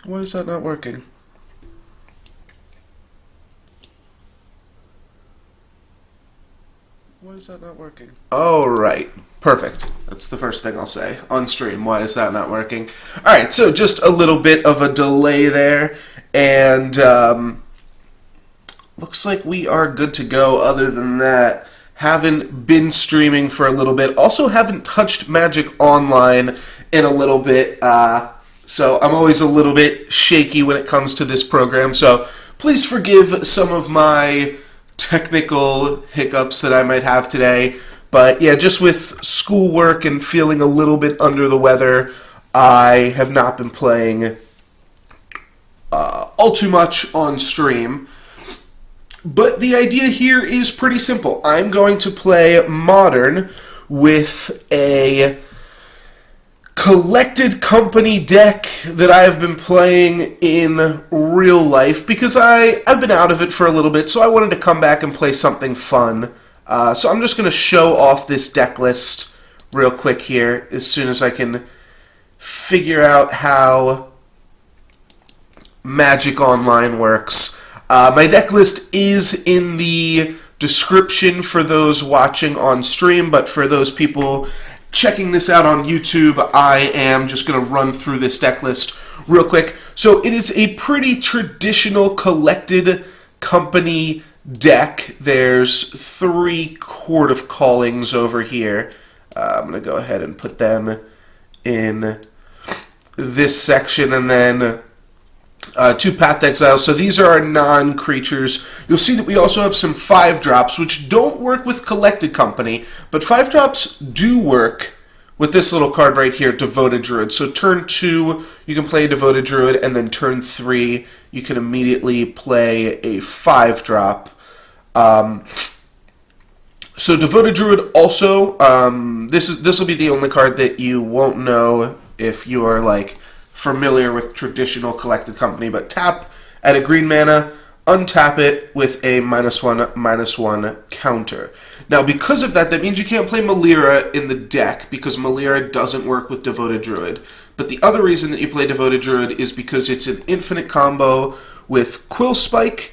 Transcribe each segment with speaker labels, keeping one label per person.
Speaker 1: Why is that not working? Why is that not working? Oh, right. Perfect. That's the first thing I'll say on stream. Why is that not working? All right, so just a little bit of a delay there, and looks like we are good to go. Other than that, haven't been streaming for a little bit. Also, haven't touched Magic Online in a little bit. So I'm always a little bit shaky when it comes to this program. So please forgive some of my technical hiccups that I might have today. But yeah, just with schoolwork and feeling a little bit under the weather, I have not been playing all too much on stream. But the idea here is pretty simple. I'm going to play Modern with a collected company deck that I have been playing in real life because I've been out of it for a little bit, so I wanted to come back and play something fun. So I'm just going to show off this deck list real quick here as soon as I can figure out how Magic Online works. My deck list is in the description for those watching on stream, but for those people checking this out on YouTube, I am just going to run through this deck list real quick. So it is a pretty traditional collected company deck. There's 3 Court of Callings over here. I'm going to go ahead and put them in this section, and then 2 Path Exiles. So these are our non-creatures. You'll see that we also have some 5-drops, which don't work with Collected Company, but 5-drops do work with this little card right here, Devoted Druid. So turn 2, you can play Devoted Druid, and then turn 3, you can immediately play a 5-drop. So Devoted Druid also, this will be the only card that you won't know if you are like familiar with traditional Collected Company, but tap at a green mana, untap it with a -1/-1 counter. Now, because of that, that means you can't play Malira in the deck, because Malira doesn't work with Devoted Druid. But the other reason that you play Devoted Druid is because it's an infinite combo with Quillspike.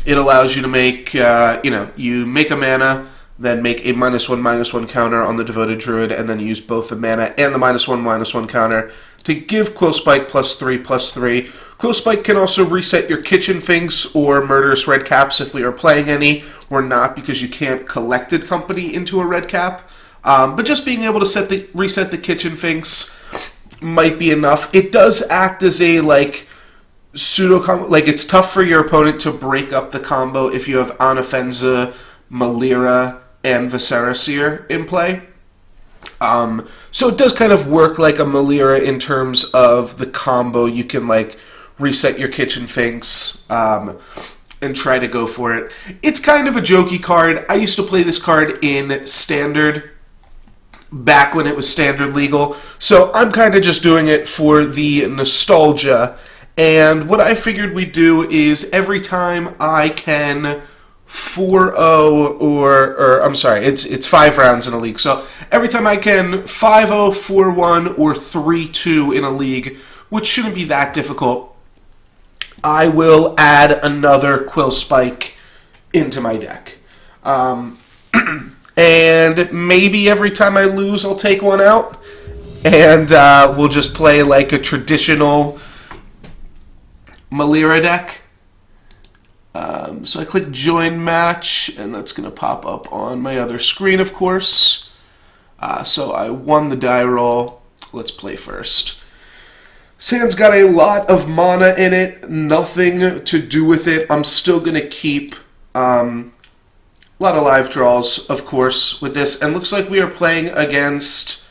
Speaker 1: It allows you to make, you make a mana, then make a -1/-1 counter on the Devoted Druid, and then use both the mana and the -1/-1 counter to give Quillspike +3/+3. Quillspike can also reset your Kitchen Finks or Murderous Red Caps if we are playing any. We're not, because you can't Collected Company into a red cap. But just being able to reset the Kitchen Finks might be enough. It does act as a, pseudo combo. It's tough for your opponent to break up the combo if you have Anafenza, Malira, and Viscera in play. So it does kind of work like a Malira in terms of the combo. You can reset your Kitchen Finks and try to go for it. It's kind of a jokey card. I used to play this card in Standard back when it was Standard legal, so I'm kind of just doing it for the nostalgia. And what I figured we'd do is every time I can 4-0 or I'm sorry, it's 5 rounds in a league. So every time I can 5-0, 4-1, or 3-2 in a league, which shouldn't be that difficult, I will add another Quillspike into my deck. And maybe every time I lose, I'll take one out, and we'll just play like a traditional Malira deck. So I click Join Match, and that's going to pop up on my other screen, of course. So I won the die roll. Let's play first. Sand's got a lot of mana in it, nothing to do with it. I'm still going to keep a lot of live draws, of course, with this. And looks like we are playing against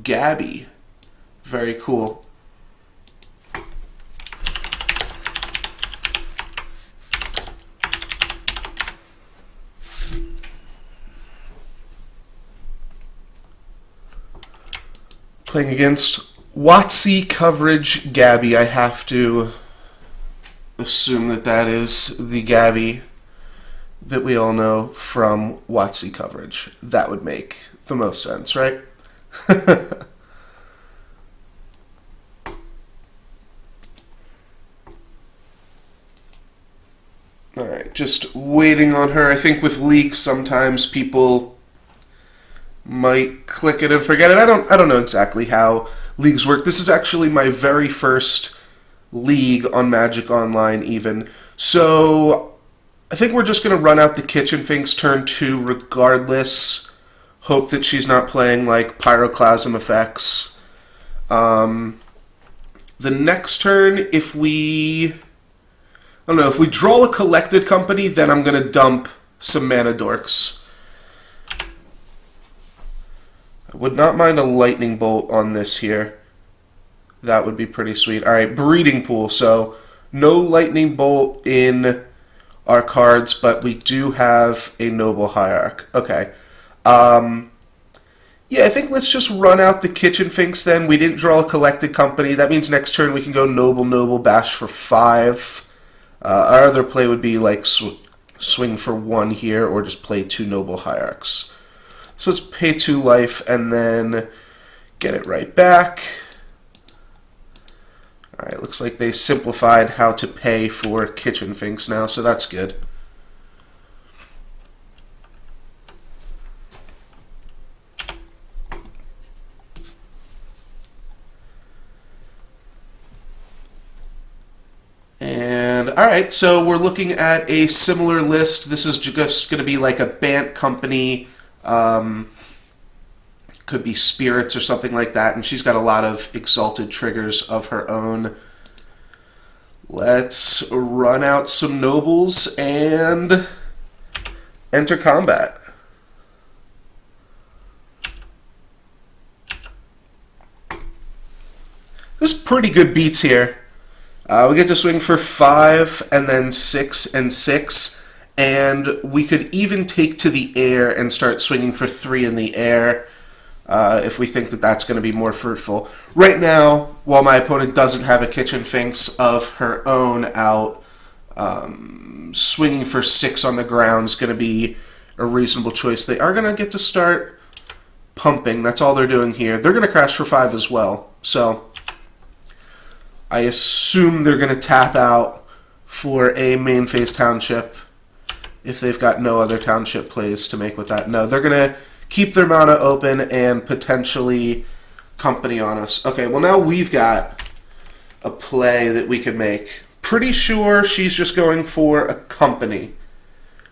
Speaker 1: Gabby. Very cool. Playing against WotC Coverage Gabby. I have to assume that is the Gabby that we all know from WotC Coverage. That would make the most sense, right? Just waiting on her. I think with leaks, sometimes people might click it and forget it. I don't know exactly how leagues work. This is actually my very first league on Magic Online even. So I think we're just going to run out the Kitchen Finks turn 2 regardless. Hope that she's not playing like Pyroclasm effects. The next turn, if we draw a Collected Company, then I'm going to dump some Mana Dorks. I would not mind a Lightning Bolt on this here. That would be pretty sweet. Alright, Breeding Pool. So, no Lightning Bolt in our cards, but we do have a Noble Hierarch. Okay. Yeah, I think let's just run out the Kitchen Finks then. We didn't draw a Collected Company. That means next turn we can go Noble, Bash for 5. Our other play would be like swing for 1 here, or just play 2 Noble Hierarchs. So let's pay 2 life and then get it right back. Alright, looks like they simplified how to pay for Kitchen Finks now, so that's good. And alright, so we're looking at a similar list. This is just going to be like a Bant Company. Could be Spirits or something like that, and she's got a lot of exalted triggers of her own. Let's run out some Nobles and enter combat. This is pretty good beats here. We get to swing for 5 and then 6 and 6, and we could even take to the air and start swinging for 3 in the air if we think that that's going to be more fruitful. Right now, while my opponent doesn't have a Kitchen Finks of her own out, swinging for 6 on the ground is going to be a reasonable choice. They are going to get to start pumping. That's all they're doing here. They're going to crash for 5 as well. So I assume they're going to tap out for a main phase township if they've got no other township plays to make with that. No, they're going to keep their mana open and potentially company on us. Okay, well now we've got a play that we could make. Pretty sure she's just going for a company.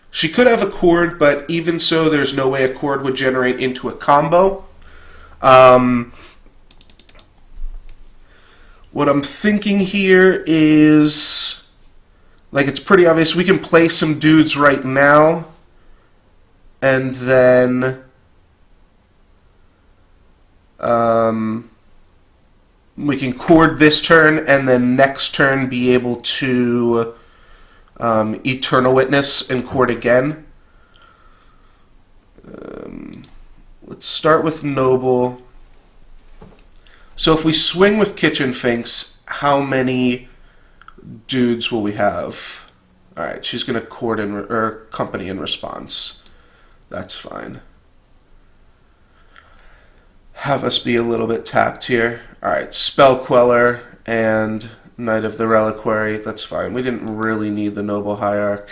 Speaker 1: She could have a chord, but even so, there's no way a chord would generate into a combo. What I'm thinking here is, like, it's pretty obvious. We can play some dudes right now, and then we can chord this turn, and then next turn be able to Eternal Witness and chord again. Let's start with Noble. So if we swing with Kitchen Finks, how many dudes will we have? Alright, she's going to chord or company in response. That's fine. Have us be a little bit tapped here. Alright, Spell Queller and Knight of the Reliquary. That's fine. We didn't really need the Noble Hierarch.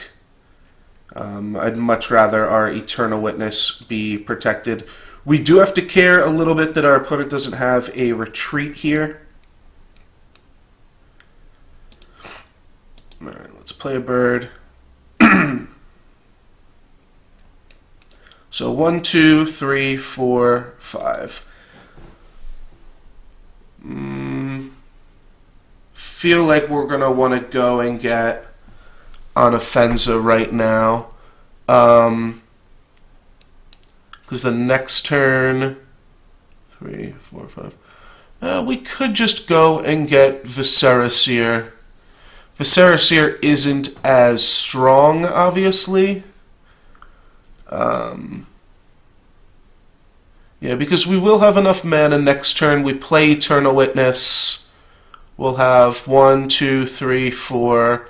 Speaker 1: I'd much rather our Eternal Witness be protected. We do have to care a little bit that our opponent doesn't have a retreat here. Alright, let's play a bird. So 1, 2, 3, 4, 5. Feel like we're going to want to go and get on Offensa right now. Because the next turn, 3, 4, 5. We could just go and get Viscera. Viscera isn't as strong, obviously. Yeah, because we will have enough mana next turn. We play Eternal Witness. We'll have 1, 2, 3, 4,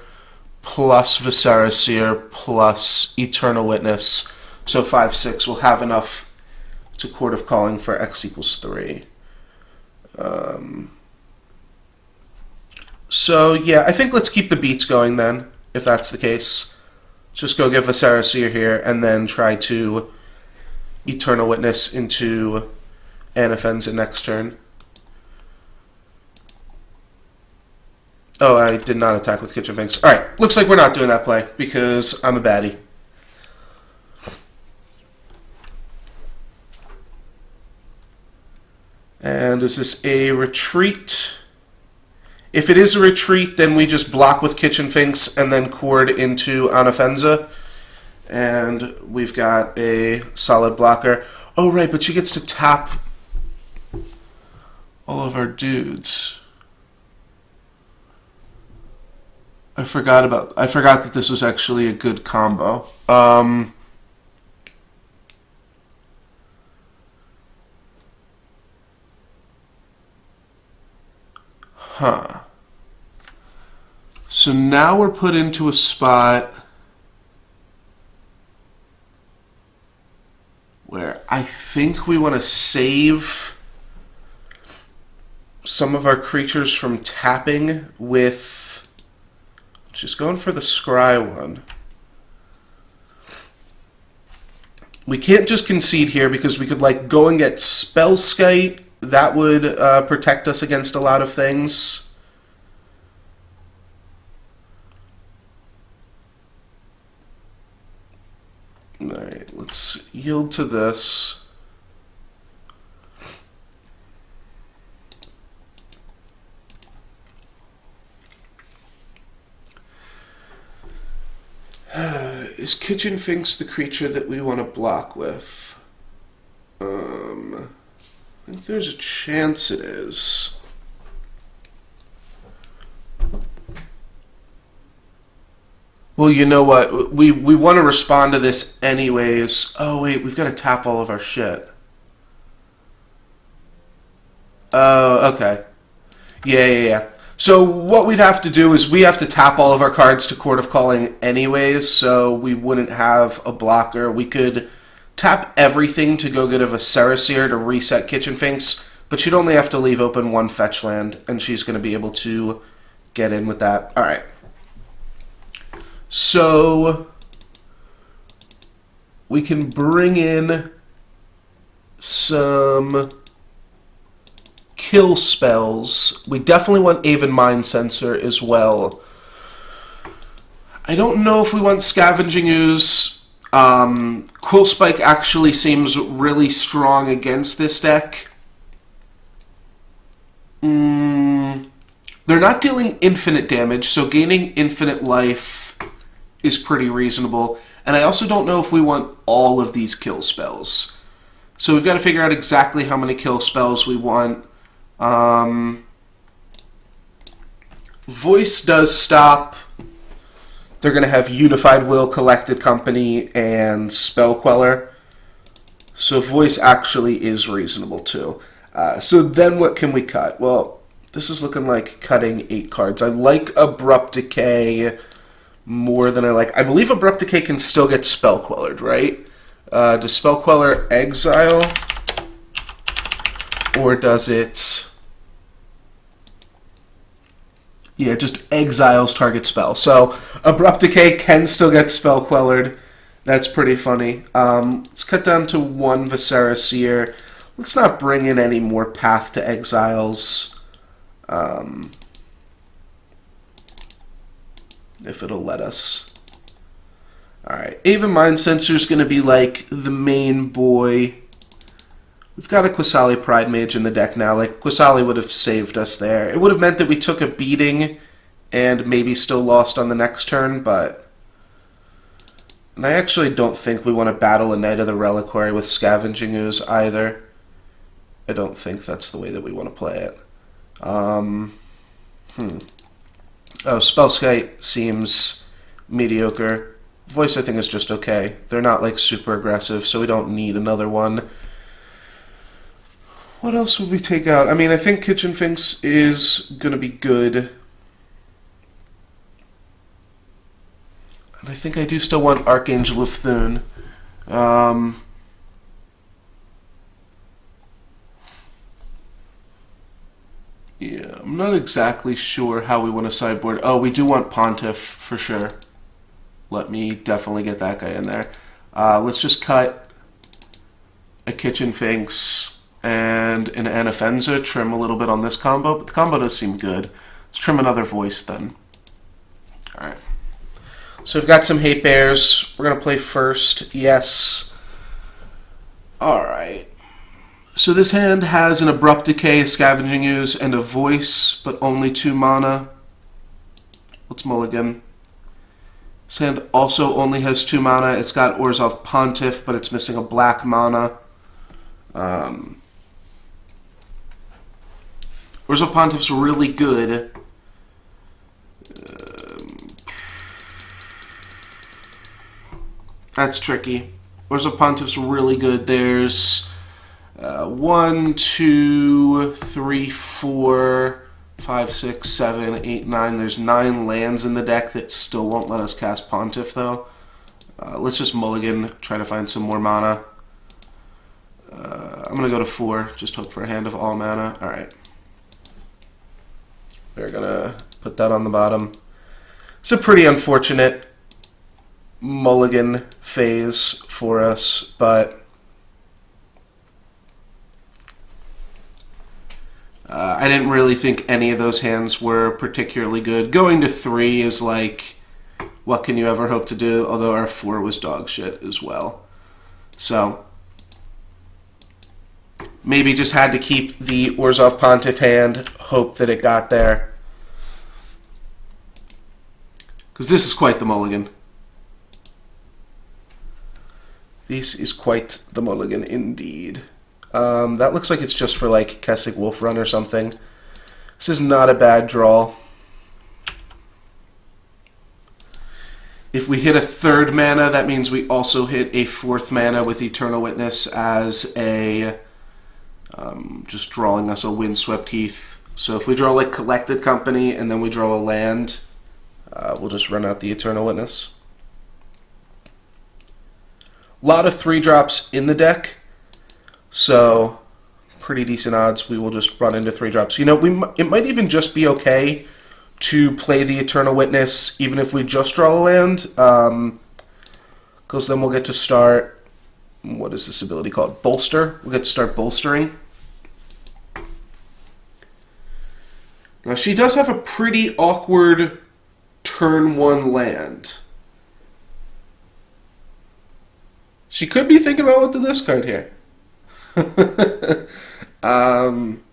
Speaker 1: plus Viscera plus Eternal Witness. So 5, 6 will have enough to Court of Calling for X equals 3. So yeah, I think let's keep the beats going then, if that's the case. Just go give Viscera Seer here, and then try to Eternal Witness into Anafenza next turn. Oh, I did not attack with Kitchen Finks. Alright, looks like we're not doing that play, because I'm a baddie. And is this a retreat? If it is a retreat, then we just block with Kitchen Finks and then cord into Anafenza. And we've got a solid blocker. Oh, right, but she gets to tap all of our dudes. I forgot that this was actually a good combo. So now we're put into a spot where I think we want to save some of our creatures from tapping with just going for the Scry one. We can't just concede here because we could like go and get Spellskite. That would protect us against a lot of things. Alright, let's yield to this. Is Kitchen Finks the creature that we want to block with? I think there's a chance it is. Well, you know what? We want to respond to this anyways. Oh, wait, we've got to tap all of our shit. Oh, okay. Yeah. So what we'd have to do is we have to tap all of our cards to Court of Calling anyways, so we wouldn't have a blocker. We could tap everything to go get a Viscera Seer to reset Kitchen Finks, but she'd only have to leave open one fetch land, and she's going to be able to get in with that. Alright. So we can bring in some kill spells. We definitely want Aven Mind Sensor as well. I don't know if we want Scavenging Ooze. Quillspike actually seems really strong against this deck. They're not dealing infinite damage, so gaining infinite life is pretty reasonable. And I also don't know if we want all of these kill spells. So we've got to figure out exactly how many kill spells we want. Voice does stop. They're going to have Unified Will, Collected Company, and Spell Queller. So Voice actually is reasonable too. So then what can we cut? Well, this is looking like cutting 8 cards. I like Abrupt Decay more than I like. I believe Abrupt Decay can still get Spell Quellered, right? Does Spell Queller exile? Or does it... Yeah, just exiles target spell. So Abrupt Decay can still get Spell Quellered. That's pretty funny. Let's cut down to 1 Viscera Seer. Let's not bring in any more Path to Exiles. If it'll let us. Alright, Aven Mind Sensor is going to be like the main boy. We've got a Qasali Pride Mage in the deck now. Like, Qasali would have saved us there. It would have meant that we took a beating and maybe still lost on the next turn, but... And I actually don't think we want to battle a Knight of the Reliquary with Scavenging Ooze either. I don't think that's the way that we want to play it. Oh, Spellskite seems mediocre. Voice, I think, is just okay. They're not, like, super aggressive, so we don't need another one. What else would we take out? I mean, I think Kitchen Finks is going to be good. And I think I do still want Archangel of Thune. Yeah, I'm not exactly sure how we want to sideboard. Oh, we do want Pontiff, for sure. Let me definitely get that guy in there. Let's just cut a Kitchen Finks and an Anafenza, trim a little bit on this combo, but the combo does seem good. Let's trim another voice then. Alright. So we've got some Hate Bears. We're going to play first. Yes. Alright. So this hand has an Abrupt Decay, a Scavenging Ooze, and a Voice, but only 2 mana. Let's mulligan. This hand also only has 2 mana. It's got Orzhov Pontiff, but it's missing a black mana. Orzhov Pontiff's really good. That's tricky. Orzhov Pontiff's really good. There's 1, 2, 3, 4, 5, 6, 7, 8, 9. There's 9 lands in the deck that still won't let us cast Pontiff, though. Let's just mulligan, try to find some more mana. I'm going to go to 4, just hope for a hand of all mana. Alright. We're going to put that on the bottom. It's a pretty unfortunate mulligan phase for us, but I didn't really think any of those hands were particularly good. Going to 3 is like, what can you ever hope to do? Although our 4 was dog shit as well. So maybe just had to keep the Orzhov Pontiff hand, hope that it got there. Because this is quite the mulligan. This is quite the mulligan indeed. That looks like it's just for like Kessig Wolf Run or something. This is not a bad draw. If we hit a 3rd mana, that means we also hit a 4th mana with Eternal Witness as a just drawing us a Windswept Heath. So if we draw like Collected Company and then we draw a land, we'll just run out the Eternal Witness. A lot of 3-drops in the deck, so pretty decent odds we will just run into 3-drops. You know, it might even just be okay to play the Eternal Witness even if we just draw a land, because then we'll get to start, what is this ability called? Bolster. We'll get to start bolstering. Now she does have a pretty awkward turn 1 land. She could be thinking about what to discard here. I'm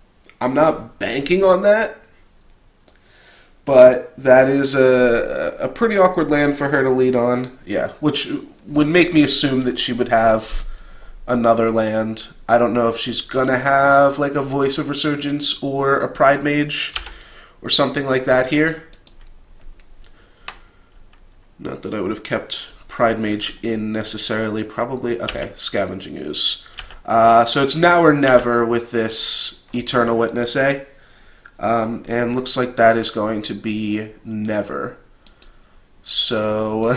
Speaker 1: not banking on that, but that is a pretty awkward land for her to lead on. Yeah, which would make me assume that she would have another land. I don't know if she's going to have like a Voice of Resurgence or a Pride Mage or something like that here. Not that I would have kept Pride Mage in necessarily, probably. Okay, Scavenging Ooze. So it's now or never with this Eternal Witness, eh? And looks like that is going to be never. So,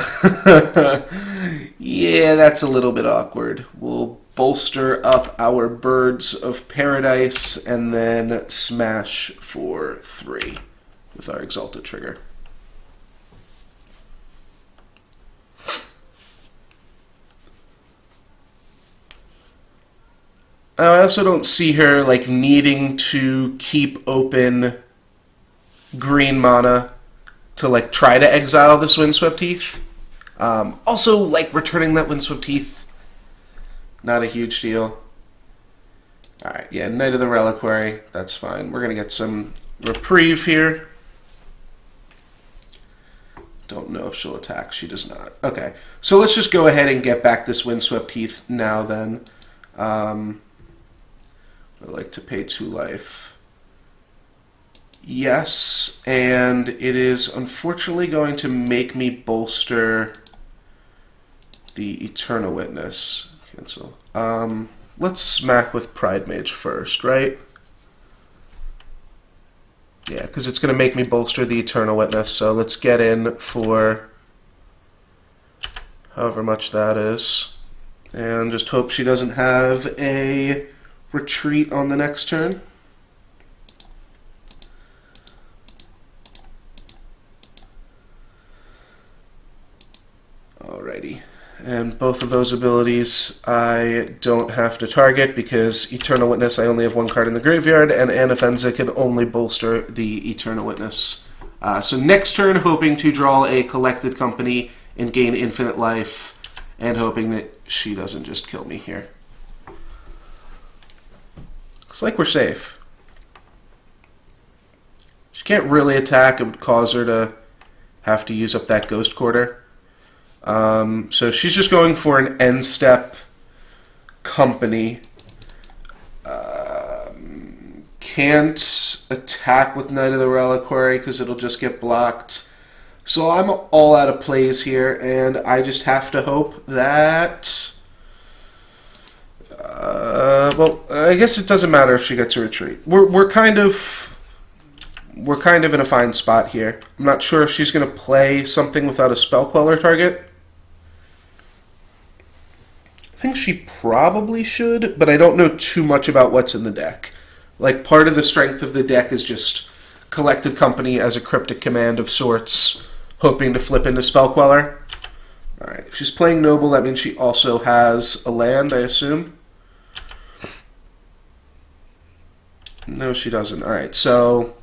Speaker 1: yeah, that's a little bit awkward. We'll bolster up our Birds of Paradise and then smash for 3 with our Exalted trigger. I also don't see her like needing to keep open green mana to like try to exile this Windswept Heath. Also, like returning that Windswept Heath, not a huge deal. Alright, yeah, Knight of the Reliquary, that's fine. We're going to get some reprieve here. Don't know if she'll attack. She does not. Okay, so let's just go ahead and get back this Windswept Heath now then. I like to pay 2 life. Yes, and it is unfortunately going to make me bolster the Eternal Witness. Cancel. Let's smack with Pride Mage first, right? Yeah, because it's going to make me bolster the Eternal Witness, so let's get in for however much that is. And just hope she doesn't have a retreat on the next turn. And both of those abilities I don't have to target because Eternal Witness, I only have one card in the graveyard, and Anafenza can only bolster the Eternal Witness. So next turn, hoping to draw a Collected Company and gain infinite life, and hoping that she doesn't just kill me here. Looks like we're safe. She can't really attack. It would cause her to have to use up that Ghost Quarter. So she's just going for an end step company. Can't attack with Knight of the Reliquary because it'll just get blocked. So I'm all out of plays here, and I just have to hope that... well, I guess it doesn't matter if she gets a retreat. We're kind of in a fine spot here. I'm not sure if she's going to play something without a Spell Queller target. I think she probably should, but I don't know too much about what's in the deck. Like, part of the strength of the deck is just Collected Company as a cryptic command of sorts, hoping to flip into Spell Queller. Alright, if she's playing Noble, that means she also has a land, I assume. No, she doesn't. Alright, so...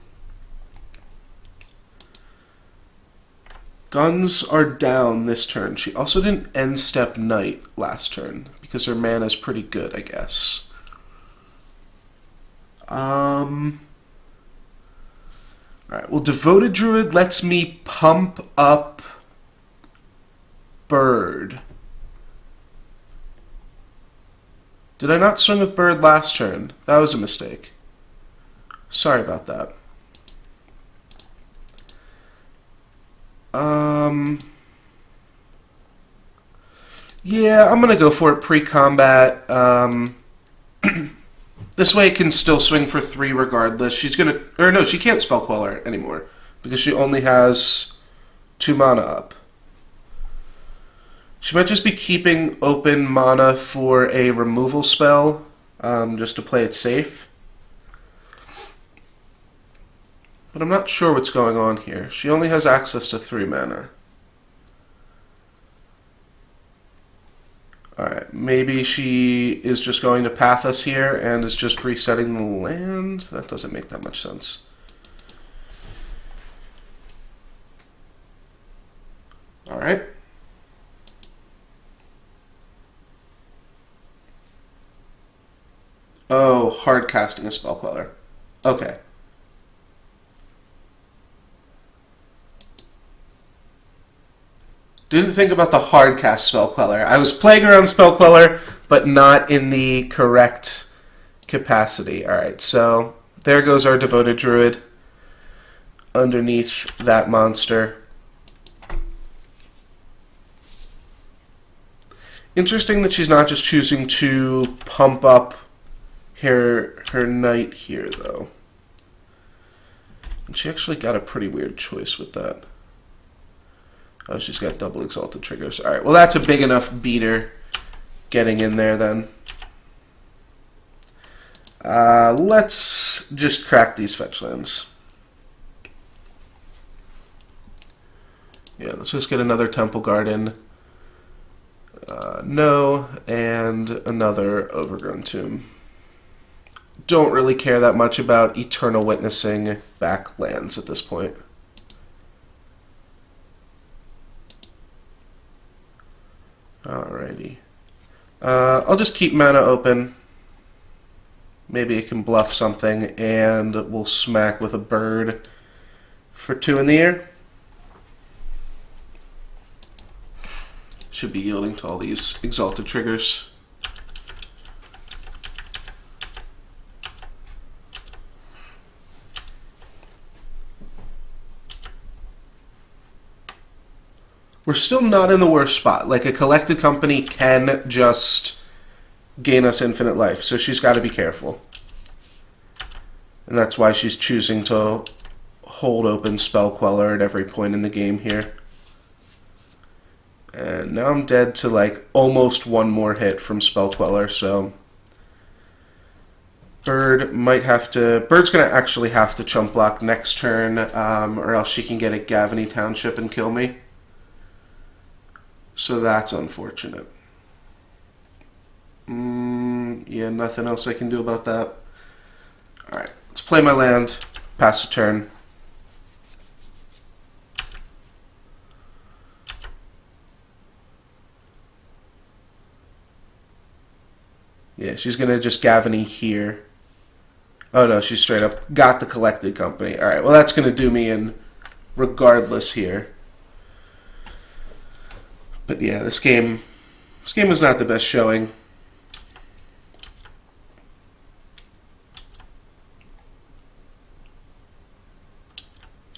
Speaker 1: Guns are down this turn. She also didn't end step Knight last turn, because her mana's pretty good, I guess. Alright, well, Devoted Druid lets me pump up Bird. Did I not swing with Bird last turn? That was a mistake. Sorry about that. Yeah, I'm gonna go for it pre-combat. This way it can still swing for 3 regardless. She's gonna... Or no, she can't Spell Queller anymore, because she only has 2 mana up. She might just be keeping open mana for a removal spell, just to play it safe. But I'm not sure what's going on here. She only has access to 3 mana. Alright, maybe she is just going to path us here and is just resetting the land? That doesn't make that much sense. Alright. Oh, hard casting a Spell Queller. Okay. Didn't think about the hard cast Spell Queller. I was playing around Spell Queller, but not in the correct capacity. Alright, so there goes our Devoted Druid underneath that monster. Interesting that she's not just choosing to pump up her Knight here, though. And she actually got a pretty weird choice with that. Oh, she's got double Exalted triggers. Alright, well that's a big enough beater getting in there then. Let's just crack these fetch lands. Yeah, let's just get another Temple Garden. No, and another Overgrown Tomb. Don't really care that much about Eternal Witnessing back lands at this point. Alrighty. I'll just keep mana open. Maybe it can bluff something, and we'll smack with a bird for 2 in the air. Should be yielding to all these Exalted triggers. We're still not in the worst spot. Like, a Collected Company can just gain us infinite life, so she's got to be careful. And that's why she's choosing to hold open Spell Queller at every point in the game here. And now I'm dead to, like, almost one more hit from Spell Queller, so... Bird might have to... Bird's going to actually have to chump block next turn, or else she can get a Gavany Township and kill me. So that's unfortunate. Yeah, nothing else I can do about that. Alright, let's play my land, pass the turn. Yeah, she's going to just Gavany here. Oh no, she straight up got the collected company. Alright, well that's going to do me in regardless here. But yeah, this game was not the best showing.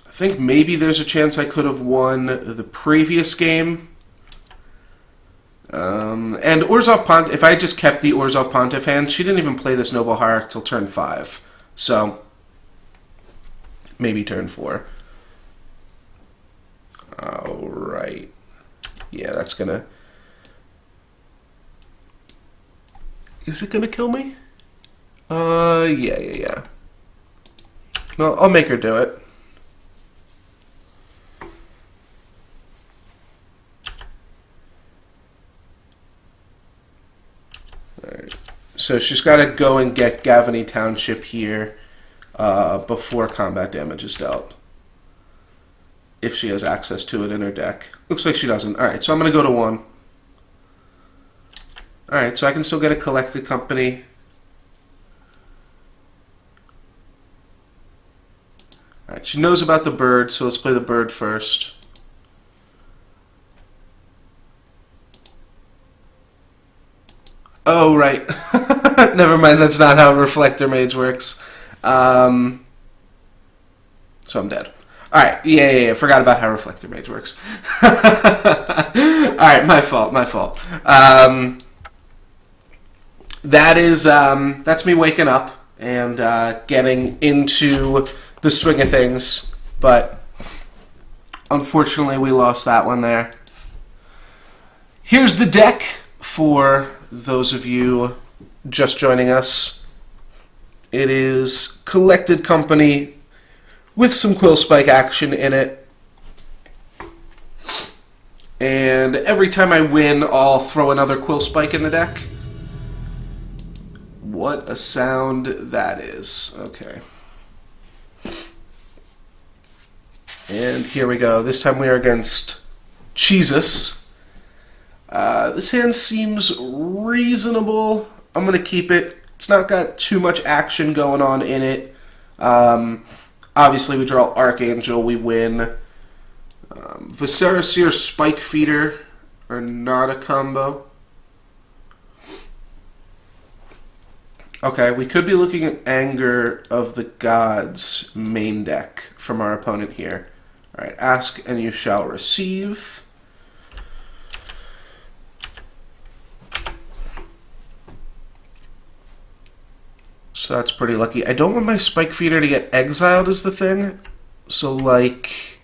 Speaker 1: I think maybe there's a chance I could have won the previous game. And Orzhov Pontiff, if I had just kept the Orzhov Pontiff hand, she didn't even play this Noble Hierarch till turn 5. So, maybe turn 4. Alright. Yeah, that's gonna... Is it gonna kill me? Yeah. Well, I'll make her do it. So she's got to go and get Gavany Township here before combat damage is dealt. If she has access to it in her deck. Looks like she doesn't. Alright, so I'm going to go to 1. Alright, so I can still get a collected company. Alright, she knows about the bird, so let's play the bird first. Oh, right. Never mind, that's not how Reflector Mage works. So I'm dead. Alright, yeah, forgot about how Reflector Mage works. Alright, my fault. That's me waking up and getting into the swing of things, but unfortunately we lost that one there. Here's the deck for those of you just joining us. It is collected company with some Quillspike action in it. And every time I win, I'll throw another Quillspike in the deck. What a sound that is. Okay. And here we go. This time we are against Jesus. This hand seems reasonable. I'm going to keep it. It's not got too much action going on in it. Obviously, we draw Archangel, we win. Viserys Spike Feeder are not a combo. Okay, we could be looking at Anger of the Gods main deck from our opponent here. Alright, ask and you shall receive. So that's pretty lucky. I don't want my Spike Feeder to get exiled is the thing. So, like,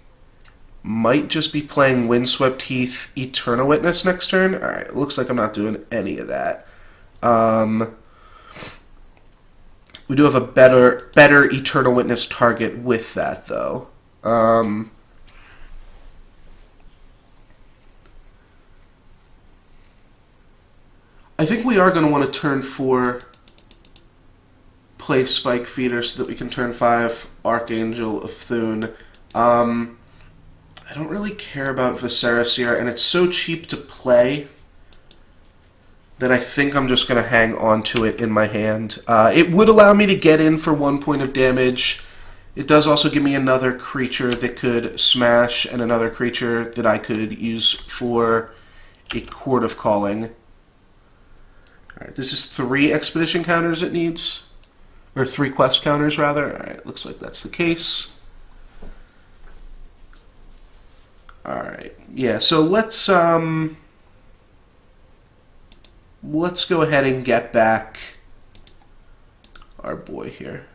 Speaker 1: might just be playing Windswept Heath Eternal Witness next turn. Alright, looks like I'm not doing any of that. We do have a better Eternal Witness target with that, though. I think we are going to want to turn 4... play Spike Feeder so that we can turn 5 Archangel of Thune. I don't really care about Viserys here, and it's so cheap to play that I think I'm just going to hang on to it in my hand. It would allow me to get in for 1 point of damage. It does also give me another creature that could smash and another creature that I could use for a Court of Calling. Alright, this is 3 expedition counters it needs. Or 3 quest counters, rather. Alright, looks like that's the case. Alright, yeah, so let's go ahead and get back our boy here.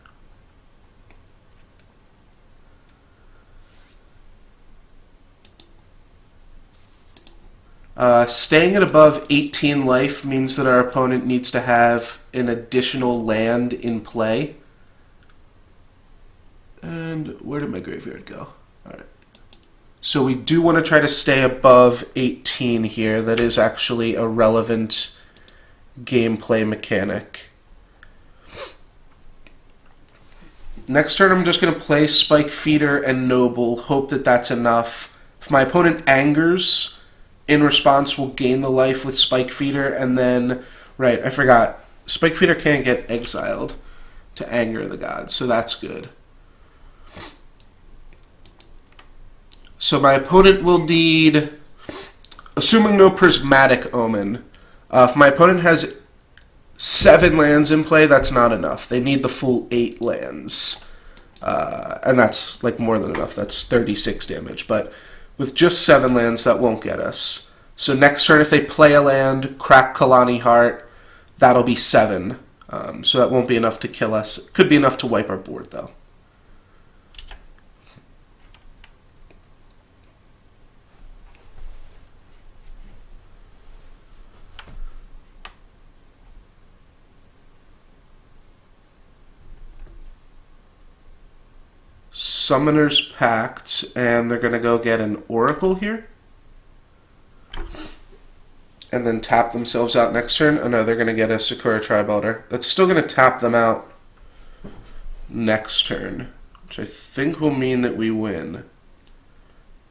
Speaker 1: Staying at above 18 life means that our opponent needs to have an additional land in play. And where did my graveyard go? Alright. So we do want to try to stay above 18 here. That is actually a relevant gameplay mechanic. Next turn, I'm just going to play Spike Feeder and Noble, hope that that's enough. If my opponent angers, in response, we'll gain the life with Spike Feeder, and then, right, I forgot, Spike Feeder can't get exiled to anger the gods, so that's good. So my opponent will need, assuming no Prismatic Omen, if my opponent has 7 lands in play, that's not enough. They need the full 8 lands. And that's like more than enough. That's 36 damage. But with just 7 lands, that won't get us. So next turn, if they play a land, crack Kalani Heart, that'll be 7. So that won't be enough to kill us. It could be enough to wipe our board, though. Summoner's Pact, and they're going to go get an Oracle here. And then tap themselves out next turn. Oh no, they're going to get a Sakura Tribe Elder. That's still going to tap them out next turn, which I think will mean that we win.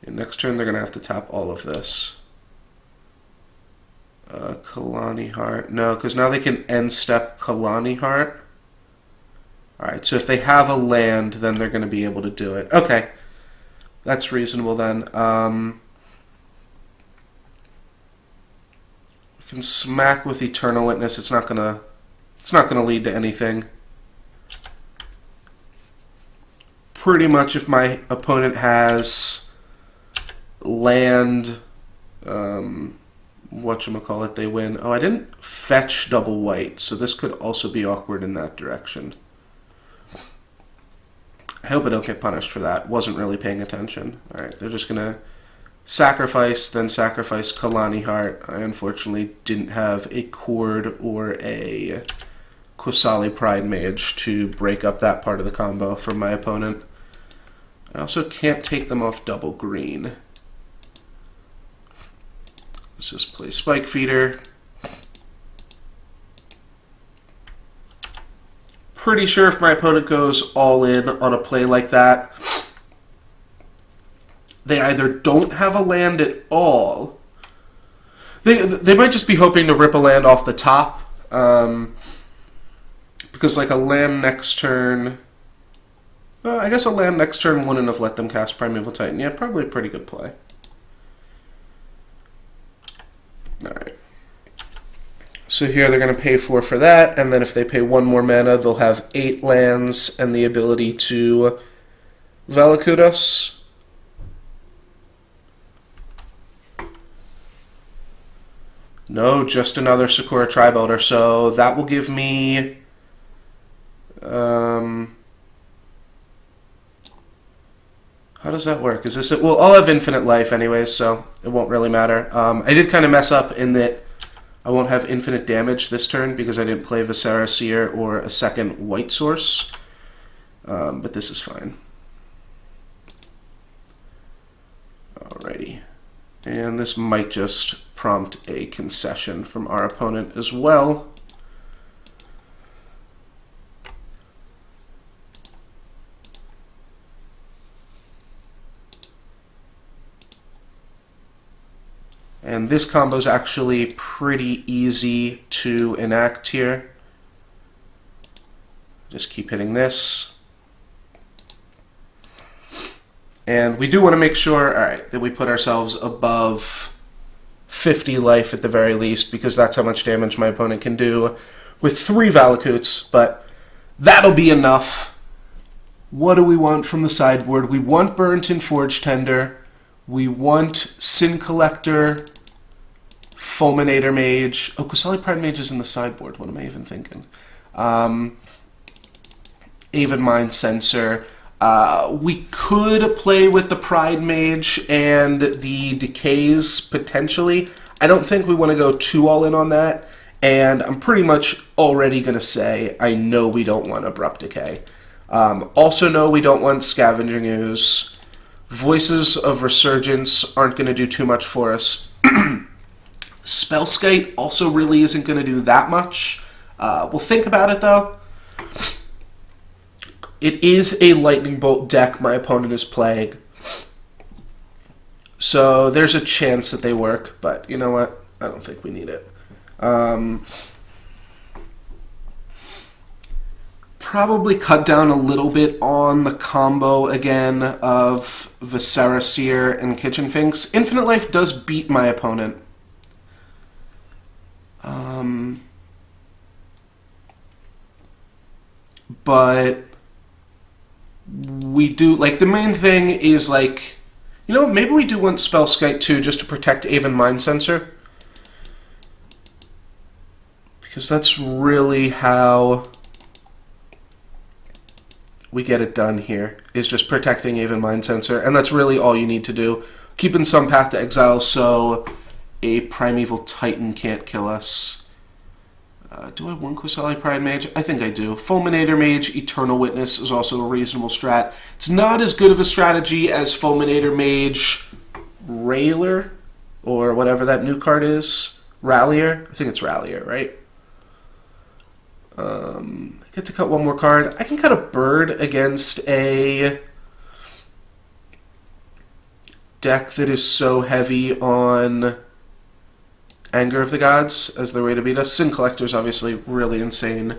Speaker 1: And next turn, they're going to have to tap all of this. Kalani Heart. No, because now they can end step Kalani Heart. Alright, so if they have a land, then they're going to be able to do it. Okay, that's reasonable then. We can smack with Eternal Witness. It's not gonna lead to anything. Pretty much, if my opponent has land, whatchamacallit, they win. Oh, I didn't fetch double white, so this could also be awkward in that direction. I hope I don't get punished for that. Wasn't really paying attention. Alright, they're just going to sacrifice, then sacrifice Kalani Heart. I unfortunately didn't have a Cord or a Qasali Pride Mage to break up that part of the combo from my opponent. I also can't take them off double green. Let's just play Spike Feeder. Pretty sure if my opponent goes all in on a play like that, they either don't have a land at all. They might just be hoping to rip a land off the top, because like a land next turn, I guess a land next turn wouldn't have let them cast Primeval Titan. Yeah, probably a pretty good play. All right. So here they're going to pay 4 for that, and then if they pay 1 more mana, they'll have 8 lands and the ability to Valakut us. No, just another Sakura Tribe Elder, so that will give me... how does that work? Is this it? Well, I'll have infinite life anyways, so it won't really matter. I did kind of mess up in that I won't have infinite damage this turn because I didn't play Viscera Seer or a second white source, but this is fine. Alrighty. And this might just prompt a concession from our opponent as well. And this combo is actually pretty easy to enact here. Just keep hitting this. And we do want to make sure, alright, that we put ourselves above 50 life at the very least, because that's how much damage my opponent can do with 3 Valakuts, but that'll be enough. What do we want from the sideboard? We want Burnt and Forge Tender. We want Sin Collector, Fulminator Mage. Oh, Qasali Pride Mage is in the sideboard. What am I even thinking? Aven Mind Sensor. We could play with the Pride Mage and the Decays, potentially. I don't think we want to go too all in on that, and I'm pretty much already going to say I know we don't want Abrupt Decay. Also know we don't want Scavenging Ooze. Voices of Resurgence aren't going to do too much for us. Spellskite also really isn't going to do that much. We'll think about it, though. It is a Lightning Bolt deck my opponent is playing. So there's a chance that they work, but you know what? I don't think we need it. Probably cut down a little bit on the combo again of Viscera Seer and Kitchen Finks. Infinite Life does beat my opponent. But we do, like, the main thing is, like, you know, maybe we do want Spellskite too, just to protect Aven Mind Sensor. Because that's really how we get it done here, is just protecting Aven Mind Sensor, and that's really all you need to do. Keeping some Path to Exile so a Primeval Titan can't kill us. Do I want Qasali Pride Mage? I think I do. Fulminator Mage, Eternal Witness is also a reasonable strat. It's not as good of a strategy as Fulminator Mage Railer, or whatever that new card is. Rallier? I think it's Rallier, right? I get to cut one more card. I can cut a bird against a deck that is so heavy on Anger of the Gods as their way to beat us. Sin Collector's obviously really insane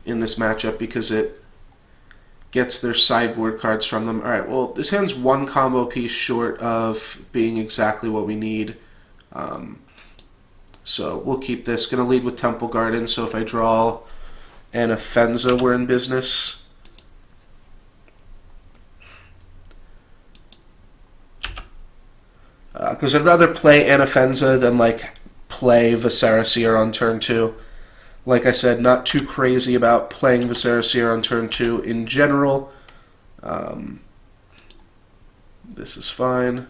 Speaker 1: in this matchup because it gets their sideboard cards from them. Alright, well, this hand's one combo piece short of being exactly what we need. So we'll keep this. Going to lead with Temple Garden, so if I draw an Afenza, we're in business. Because I'd rather play an Afenza than, like, play Viscera Seer on turn 2. Like I said, not too crazy about playing Viscera Seer on turn 2 in general. This is fine.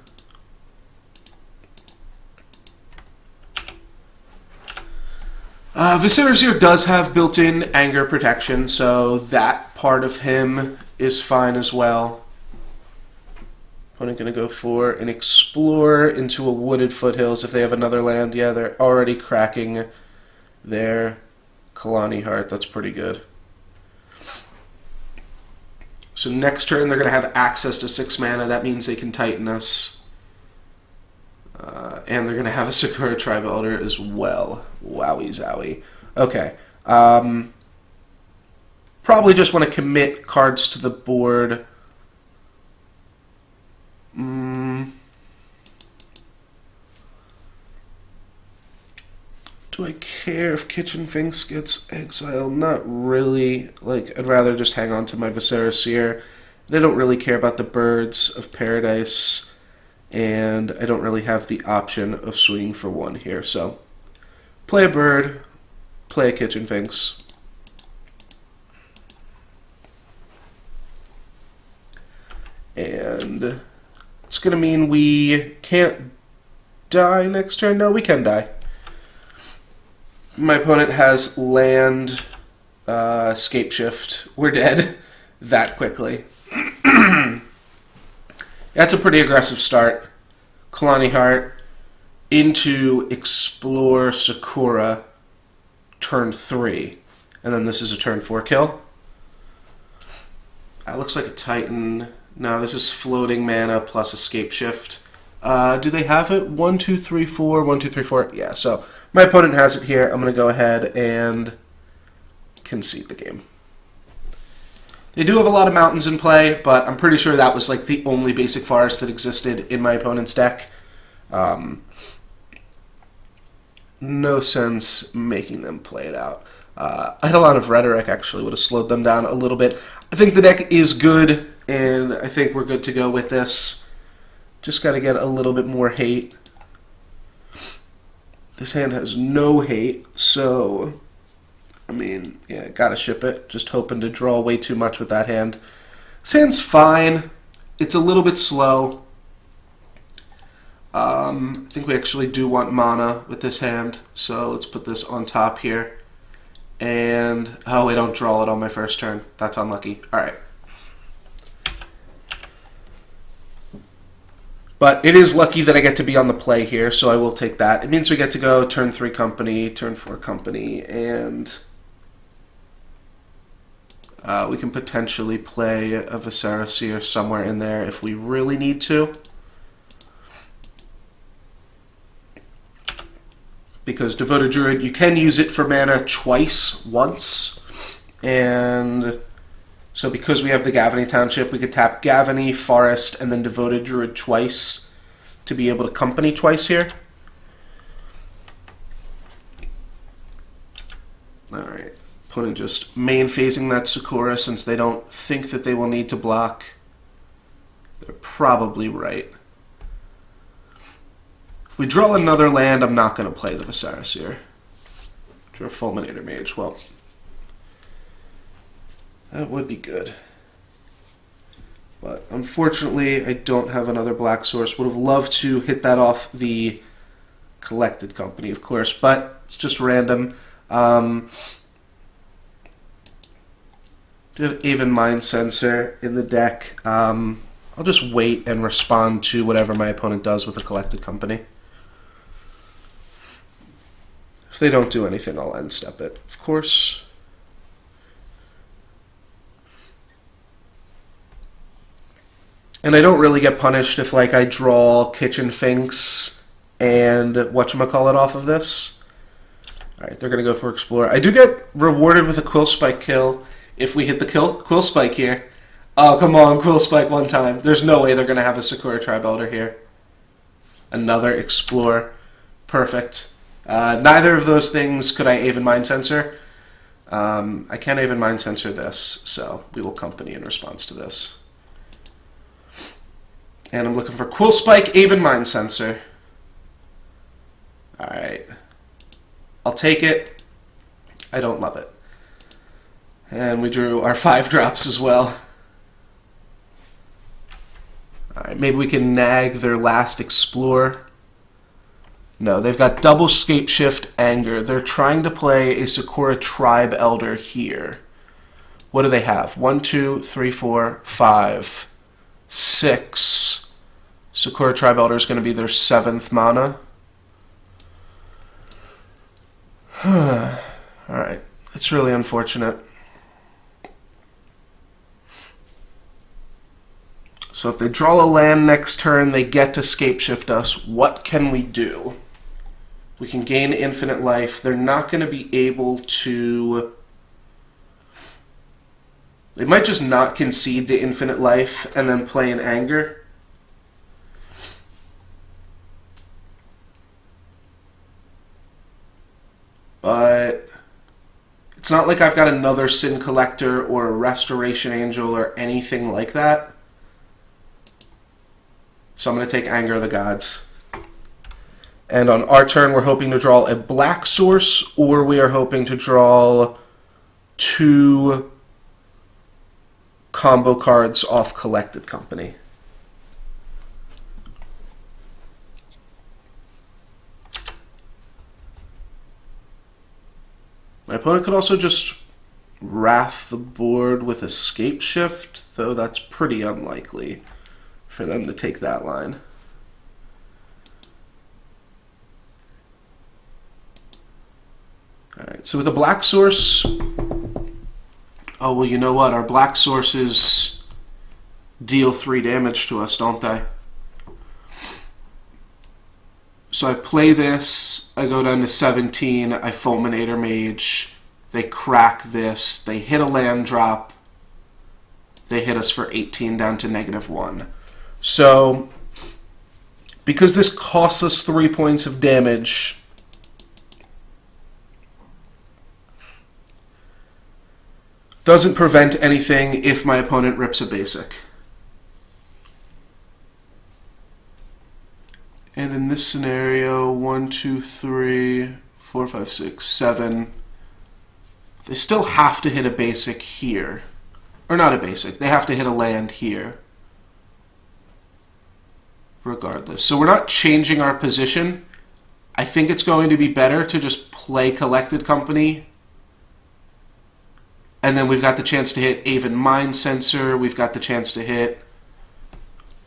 Speaker 1: Viscera Seer does have built-in anger protection, so that part of him is fine as well. Opponent going to go for an Explorer into a Wooded Foothills if they have another land. Yeah, they're already cracking their Kalani Heart. That's pretty good. So next turn they're going to have access to 6 mana. That means they can Titan us. And they're going to have a Sakura Tribe Elder as well. Wowie zowie. Okay. Probably just want to commit cards to the board. Do I care if Kitchen Finks gets exiled? Not really. Like, I'd rather just hang on to my Viscera Seer. And I don't really care about the Birds of Paradise. And I don't really have the option of swinging for 1 here. So, play a bird, play a Kitchen Finks. And it's going to mean we can't die next turn. No, we can die. My opponent has land, Scape Shift. We're dead that quickly. That's a pretty aggressive start. Kalani Heart into Explore Sakura, turn 3. And then this is a turn 4 kill. That looks like a Titan. No, this is floating mana plus Escape Shift. Do they have it? 1, 2, 3, 4. 1, 2, 3, 4. Yeah, so my opponent has it here. I'm going to go ahead and concede the game. They do have a lot of mountains in play, but I'm pretty sure that was like the only basic forest that existed in my opponent's deck. No sense making them play it out. I had a lot of rhetoric, actually, would have slowed them down a little bit. I think the deck is good, and I think we're good to go with this. Just got to get a little bit more hate. This hand has no hate, so I mean, yeah, gotta ship it. Just hoping to draw way too much with that hand. This hand's fine. It's a little bit slow. I think we actually do want mana with this hand, so let's put this on top here. And, oh, I don't draw it on my first turn. That's unlucky. Alright. But it is lucky that I get to be on the play here, so I will take that. It means we get to go turn 3 company, turn 4 company, and we can potentially play a Viscera somewhere in there if we really need to. Because Devoted Druid, you can use it for mana once. And so because we have the Gavany Township, we could tap Gavany, Forest, and then Devoted Druid twice to be able to company twice here. Alright. Opponent just main phasing that Sakura since they don't think that they will need to block. They're probably right. If we draw another land, I'm not going to play the Viscera. Draw Fulminator Mage. Well, that would be good. But unfortunately, I don't have another black source. Would have loved to hit that off the Collected Company, of course, but it's just random. Do have Aven Mind Sensor in the deck. I'll just wait and respond to whatever my opponent does with the Collected Company. If they don't do anything, I'll end step it, of course. And I don't really get punished if, like, I draw Kitchen Finks and whatchamacallit off of this. Alright, they're going to go for Explorer. I do get rewarded with a Quillspike kill if we hit the Quillspike here. Oh, come on, Quillspike one time. There's no way they're going to have a Sakura Tribe Elder here. Another Explorer. Perfect. Neither of those things could I Aven Mind Sensor. I can't Aven Mind Sensor this, so we will company in response to this. And I'm looking for Quillspike, Aven Mind Sensor. Alright. I'll take it. I don't love it. And we drew our 5 drops as well. Alright, maybe we can nag their last Explorer. No, they've got double Scapeshift Anger. They're trying to play a Sakura Tribe Elder here. What do they have? 1, 2, 3, 4, 5, 6. Sakura Tribe Elder is going to be their 7th mana. Alright, it's really unfortunate. So if they draw a land next turn, they get to Scapeshift us. What can we do? We can gain infinite life. They're not going to be able to... They might just not concede the infinite life and then play an Anger. But it's not like I've got another Sin Collector or a Restoration Angel or anything like that. So I'm going to take Anger of the Gods. And on our turn, we're hoping to draw a black source, or we are hoping to draw 2 combo cards off Collected Company. My opponent could also just Wrath the board with Escape Shift, though that's pretty unlikely for them to take that line. Alright, so with a black source... Oh, well, you know what? Our black sources deal 3 damage to us, don't they? So I play this, I go down to 17, I Fulminator Mage, they crack this, they hit a land drop, they hit us for 18 down to -1. So, because this costs us 3 points of damage, doesn't prevent anything if my opponent rips a basic. And in this scenario, 1, 2, 3, 4, 5, 6, 7, they still have to hit a basic here. Or not a basic, they have to hit a land here. Regardless. So we're not changing our position. I think it's going to be better to just play Collected Company. And then we've got the chance to hit Aven Mind Sensor. We've got the chance to hit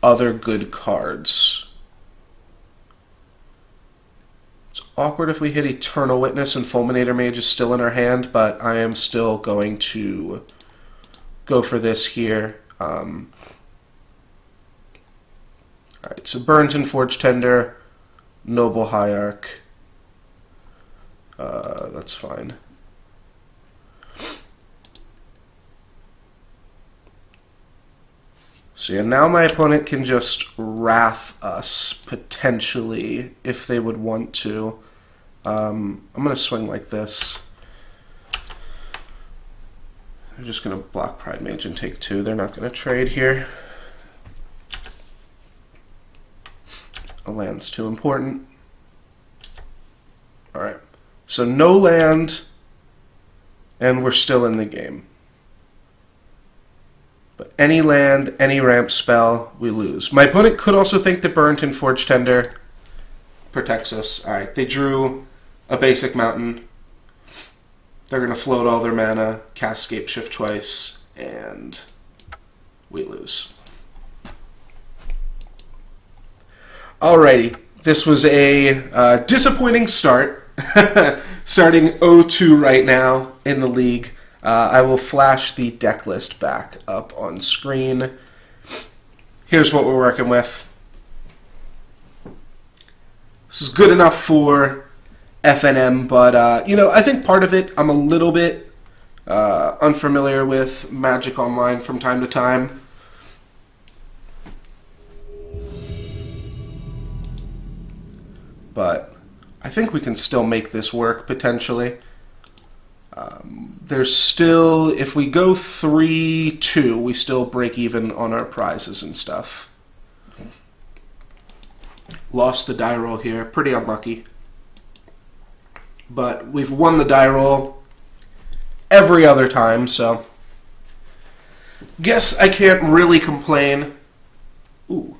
Speaker 1: other good cards. It's awkward if we hit Eternal Witness and Fulminator Mage is still in our hand, but I am still going to go for this here. Alright, so Burrington Forge Tender, Noble Hierarch. That's fine. So yeah, now my opponent can just Wrath us, potentially, if they would want to. I'm going to swing like this. They're just going to block Pride Mage and take 2. They're not going to trade here. A land's too important. Alright, so no land, and we're still in the game. But any land, any ramp spell, we lose. My opponent could also think that Burrington Forge Tender protects us. Alright, they drew a basic mountain. They're going to float all their mana, cast Scape Shift twice, and we lose. Alrighty, this was a disappointing start. Starting 0-2 right now in the league. I will flash the deck list back up on screen. Here's what we're working with. This is good enough for FNM, but I think part of it, I'm a little bit unfamiliar with Magic Online from time to time. But I think we can still make this work, potentially. There's still, if we go 3-2, we still break even on our prizes and stuff. Lost the die roll here, pretty unlucky. But we've won the die roll every other time, so guess I can't really complain. Ooh.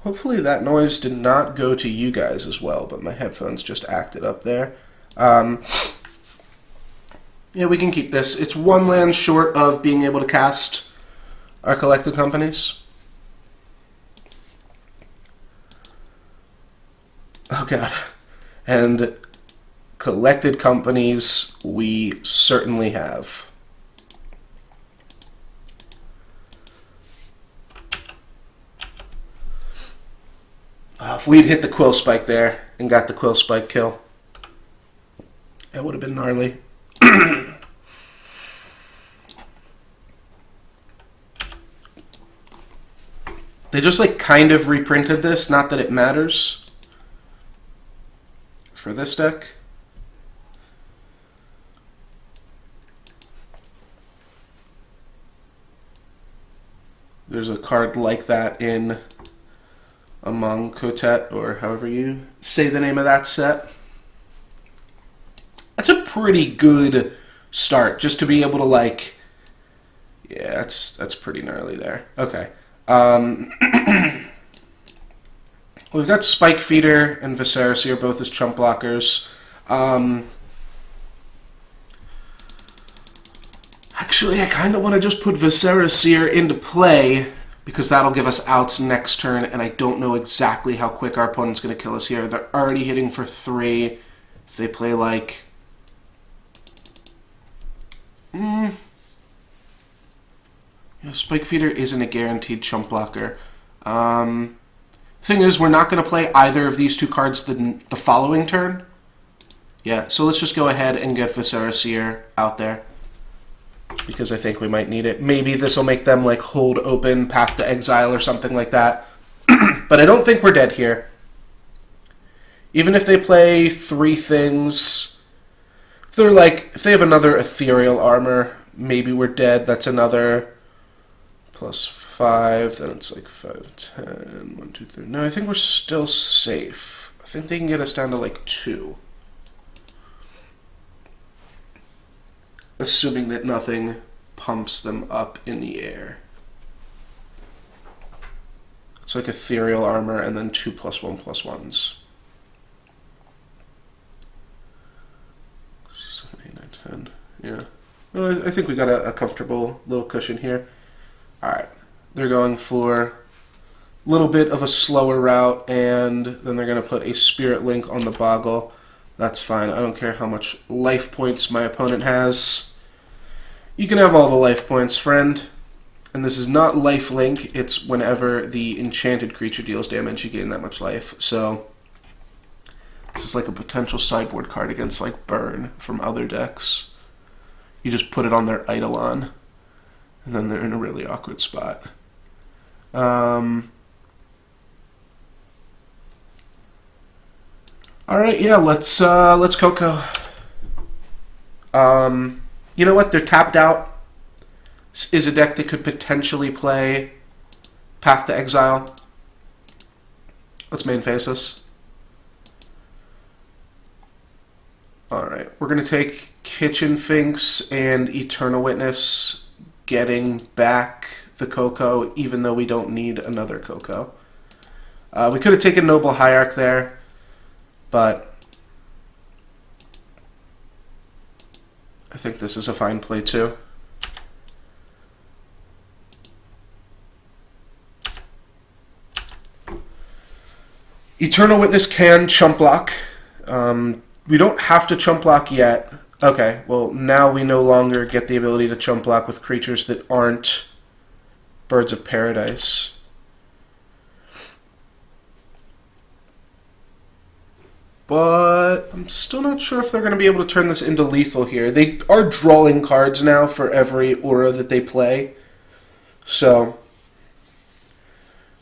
Speaker 1: Hopefully that noise did not go to you guys as well, but my headphones just acted up there. Yeah, we can keep this. It's one land short of being able to cast our collected companies. Oh god. And collected companies we certainly have. If we'd hit the Quillspike there and got the Quillspike kill, that would have been gnarly. They just kind of reprinted this, not that it matters for this deck. There's a card like that in Among Kotet, or however you say the name of that set. That's a pretty good start, just to be able to yeah, that's pretty gnarly there. Okay. We've got Spike Feeder and Viserys here, both as chump blockers. Actually, I kind of want to just put Viserys here into play, because that'll give us outs next turn, and I don't know exactly how quick our opponent's going to kill us here. They're already hitting for 3. If they play Spike Feeder isn't a guaranteed chump blocker. Thing is, we're not going to play either of these two cards the following turn. Yeah, so let's just go ahead and get Viserys out there, because I think we might need it. Maybe this will make them hold open Path to Exile or something like that. But I don't think we're dead here. Even if they play 3 things, if they're if they have another Ethereal Armor, maybe we're dead. That's another +5. Then it's 5, 10, 1, 2, 3. No, I think we're still safe. I think they can get us down to 2. Assuming that nothing pumps them up in the air. It's Ethereal Armor and then 2 +1/+1s. 7, 8, 9, 10. Yeah. Well, I think we got a comfortable little cushion here. Alright. They're going for little bit of a slower route, and then they're going to put a Spirit Link on the Boggle. That's fine. I don't care how much life points my opponent has. You can have all the life points, friend. And this is not life link. It's whenever the enchanted creature deals damage, you gain that much life. So this is like a potential sideboard card against like Burn from other decks. You just put it on their Eidolon, and then they're in a really awkward spot. All right, yeah, let's Coco. You know what? They're tapped out. Is a deck that could potentially play Path to Exile. Let's main phase this. Alright, we're going to take Kitchen Finks and Eternal Witness, getting back the Coco, even though we don't need another Coco. We could have taken Noble Hierarch there, but I think this is a fine play too. Eternal Witness can chump block. We don't have to chump block yet. Okay, well, now we no longer get the ability to chump block with creatures that aren't Birds of Paradise. But I'm still not sure if they're going to be able to turn this into lethal here. They are drawing cards now for every aura that they play. So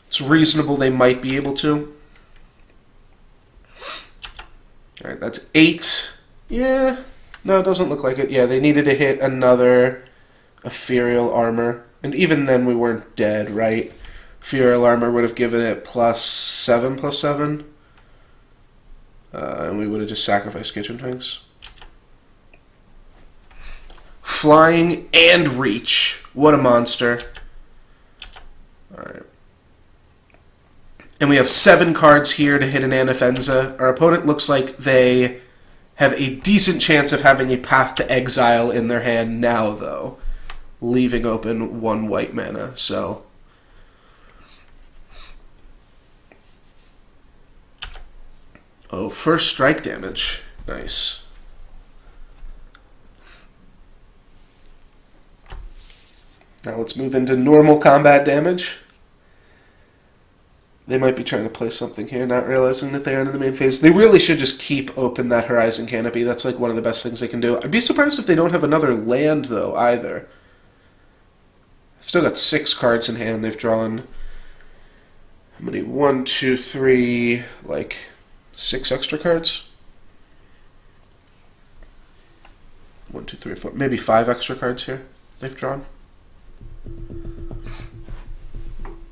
Speaker 1: it's reasonable they might be able to. Alright, that's 8. Yeah, no, it doesn't look like it. Yeah, they needed to hit another Ethereal Armor. And even then we weren't dead, right? Ethereal Armor would have given it +7/+7. And we would have just sacrificed Kitchen Finks. Flying and Reach. What a monster. Alright. And we have 7 cards here to hit an Anafenza. Our opponent looks like they have a decent chance of having a Path to Exile in their hand now, though, leaving open 1 white mana. So oh, first strike damage. Nice. Now let's move into normal combat damage. They might be trying to play something here, not realizing that they aren't in the main phase. They really should just keep open that Horizon Canopy. That's like one of the best things they can do. I'd be surprised if they don't have another land, though, either. Still got 6 cards in hand. They've drawn how many? 1, 2, 3, like 6 extra cards? 1, 2, 3, 4, maybe 5 extra cards here they've drawn.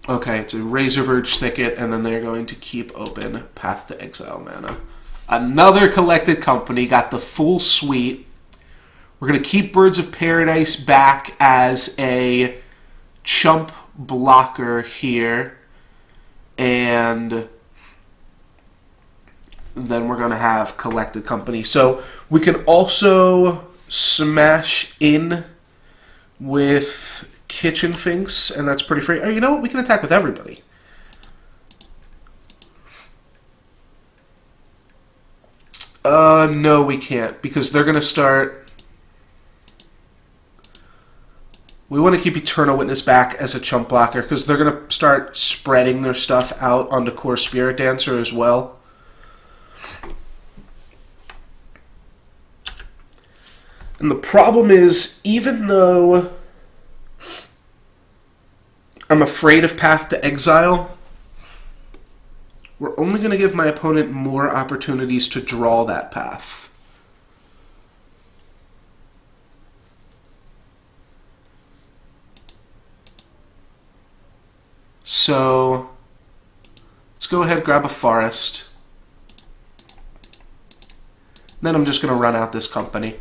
Speaker 1: Okay, it's a Razorverge Thicket, and then they're going to keep open Path to Exile mana. Another Collected Company, got the full suite. We're going to keep Birds of Paradise back as a chump blocker here. And then we're going to have Collected Company. So we can also smash in with Kitchen Finks, and that's pretty free. Oh, you know what? We can attack with everybody. No, we can't, because they're going to start... We want to keep Eternal Witness back as a chump blocker, because they're going to start spreading their stuff out onto Core Spirit Dancer as well. And the problem is, even though I'm afraid of Path to Exile, we're only going to give my opponent more opportunities to draw that path. So let's go ahead and grab a Forest. Then I'm just going to run out this company.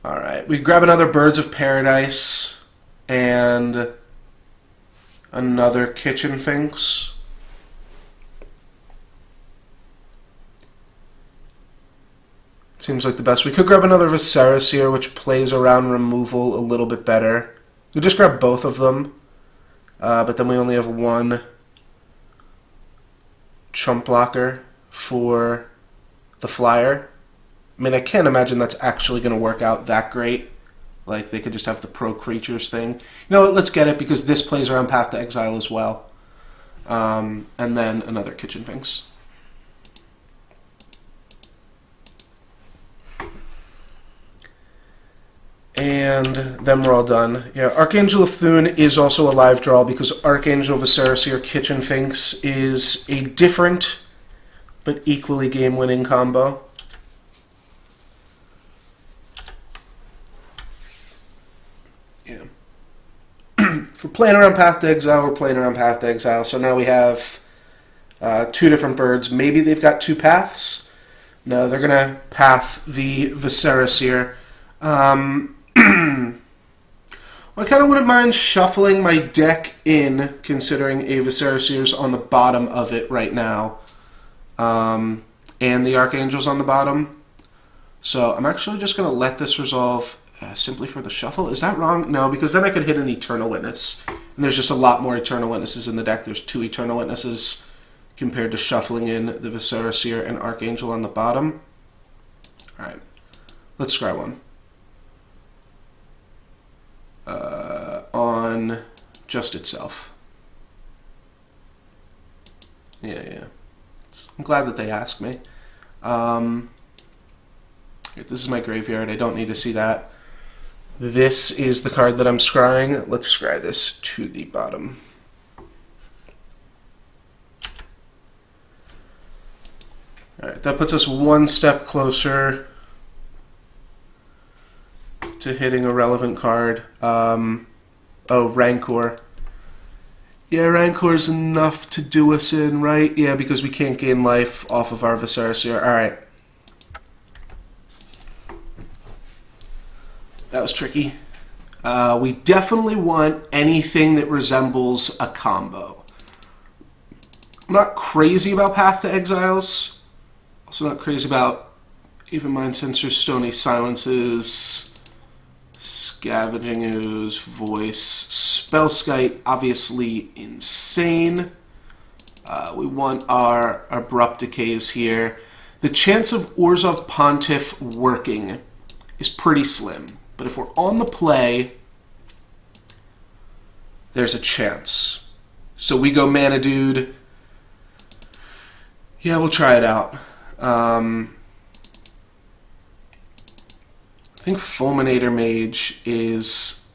Speaker 1: Alright, we grab another Birds of Paradise and another Kitchen Finks. Seems like the best. We could grab another Viserys here, which plays around removal a little bit better. We just grab both of them. but then we only have one chump blocker for the flyer. I mean, I can't imagine that's actually going to work out that great. Like, they could just have the pro creatures thing. You know what, let's get it, because this plays around Path to Exile as well. And then another Kitchen Finks. And then we're all done. Yeah, Archangel of Thune is also a live draw, because Archangel Visceraseer Kitchen Finks is a different but equally game-winning combo. Yeah. If we're playing around Path to Exile, we're playing around Path to Exile. So now we have two different birds. Maybe they've got two paths. No, they're going to path the Visceraseer. Well, I kind of wouldn't mind shuffling my deck in, considering a Visceraseer's on the bottom of it right now. And the Archangel's on the bottom. So I'm actually just going to let this resolve simply for the shuffle. Is that wrong? No, because then I could hit an Eternal Witness. And there's just a lot more Eternal Witnesses in the deck. There's 2 Eternal Witnesses compared to shuffling in the Visceraseer and Archangel on the bottom. Alright, let's scry one. On just itself. Yeah. I'm glad that they asked me. This is my graveyard. I don't need to see that. This is the card that I'm scrying. Let's scry this to the bottom. Alright, that puts us one step closer to hitting a relevant card. Oh, Rancor. Yeah, Rancor's enough to do us in, right? Yeah, because we can't gain life off of our Visceraseer. Alright. That was tricky. We definitely want anything that resembles a combo. I'm not crazy about Path to Exiles. Also not crazy about even Mind Sensors, Stony Silences, Scavenging Ooze, Voice, Spellskite, obviously insane. We want our Abrupt Decays here. The chance of Orzhov Pontiff working is pretty slim, but if we're on the play, there's a chance. So we go Mana Dude. Yeah, we'll try it out. I think Fulminator Mage is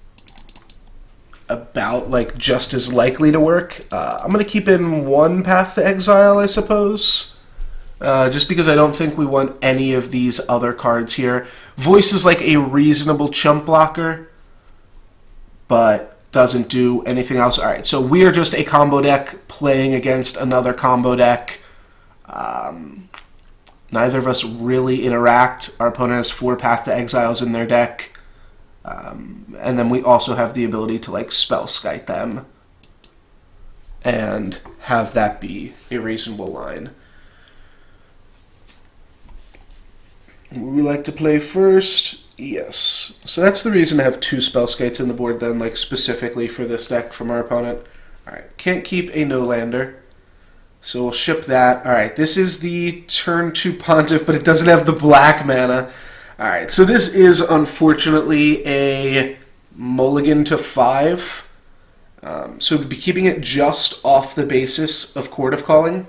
Speaker 1: about like just as likely to work. I'm going to keep in one Path to Exile, I suppose. Just because I don't think we want any of these other cards here. Voice is like a reasonable chump blocker, but doesn't do anything else. Alright, so we are just a combo deck playing against another combo deck. Neither of us really interact. Our opponent has 4 Path to Exiles in their deck. And then we also have the ability to like Spellskite them and have that be a reasonable line. Would we like to play first? Yes. So that's the reason to have 2 Spellskites in the board then, like specifically for this deck from our opponent. Alright, can't keep a no-lander. So we'll ship that. Alright, this is the turn 2 Pontiff, but it doesn't have the black mana. Alright, so this is unfortunately a mulligan to 5. So we'd be keeping it just off the basis of Court of Calling.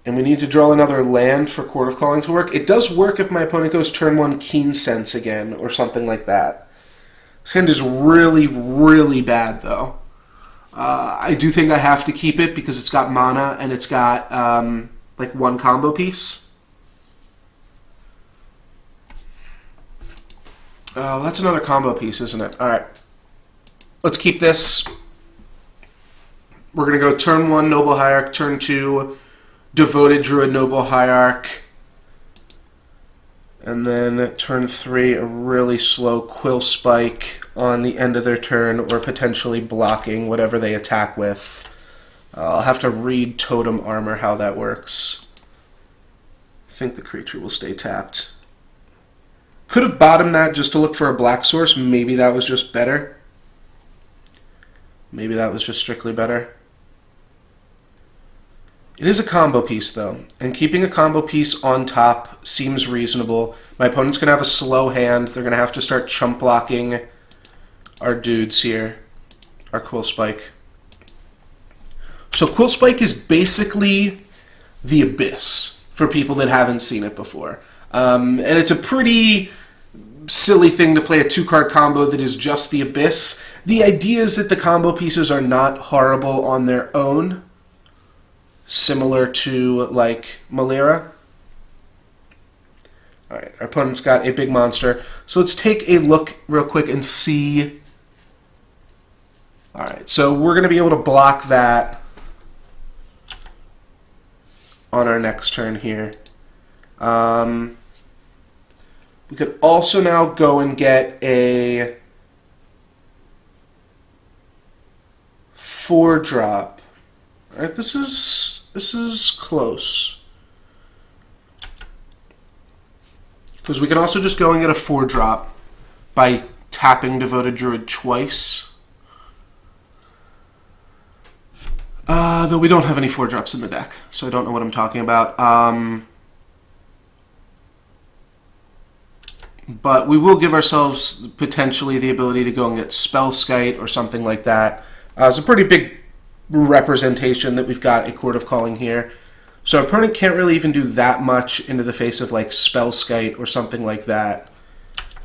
Speaker 1: And we need to draw another land for Court of Calling to work. It does work if my opponent goes turn 1 Keen Sense again, or something like that. This hand is really, really bad, though. I do think I have to keep it because it's got mana and it's got like 1 combo piece. Oh, that's another combo piece, isn't it? Alright. Let's keep this. We're going to go turn 1 Noble Hierarch, turn 2 Devoted Druid Noble Hierarch, and then turn 3 a really slow Quillspike on the end of their turn, or potentially blocking whatever they attack with. I'll have to read Totem Armor how that works. I think the creature will stay tapped. Could have bottomed that just to look for a black source. Maybe that was just better. Maybe that was just strictly better. It is a combo piece, though, and keeping a combo piece on top seems reasonable. My opponent's going to have a slow hand. They're going to have to start chump blocking our dudes here, our Quillspike. So Quillspike is basically the Abyss for people that haven't seen it before. And it's a pretty silly thing to play a 2-card combo that is just the Abyss. The idea is that the combo pieces are not horrible on their own, similar to, like, Malira. Alright, our opponent's got a big monster. So let's take a look real quick and see. Alright, so we're going to be able to block that on our next turn here. We could also now go and get a 4-drop. All right, this is close. Because we can also just go and get a 4-drop by tapping Devoted Druid twice. Though we don't have any 4-drops in the deck, so I don't know what I'm talking about. But we will give ourselves potentially the ability to go and get Spellskite or something like that. It's a pretty big representation that we've got a Court of Calling here. So our opponent can't really even do that much into the face of like Spellskite or something like that.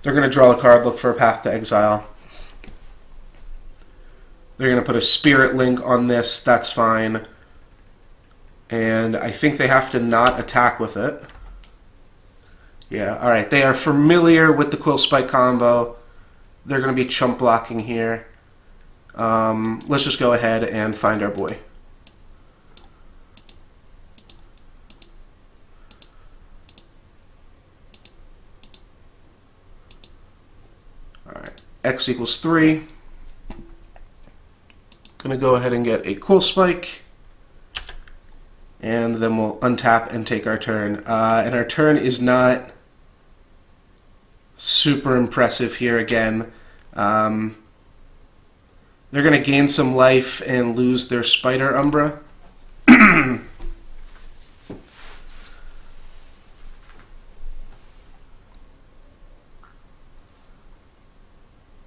Speaker 1: They're going to draw a card, look for a Path to Exile. They're going to put a Spirit Link on this, that's fine. And I think they have to not attack with it. Yeah, alright, they are familiar with the Quillspike combo. They're going to be chump blocking here. Let's just go ahead and find our boy. Alright, X equals 3. Going to go ahead and get a Quillspike. And then we'll untap and take our turn. And our turn is not super impressive here again. They're going to gain some life and lose their Spider Umbra.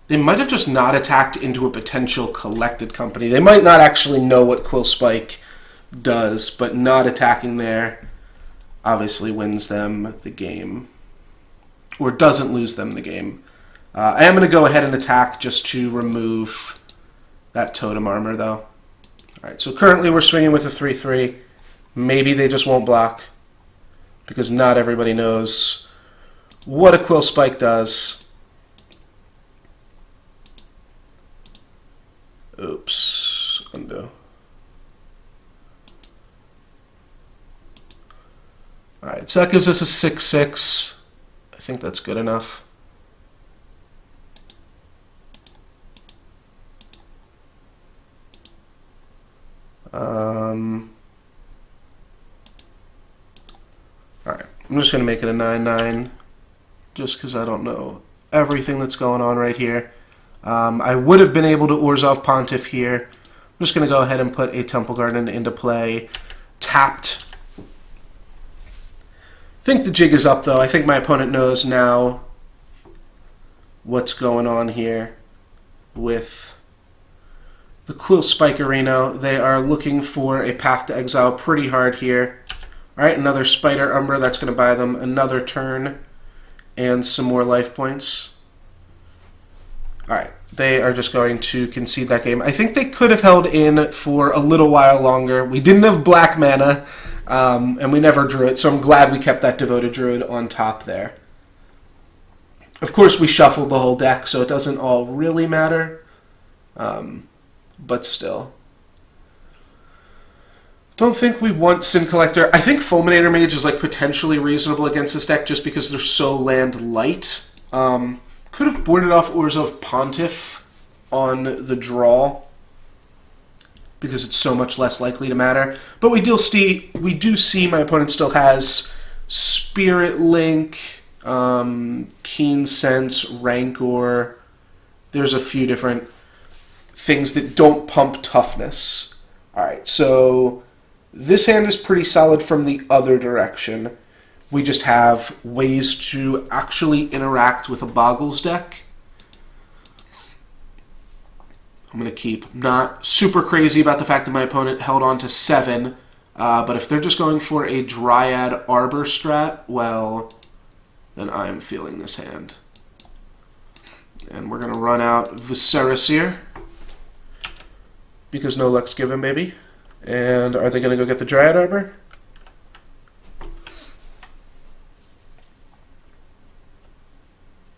Speaker 1: They might have just not attacked into a potential collected company. They might not actually know what Quillspike does, but not attacking there obviously wins them the game. Or doesn't lose them the game. I am going to go ahead and attack just to remove that totem armor, though. Alright, so currently we're swinging with a 3-3. Maybe they just won't block, because not everybody knows what a Quillspike does. Oops. Undo. Alright, so that gives us a 6-6. I think that's good enough. Alright, I'm just going to make it a 9-9, just because I don't know everything that's going on right here. I would have been able to Orzhov Pontiff here. I'm just going to go ahead and put a Temple Garden into play. Tapped. I think the jig is up, though. I think my opponent knows now what's going on here with the Quillspike Arena. They are looking for a Path to Exile pretty hard here. Alright, another Spider Umbra. That's going to buy them another turn and some more life points. Alright, they are just going to concede that game. I think they could have held in for a little while longer. We didn't have black mana. And we never drew it, so I'm glad we kept that Devoted Druid on top there. Of course, we shuffled the whole deck, so it doesn't all really matter. But still. Don't think we want Sin Collector. I think Fulminator Mage is like potentially reasonable against this deck just because they're so land light. Could have boarded off Orzhov Pontiff on the draw, because it's so much less likely to matter. But we do see my opponent still has Spirit Link, Keen Sense, Rancor. There's a few different things that don't pump toughness. Alright, so this hand is pretty solid from the other direction. We just have ways to actually interact with a Boggles deck. I'm going to keep. Not super crazy about the fact that my opponent held on to 7, but if they're just going for a Dryad Arbor strat, well, then I am feeling this hand. And we're going to run out Viserys here, because no luck's given, baby. And are they going to go get the Dryad Arbor?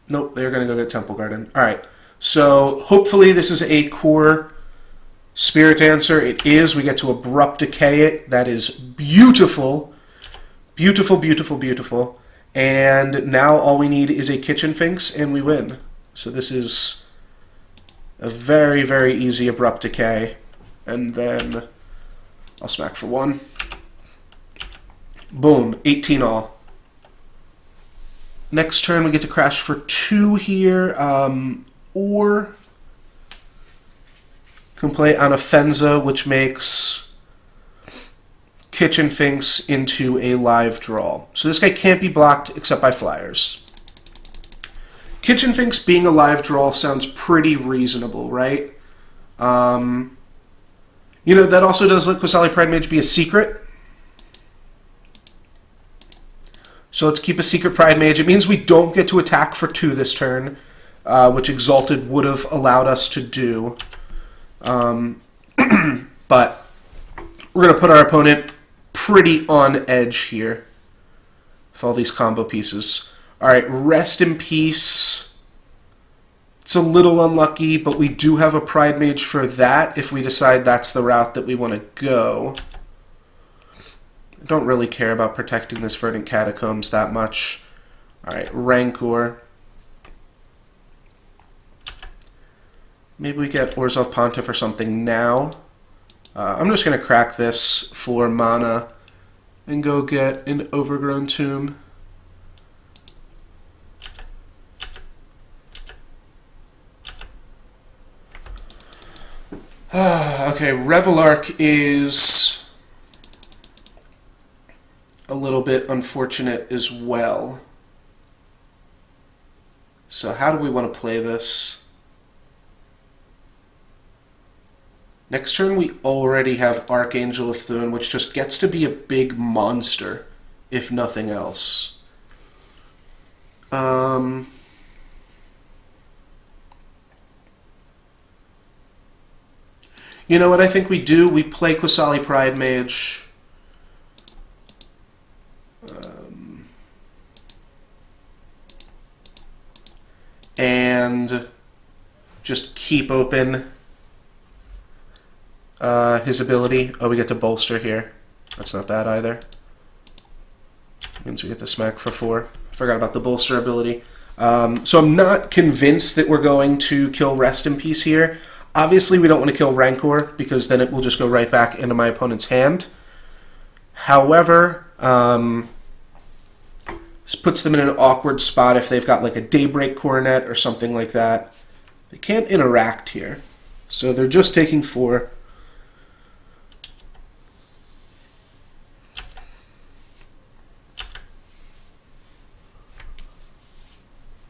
Speaker 1: Nope, they're going to go get Temple Garden. Alright, so hopefully this is a core Spirit Dancer. It is. We get to Abrupt Decay it. That is beautiful. Beautiful, beautiful, beautiful. And now all we need is a Kitchen Finks, and we win. So this is a very, very easy Abrupt Decay. And then I'll smack for 1. Boom, 18 all. Next turn we get to crash for 2 here, or can play Anafenza, which makes Kitchen Finks into a live draw. So this guy can't be blocked except by flyers. Kitchen Finks being a live draw sounds pretty reasonable, right? You know, that also does let Quillspike Pride Mage be a secret. So let's keep a secret Pride Mage. It means we don't get to attack for 2 this turn, which would have allowed us to do. But we're going to put our opponent pretty on edge here with all these combo pieces. Alright, Rest in Peace. It's a little unlucky, but we do have a Pride Mage for that if we decide that's the route that we want to go. I don't really care about protecting this Verdant Catacombs that much. Alright, Rancor. Maybe we get Orzhov Pontiff or something now. I'm just going to crack this for mana and go get an Overgrown Tomb. Okay, Revelark is a little bit unfortunate as well. So how do we want to play this? Next turn we already have Archangel of Thune, which just gets to be a big monster, if nothing else. You know what I think we do? We play Quillspike Pride Mage. And just keep open his ability. Oh, we get to bolster here. That's not bad either. Means we get to smack for 4. Forgot about the bolster ability. So I'm not convinced that we're going to kill Rest in Peace here. Obviously, we don't want to kill Rancor, because then it will just go right back into my opponent's hand. However, this puts them in an awkward spot if they've got like a Daybreak Coronet or something like that. They can't interact here, so they're just taking 4.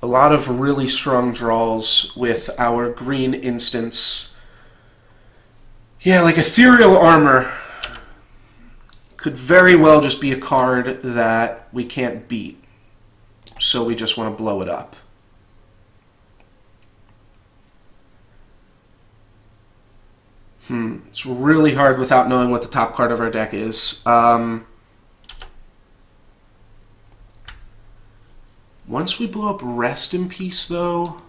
Speaker 1: A lot of really strong draws with our green instance. Yeah, like Ethereal Armor could very well just be a card that we can't beat. So we just want to blow it up. It's really hard without knowing what the top card of our deck is. Once we blow up Rest in Peace, though,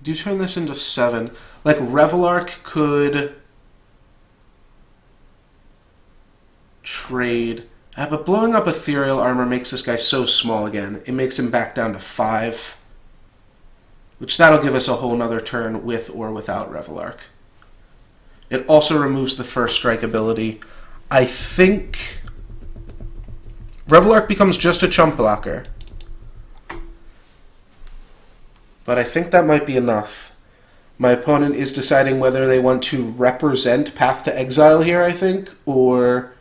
Speaker 1: do turn this into 7. Like, Revelark could trade. But blowing up Ethereal Armor makes this guy so small again. It makes him back down to 5. Which that'll give us a whole nother turn with or without Revelark. It also removes the First Strike ability. I think Revelark becomes just a chump blocker. But I think that might be enough. My opponent is deciding whether they want to represent Path to Exile here, I think, or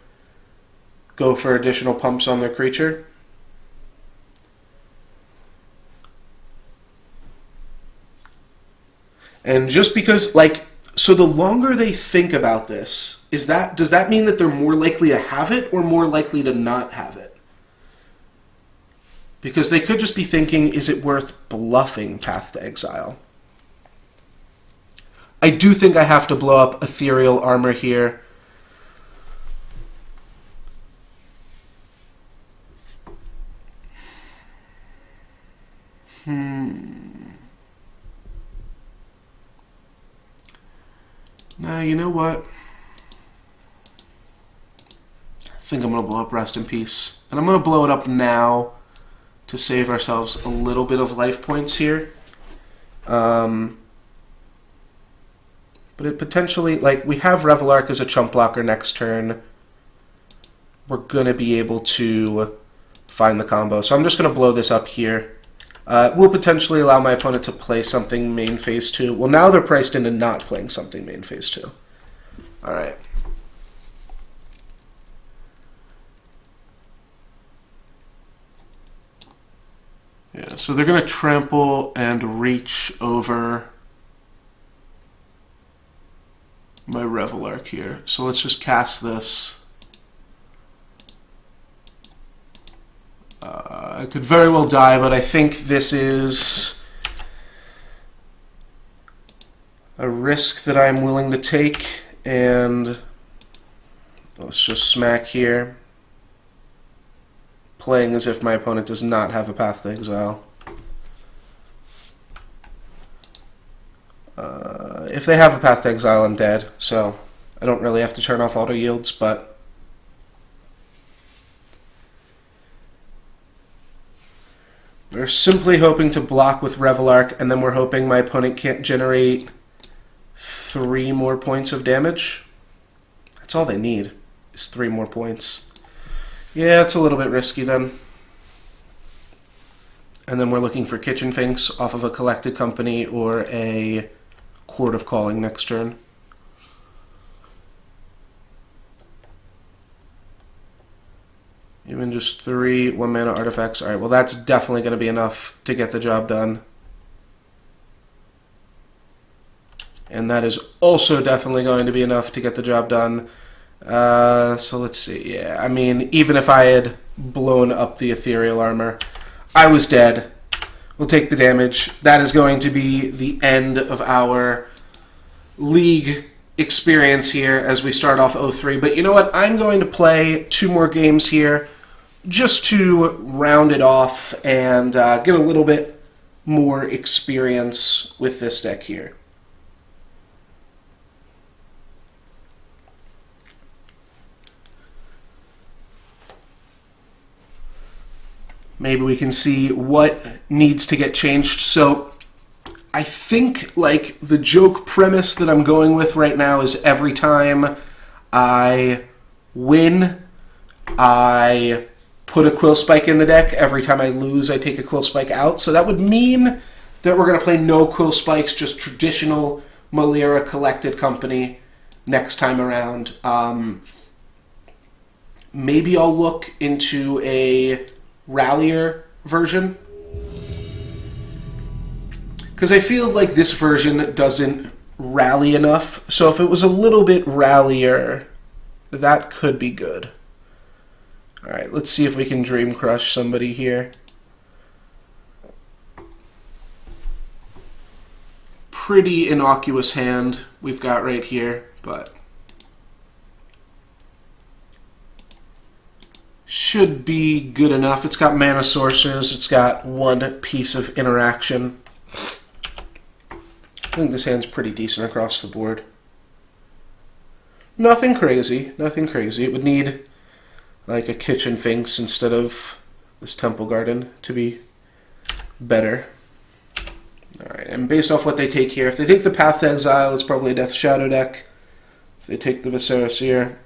Speaker 1: go for additional pumps on their creature. And just because, like, so the longer they think about this, does that mean that they're more likely to have it or more likely to not have it? Because they could just be thinking, is it worth bluffing Path to Exile? I do think I have to blow up Ethereal Armor here. No, you know what? I think I'm going to blow up Rest in Peace. And I'm going to blow it up now to save ourselves a little bit of life points here. But it potentially, like, we have Revelark as a chump blocker next turn. We're going to be able to find the combo. So I'm just going to blow this up here. It will potentially allow my opponent to play something main phase 2. Well, now they're priced into not playing something main phase 2. Alright. Yeah, so they're going to trample and reach over my Revelark here. So let's just cast this. I could very well die, but I think this is a risk that I'm willing to take, and let's just smack here, playing as if my opponent does not have a Path to Exile. If they have a Path to Exile, I'm dead, so I don't really have to turn off auto yields, but we're simply hoping to block with Revelark, and then we're hoping my opponent can't generate 3 more points of damage. That's all they need, is 3 more points. Yeah, it's a little bit risky then. And then we're looking for Kitchen Finks off of a Collected Company or a Court of Calling next turn. Even just 3 1-mana artifacts. Alright, well that's definitely going to be enough to get the job done. And that is also definitely going to be enough to get the job done. So let's see. Yeah, I mean, even if I had blown up the Ethereal Armor, I was dead. We'll take the damage. That is going to be the end of our League experience here as we start off 0-3. But you know what? I'm going to play 2 more games here just to round it off and get a little bit more experience with this deck here. Maybe we can see what needs to get changed. So I think, like, the joke premise that I'm going with right now is every time I win, I put a Quillspike in the deck. Every time I lose, I take a Quillspike out. So that would mean that we're going to play no Quillspikes, just traditional Malera Collected Company next time around. Maybe I'll look into a Rallier version, because I feel like this version doesn't rally enough. So if it was a little bit Rallier, that could be good. Alright, let's see if we can Dream Crush somebody here. Pretty innocuous hand we've got right here, but should be good enough. It's got mana sources, it's got 1 piece of interaction. I think this hand's pretty decent across the board. Nothing crazy, nothing crazy. It would need like a Kitchen Finks instead of this Temple Garden to be better. Alright, and based off what they take here, if they take the Path to Exile, it's probably a Death Shadow deck. If they take the Viscera Seer,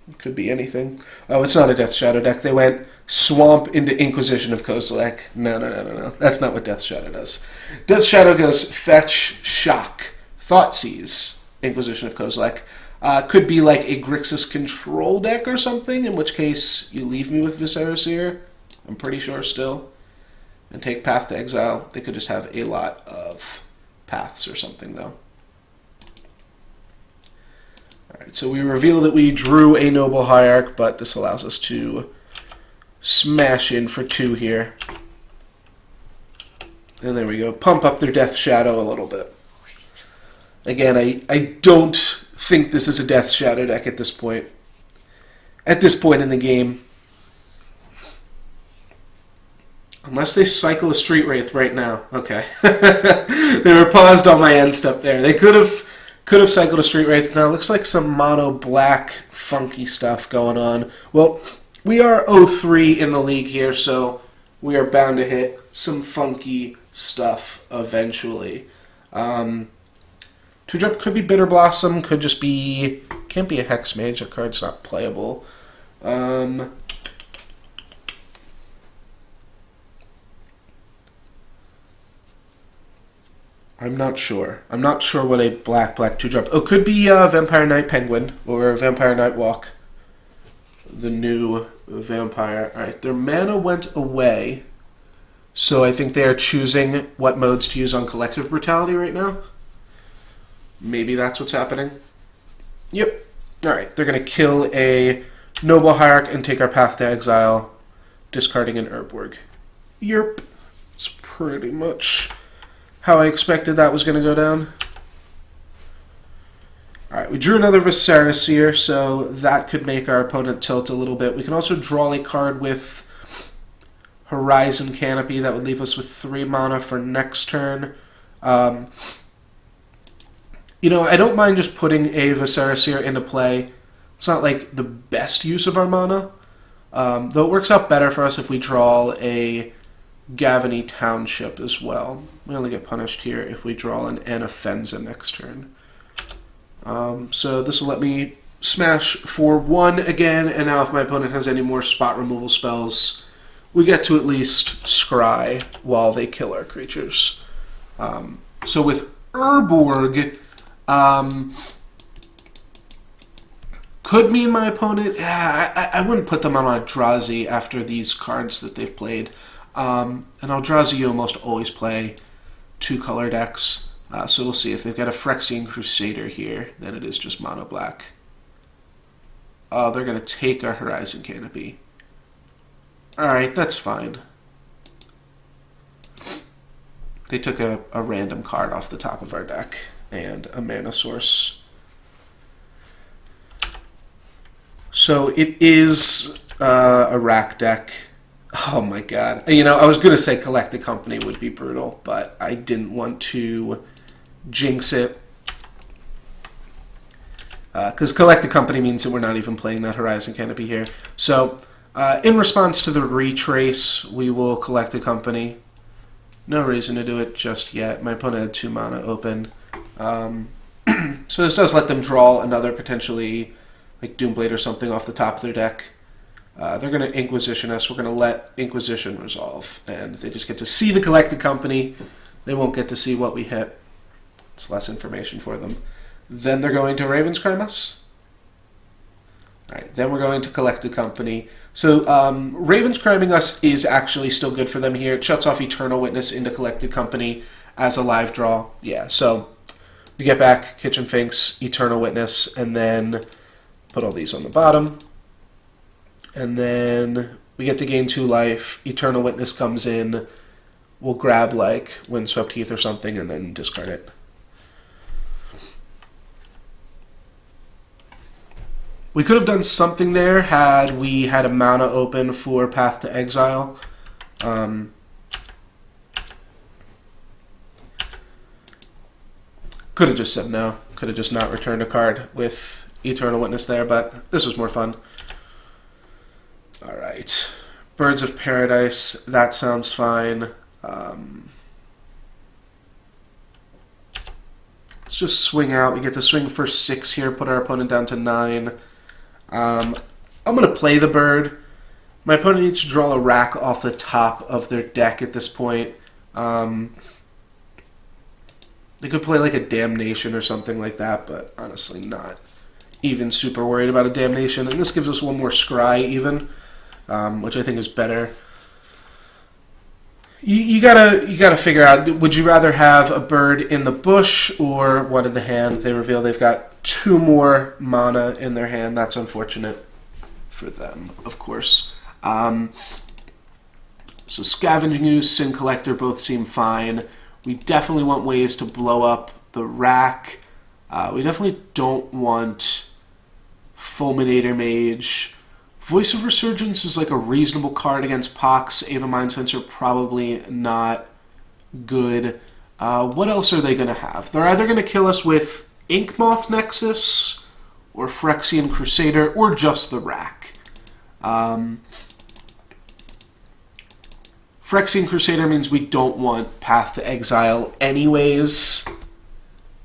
Speaker 1: it could be anything. Oh, it's not a Death Shadow deck. They went Swamp into Inquisition of Kozilek. No. That's not what Death Shadow does. Death Shadow goes Fetch, Shock, Thoughtseize, Inquisition of Kozilek. Could be like a Grixis control deck or something, in which case you leave me with Viserys here, I'm pretty sure still, and take Path to Exile. They could just have a lot of paths or something, though. Alright, so we reveal that we drew a Noble Hierarch, but this allows us to smash in for 2 here. And there we go. Pump up their Death Shadow a little bit. Again, I don't think this is a Death Shadow deck at this point. At this point in the game. Unless they cycle a Street Wraith right now. Okay. They were paused on my end step there. They could have cycled a Street Wraith. Now, it looks like some mono black funky stuff going on. Well, we are 0-3 in the league here, so we are bound to hit some funky stuff eventually. 2-drop could be Bitter Blossom, could just be... Can't be a Hex Mage, that card's not playable. I'm not sure. I'm not sure what a black 2-drop... Oh, could be Vampire Knight Penguin, or Vampire Knight Walk. The new Vampire. Alright, their mana went away, so I think they are choosing what modes to use on Collective Brutality right now. Maybe that's what's happening. Yep. Alright, they're going to kill a Noble Hierarch and take our Path to Exile, discarding an Urborg. Yerp. It's pretty much how I expected that was going to go down. Alright, we drew another Viserys here, so that could make our opponent tilt a little bit. We can also draw a card with Horizon Canopy. That would leave us with 3 mana for next turn. You know, I don't mind just putting a Viserys here into play. It's not like the best use of our mana, though it works out better for us if we draw a Gavany Township as well. We only get punished here if we draw an Anafenza next turn. So this will let me smash for 1 again, and now if my opponent has any more spot removal spells, we get to at least scry while they kill our creatures. So with Urborg, could mean my opponent... I wouldn't put them on Eldrazi after these cards that they've played. And Eldrazi you almost always play 2-color decks. So we'll see. If they've got a Phyrexian Crusader here, then it is just mono black. Oh, they're going to take our Horizon Canopy. Alright, that's fine. They took a random card off the top of our deck and a mana source. So it is a rack deck. Oh my god. You know, I was going to say Collected Company would be brutal, but I didn't want to jinx it. Because Collected Company means that we're not even playing that Horizon Canopy here. So, in response to the Retrace, we will Collected Company. No reason to do it just yet. My opponent had 2 mana open. So this does let them draw another potentially like Doomblade or something off the top of their deck. They're going to Inquisition us. We're going to let Inquisition resolve. And they just get to see the Collected Company. They won't get to see what we hit. It's less information for them. Then they're going to Ravenscrim us. Alright, then we're going to Collected Company. So Ravenscrimming us is actually still good for them here. It shuts off Eternal Witness into Collected Company as a live draw. Yeah, so we get back Kitchen Finks, Eternal Witness, and then put all these on the bottom. And then we get to gain 2 life. Eternal Witness comes in. We'll grab like Windswept Heath or something and then discard it. We could have done something there had we had a mana open for Path to Exile. Could have just said no. Could have just not returned a card with Eternal Witness there, but this was more fun. Alright. Birds of Paradise, that sounds fine. Let's just swing out. We get to swing for 6 here, put our opponent down to 9. I'm going to play the bird. My opponent needs to draw a rack off the top of their deck at this point. Yeah, They could play like a Damnation or something like that, but honestly not even super worried about a Damnation. And this gives us one more Scry even, which I think is better. You gotta figure out, would you rather have a bird in the bush or one in the hand? They reveal they've got 2 more mana in their hand. That's unfortunate for them, of course. So Scavenging Ooze, Sin Collector both seem fine. We definitely want ways to blow up the rack. We definitely don't want Fulminator Mage. Voice of Resurgence is like a reasonable card against Pox. Ava Mind Sensor probably not good. What else are they going to have? They're either going to kill us with Inkmoth Nexus or Phyrexian Crusader or just the rack. Phyrexian Crusader means we don't want Path to Exile anyways.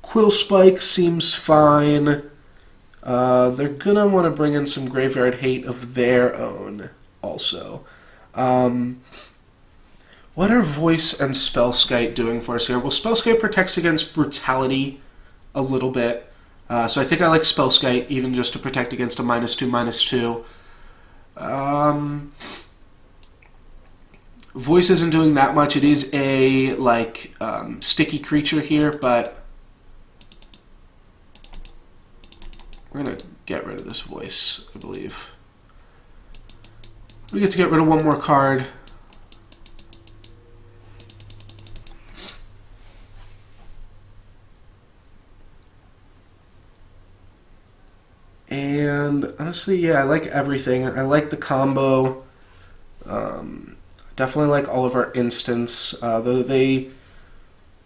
Speaker 1: Quillspike seems fine. They're gonna want to bring in some Graveyard Hate of their own also. What are Voice and Spellskite doing for us here? Well, Spellskite protects against Brutality a little bit. So I think I like Spellskite even just to protect against a -2/-2. Voice isn't doing that much. It is a sticky creature here, but we're going to get rid of this Voice, I believe. We get to get rid of one more card. And honestly, yeah, I like everything. I like the combo. Definitely like all of our instants, though they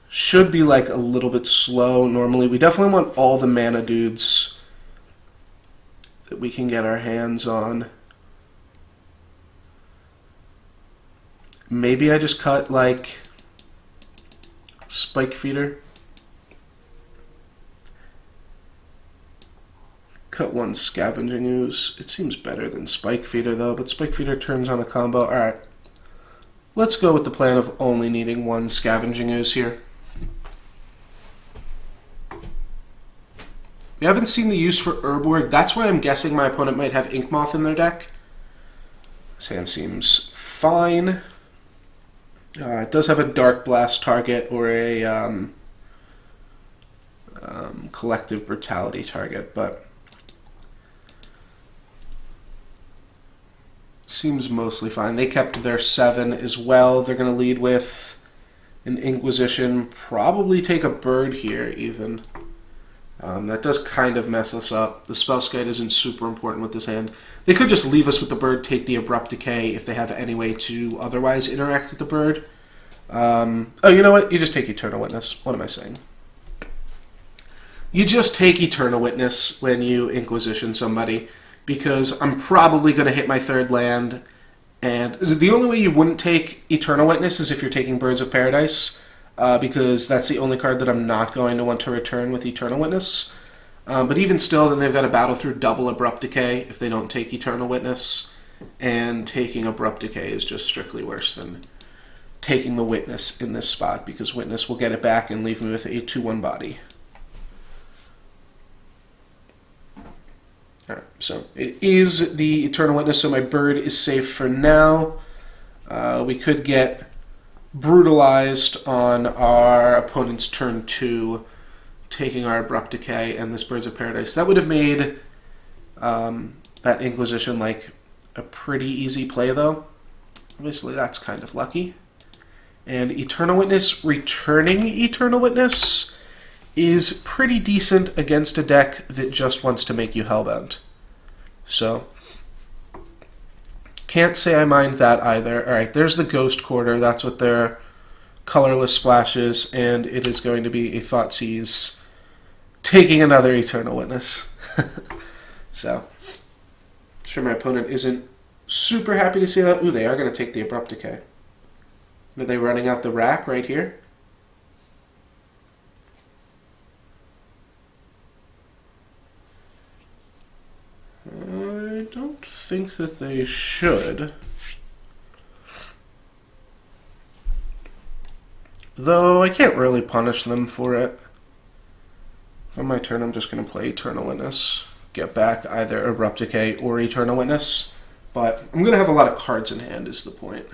Speaker 1: should be like a little bit slow normally. We definitely want all the mana dudes that we can get our hands on. Maybe I just cut like Spike Feeder. Cut one Scavenging Ooze. It seems better than Spike Feeder though, but Spike Feeder turns on a combo. Alright. Let's go with the plan of only needing one Scavenging Ooze here. We haven't seen the use for Urborg. That's why I'm guessing my opponent might have Inkmoth in their deck. This hand seems fine. It does have a Dark Blast target or a Collective Brutality target, but seems mostly fine. They kept their 7 as well. They're going to lead with an Inquisition. Probably take a bird here, even. That does kind of mess us up. The Spellskite isn't super important with this hand. They could just leave us with the bird, take the Abrupt Decay if they have any way to otherwise interact with the bird. Oh, you know what? You just take Eternal Witness. What am I saying? You just take Eternal Witness when you Inquisition somebody, because I'm probably going to hit my 3rd land, and the only way you wouldn't take Eternal Witness is if you're taking Birds of Paradise, because that's the only card that I'm not going to want to return with Eternal Witness. But even still, then they've got to battle through double Abrupt Decay if they don't take Eternal Witness, and taking Abrupt Decay is just strictly worse than taking the Witness in this spot, because Witness will get it back and leave me with a 2/1 body. Alright, so it is the Eternal Witness, so my bird is safe for now. We could get brutalized on our opponent's turn 2, taking our Abrupt Decay and this Birds of Paradise. That would have made that Inquisition like a pretty easy play, though. Obviously, that's kind of lucky. And Eternal Witness, returning Eternal Witness is pretty decent against a deck that just wants to make you hellbent. So, can't say I mind that either. Alright, there's the Ghost Quarter. That's what their colorless splash is, and it is going to be a Thoughtseize taking another Eternal Witness. So, I'm sure my opponent isn't super happy to see that. Ooh, they are going to take the Abrupt Decay. Are they running out the rack right here? I don't think that they should. Though I can't really punish them for it. on my turn, I'm just going to play Eternal Witness. Get back either Abrupt Decay or Eternal Witness. But I'm going to have a lot of cards in hand is the point.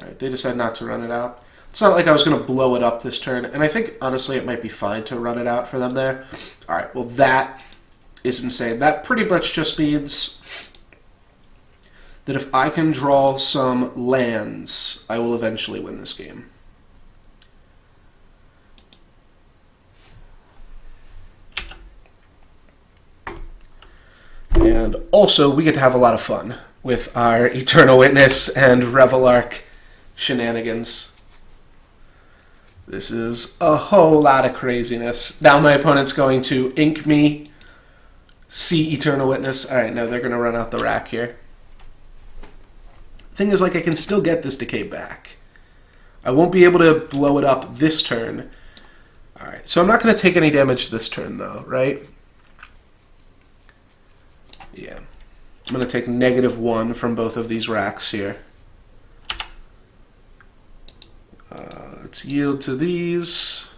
Speaker 1: Alright, they decide not to run it out. It's not like I was going to blow it up this turn, and I think, honestly, it might be fine to run it out for them there. Alright, well, that is insane. That pretty much just means that if I can draw some lands, I will eventually win this game. And also, we get to have a lot of fun with our Eternal Witness and Revel Arc shenanigans. This is a whole lot of craziness. Now my opponent's going to ink me, see Eternal Witness. Alright, no, they're going to run out the rack here. Thing is, like, I can still get this decay back. I won't be able to blow it up this turn. Alright, so I'm not going to take any damage this turn, though, right? Yeah. I'm going to take -1 from both of these racks here. Let's yield to these.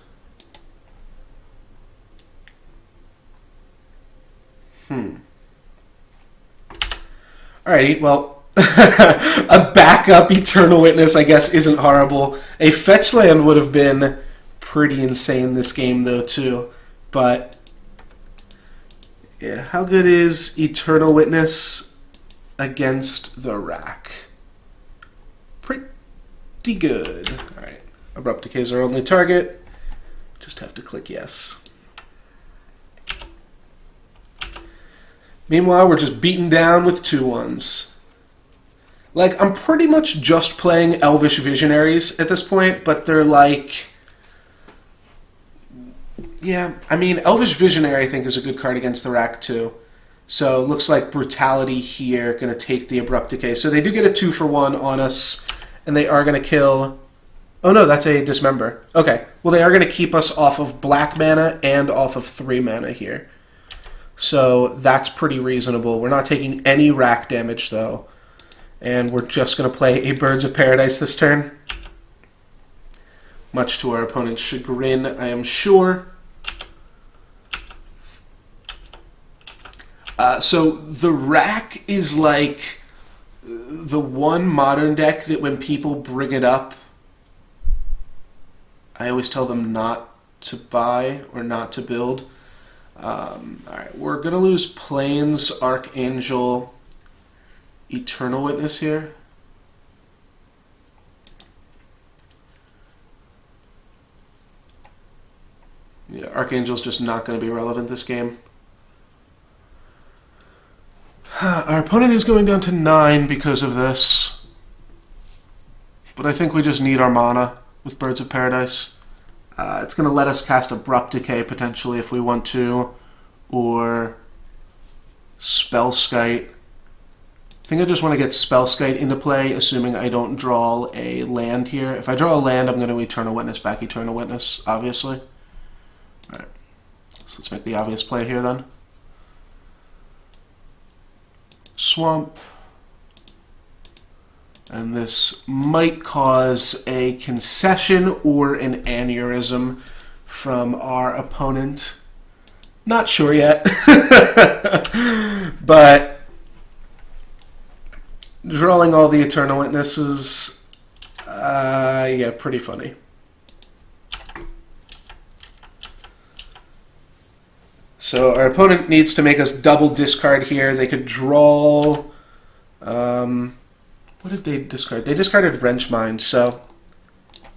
Speaker 1: Alrighty, well, a backup Eternal Witness, I guess, isn't horrible. A fetch land would have been pretty insane this game, though, too. But, yeah, how good is Eternal Witness against the rack? Pretty good. Alright, Abrupt Decay is our only target. Just have to click yes. Meanwhile, we're just beaten down with 2-1s. Like, I'm pretty much just playing Elvish Visionaries at this point, but they're like... Yeah, I mean, Elvish Visionary, I think, is a good card against the rack, too. So, it looks like Brutality here, going to take the Abrupt Decay. So, they do get a 2-for-1 on us, and they are going to kill... Oh, no, that's a Dismember. Okay, well, they are going to keep us off of black mana and off of 3 mana here. So, that's pretty reasonable. We're not taking any rack damage, though. And we're just going to play a Birds of Paradise this turn. Much to our opponent's chagrin, I am sure. So the rack is like the one modern deck that when people bring it up, I always tell them not to buy or not to build. Alright, we're going to lose Plains, Archangel, Eternal Witness here. Yeah, Archangel's just not going to be relevant this game. Our opponent is going down to 9 because of this. But I think we just need our mana with Birds of Paradise. It's going to let us cast Abrupt Decay potentially if we want to. Or Spellskite. I think I just want to get Spellskite into play, assuming I don't draw a land here. If I draw a land, I'm going to Eternal Witness back Eternal Witness, obviously. Alright, so let's make the obvious play here then. Swamp. And this might cause a concession or an aneurysm from our opponent. Not sure yet. But drawing all the Eternal Witnesses, yeah, pretty funny. So our opponent needs to make us double discard here. They could draw... what did they discard? They discarded Wrenchmind, so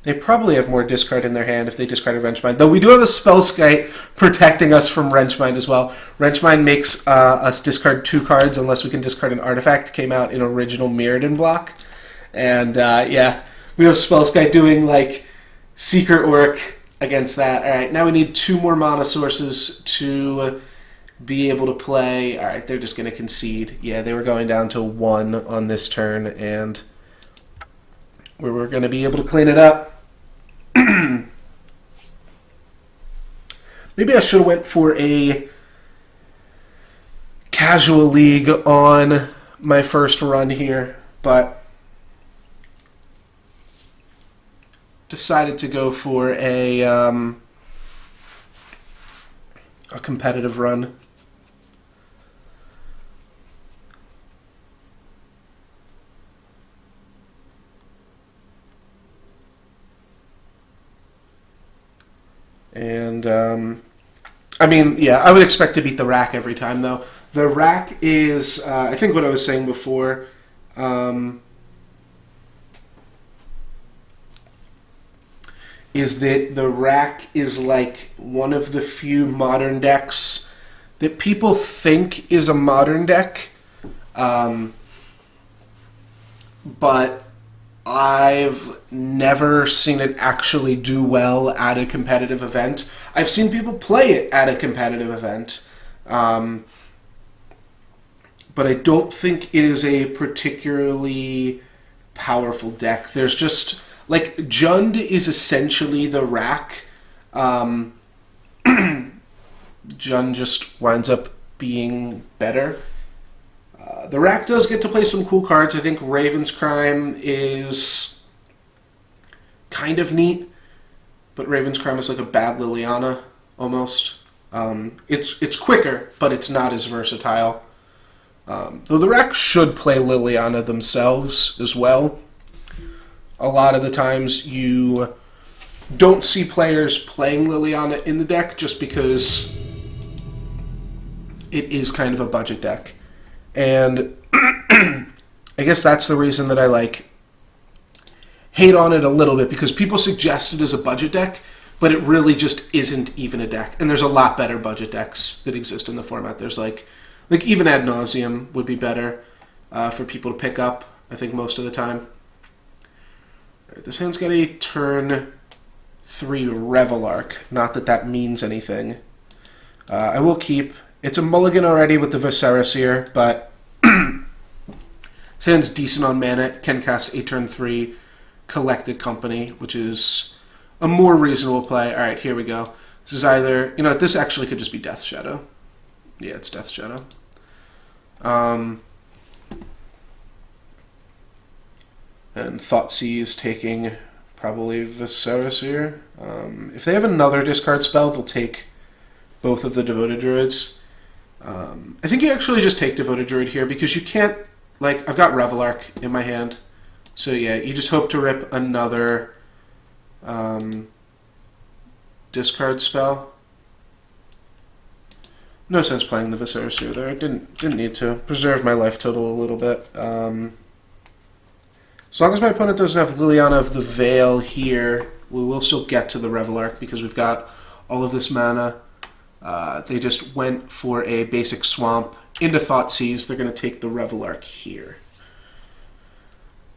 Speaker 1: they probably have more discard in their hand if they discarded Wrenchmind. Though we do have a Spellskite protecting us from Wrenchmind as well. Wrenchmind makes us discard 2 cards unless we can discard an artifact. Came out in original Mirrodin block. And yeah, we have Spellskite doing like secret work against that. Alright, now we need 2 more mana sources to be able to play. Alright, they're just going to concede. Yeah, they were going down to 1 on this turn, and we were going to be able to clean it up. Maybe I should have went for a casual league on my first run here, but decided to go for a competitive run. And, I mean, yeah, I would expect to beat the rack every time, though. The rack is, I think what I was saying before, is that the rack is like one of the few modern decks that people think is a modern deck, but I've never seen it actually do well at a competitive event. I've seen people play it at a competitive event, but I don't think it is a particularly powerful deck. There's just, like, Jund is essentially the rack. Jund just winds up being better. The rack does get to play some cool cards. I think Raven's Crime is kind of neat, but Raven's Crime is like a bad Liliana, almost. It's quicker, but it's not as versatile. Though the rack should play Liliana themselves as well. A lot of the times you don't see players playing Liliana in the deck just because it is kind of a budget deck. And I guess that's the reason that I hate on it a little bit, because people suggest it as a budget deck, but it really just isn't even a deck. And there's a lot better budget decks that exist in the format. There's like even Ad Nauseam would be better for people to pick up, I think, most of the time. All right, this hand's got a turn 3 Revelark. Not that that means anything. I will keep. It's a mulligan already with the Viscera, but this hand's decent on mana. It can cast a turn 3 Collected Company, which is a more reasonable play. All right, here we go. This is either, this actually could just be Death Shadow. Yeah, it's Death Shadow. And Thoughtseize is taking probably Viscera. If they have another discard spell, they'll take both of the Devoted Druids. I think you actually just take Devoted Druid here, because you can't, I've got Revelark in my hand. So yeah, you just hope to rip another discard spell. No sense playing the Viscera there. I didn't need to. Preserve my life total a little bit. As long as my opponent doesn't have Liliana of the Veil here, we will still get to the Revelark because we've got all of this mana. They just went for a basic swamp into Thoughtseize. They're going to take the Revelark here.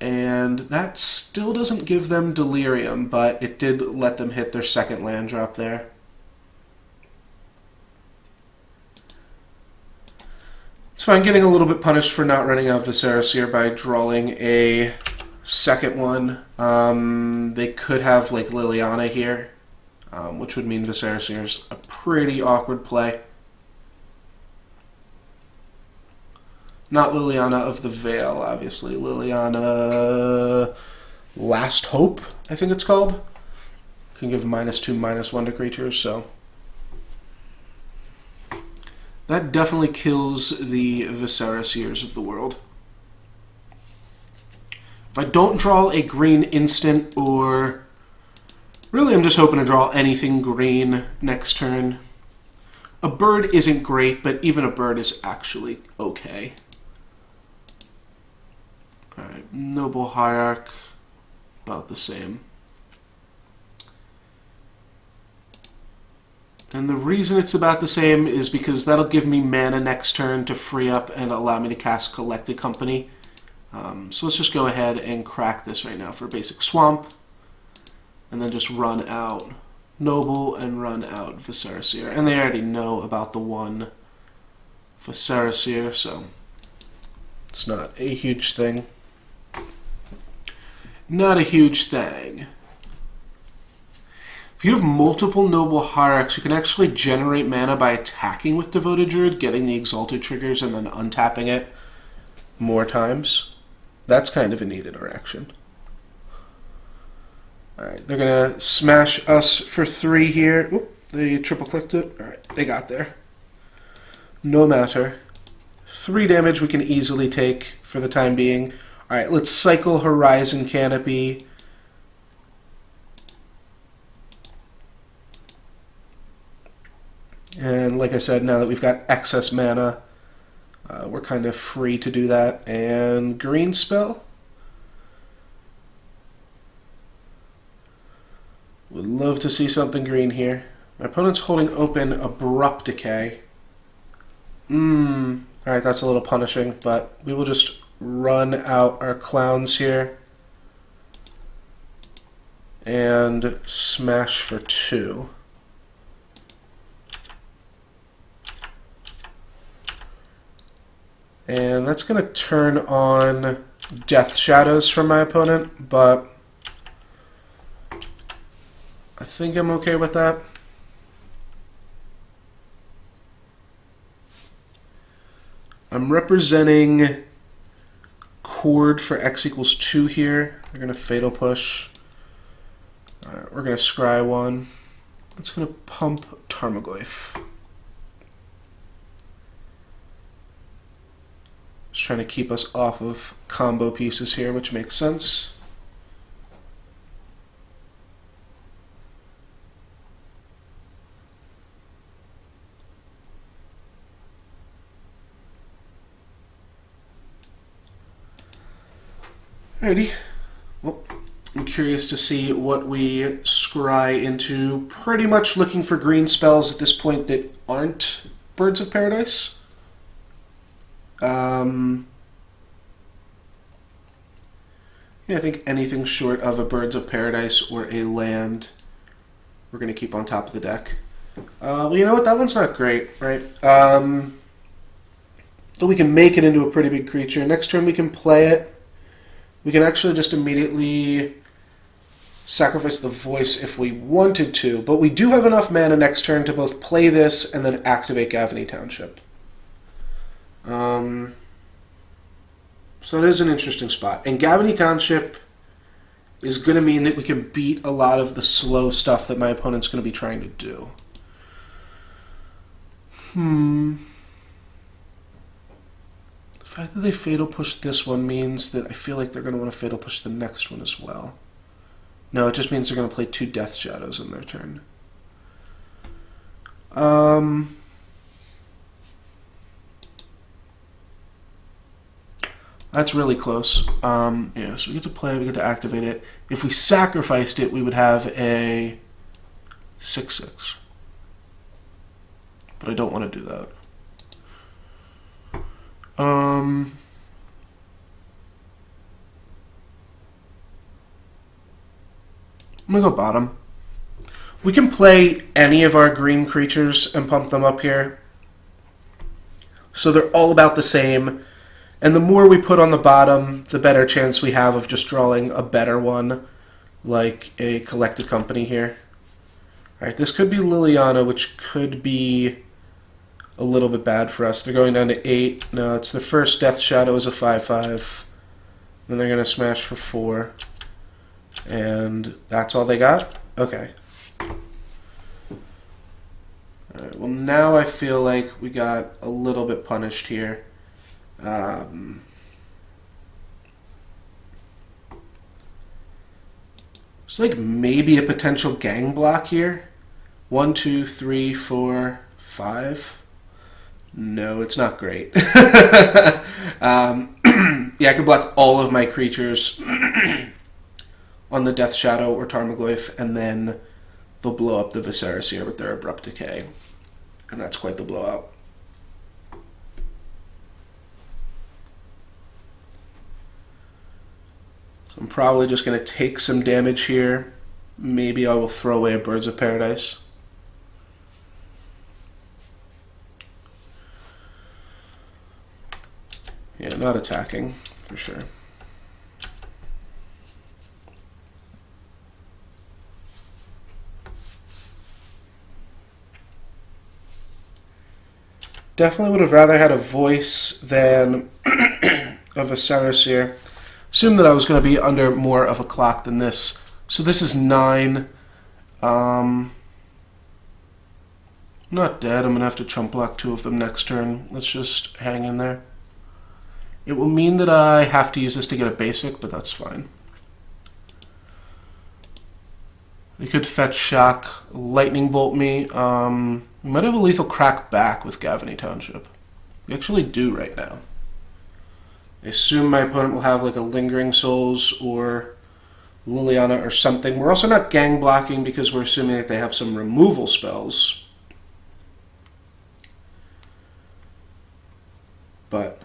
Speaker 1: And that still doesn't give them Delirium, but it did let them hit their second land drop there. It's fine, getting a little bit punished for not running out Viscera by drawing a second one. They could have Liliana here, which would mean Viscera is a pretty awkward play. Not Liliana of the Veil, obviously. Liliana Last Hope, I think it's called. Can give -2/-1 to creatures, so that definitely kills the Viscera of the world. If I don't draw a green instant, or really I'm just hoping to draw anything green next turn. A bird isn't great, but even a bird is actually okay. Alright, Noble Hierarch, about the same. And the reason it's about the same is because that'll give me mana next turn to free up and allow me to cast Collected Company. So let's just go ahead and crack this right now for a basic swamp. And then just run out Noble and run out Viscera. And they already know about the one Viscera, so it's not a huge thing. Not a huge thing. If you have multiple Noble Hierarchs, you can actually generate mana by attacking with Devoted Druid, getting the Exalted triggers, and then untapping it more times. That's kind of a neat interaction. Alright, they're going to smash us for 3 here. Oop, they triple-clicked it. Alright, they got there. No matter. 3 damage we can easily take for the time being. Alright, let's cycle Horizon Canopy. And like I said, now that we've got excess mana, we're kind of free to do that. And green spell. Would love to see something green here. My opponent's holding open Abrupt Decay. Alright, that's a little punishing, but we will just run out our clowns here. And smash for 2. And that's going to turn on Death Shadows from my opponent, but I think I'm okay with that. I'm representing Chord for X equals 2 here. We're going to Fatal Push. Alright, we're going to Scry 1. That's going to pump Tarmogoyf. Just trying to keep us off of combo pieces here, which makes sense. Alrighty. Well, I'm curious to see what we scry into. Pretty much looking for green spells at this point that aren't Birds of Paradise. Yeah, I think anything short of a Birds of Paradise or a land, we're going to keep on top of the deck. Well, you know what? That one's not great, right? So we can make it into a pretty big creature. Next turn we can play it. We can actually just immediately sacrifice the Voice if we wanted to, but we do have enough mana next turn to both play this and then activate Gavany Township. So it is an interesting spot. And Gavany Township is going to mean that we can beat a lot of the slow stuff that my opponent's going to be trying to do. The fact that they Fatal Push this one means that I feel like they're going to want to Fatal Push the next one as well. No, it just means they're going to play 2 Death Shadows in their turn. That's really close. Yeah, so we get to play it, we get to activate it. If we sacrificed it, we would have a 6/6. But I don't want to do that. I'm going to go bottom. We can play any of our green creatures and pump them up here. So they're all about the same. And the more we put on the bottom, the better chance we have of just drawing a better one, like a Collected Company here. Alright, this could be Liliana, which could be a little bit bad for us. They're going down to 8. No, it's the first Death Shadow is a 5/5. Then they're going to smash for 4. And that's all they got? Okay. Alright, well now I feel like we got a little bit punished here. It's like maybe a potential gang block here. 1, 2, 3, 4, 5. No, it's not great. Yeah, I can block all of my creatures on the Death Shadow or Tarmogoyf, and then they'll blow up the Viserys here with their Abrupt Decay. And that's quite the blowout. I'm probably just going to take some damage here. Maybe I will throw away a Birds of Paradise. Yeah, not attacking, for sure. Definitely would have rather had a Voice than a Viserys here. Assume that I was going to be under more of a clock than this. So this is 9. Not dead. I'm going to have to chump block 2 of them next turn. Let's just hang in there. It will mean that I have to use this to get a basic, but that's fine. They could fetch shock, lightning bolt me. We might have a lethal crack back with Gavany Township. We actually do right now. I assume my opponent will have like a Lingering Souls or Liliana or something. We're also not gang blocking because we're assuming that they have some removal spells. But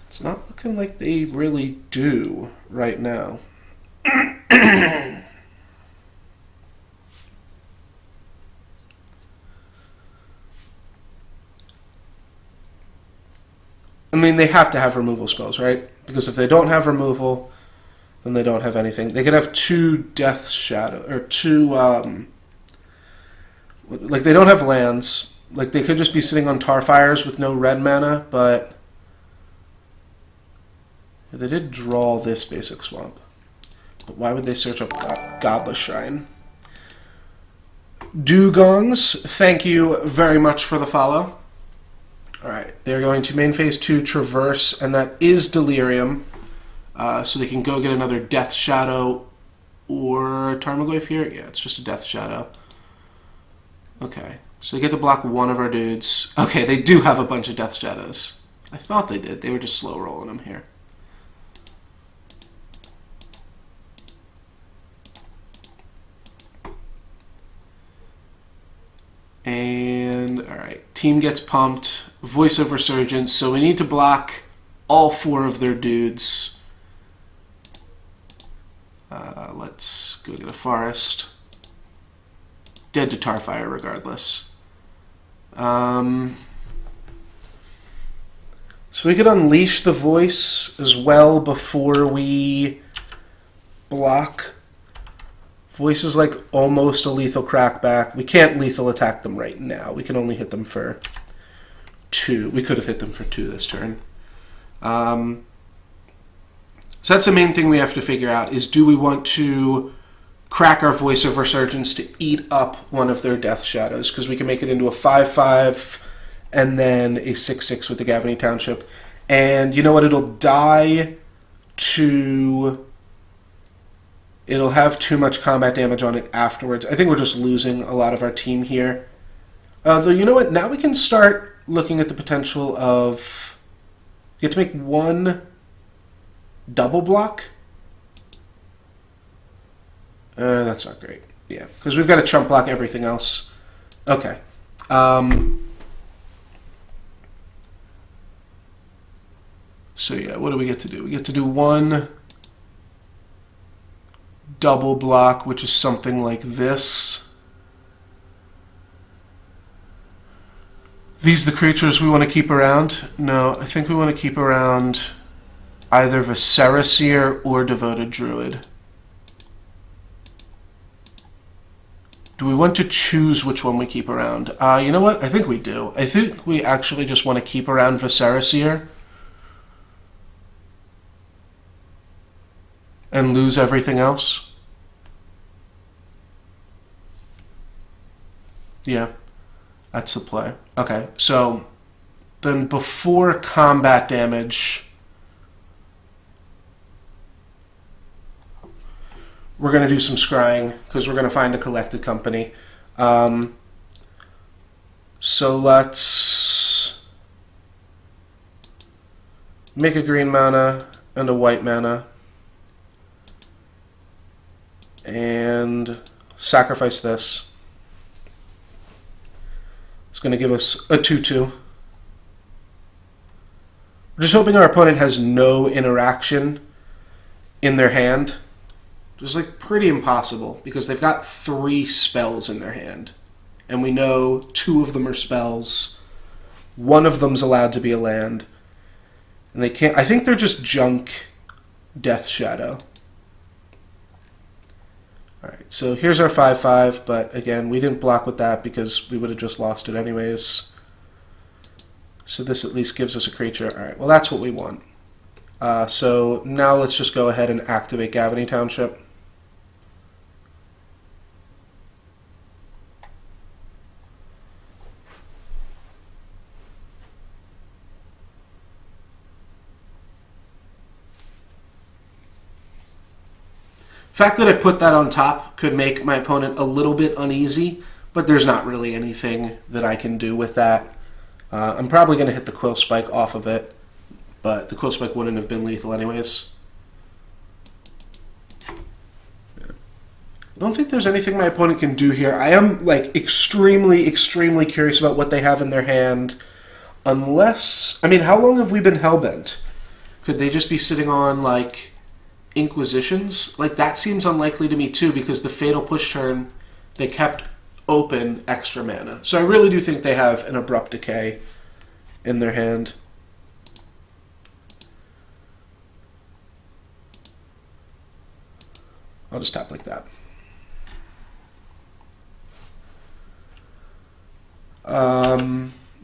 Speaker 1: it's not looking like they really do right now. I mean, they have to have removal spells, right? Because if they don't have removal, then they don't have anything. They could have 2 Death Shadow, or 2, like, they don't have lands. Like, they could just be sitting on Tarfires with no red mana, but they did draw this basic swamp. But why would they search up Godless Shrine? Dugongs, thank you very much for the follow. Alright, they're going to main phase 2 Traverse, and that is Delirium. So they can go get another Death Shadow or Tarmogoyf here. Yeah, it's just a Death Shadow. Okay, so they get to block 1 of our dudes. Okay, they do have a bunch of Death Shadows. I thought they did. They were just slow rolling them here. And, alright, team gets pumped. Voice of Resurgence. So we need to block all 4 of their dudes. Let's go get a Forest. Dead to Tarfire regardless. So we could unleash the Voice as well before we block. Voice is like almost a lethal crackback. We can't lethal attack them right now. We can only hit them for 2. We could have hit them for 2 this turn. So that's the main thing we have to figure out is, do we want to crack our Voice of Resurgence to eat up one of their Death Shadows? Because we can make it into a 5/5 and then a 6/6 with the Gavany Township. And you know what? It'll die to... It'll have too much combat damage on it afterwards. I think we're just losing a lot of our team here. Though, you know what? Now we can start looking at the potential of... You get to make 1 double block? That's not great. Yeah, because we've got to chump block everything else. Okay. So yeah, what do we get to do? We get to do 1... double block, which is something like this. These the creatures we want to keep around? No, I think we want to keep around either Viscera or Devoted Druid. Do we want to choose which one we keep around? You know what? I think we do. I think we actually just want to keep around Viscera and lose everything else. Yeah, that's the play. Okay, so then before combat damage, we're going to do some scrying because we're going to find a collected company. So let's make a green mana and a white mana and sacrifice this. It's going to give us a 2/2. We're just hoping our opponent has no interaction in their hand. Which is like pretty impossible because they've got 3 spells in their hand. And we know 2 of them are spells. 1 of them's allowed to be a land. And they can't... I think they're just junk Death Shadow. Alright, so here's our 5/5, but again, we didn't block with that because we would have just lost it anyways. So this at least gives us a creature. Alright, well that's what we want. So now let's just go ahead and activate Gavany Township. The fact that I put that on top could make my opponent a little bit uneasy, but there's not really anything that I can do with that. I'm probably going to hit the Quillspike off of it, but the Quillspike wouldn't have been lethal anyways. I don't think there's anything my opponent can do here. I am like extremely curious about what they have in their hand. Unless, I mean, how long have we been Hellbent? Could they just be sitting on like Inquisitions? Like that seems unlikely to me too, because the Fatal Push turn they kept open extra mana. So I really do think they have an Abrupt Decay in their hand. I'll just tap like that.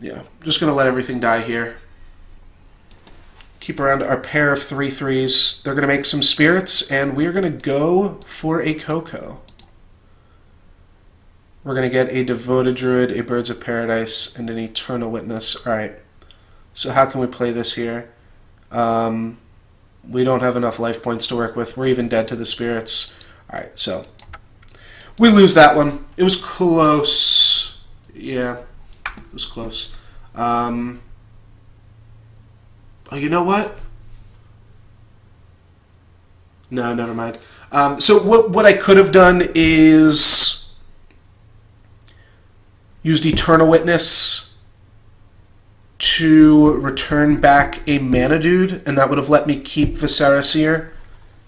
Speaker 1: Yeah, just going to let everything die here. Keep around our pair of 3/3s. They're going to make some spirits, and we're going to go for a Coco. We're going to get a Devoted Druid, a Birds of Paradise, and an Eternal Witness. All right, so how can we play this here? We don't have enough life points to work with. We're even dead to the spirits. All right, so we lose that one. It was close. Yeah, it was close. Oh, you know what? No, never mind. So what I could have done is used Eternal Witness to return back a Mana Dude, and that would have let me keep Viserys here,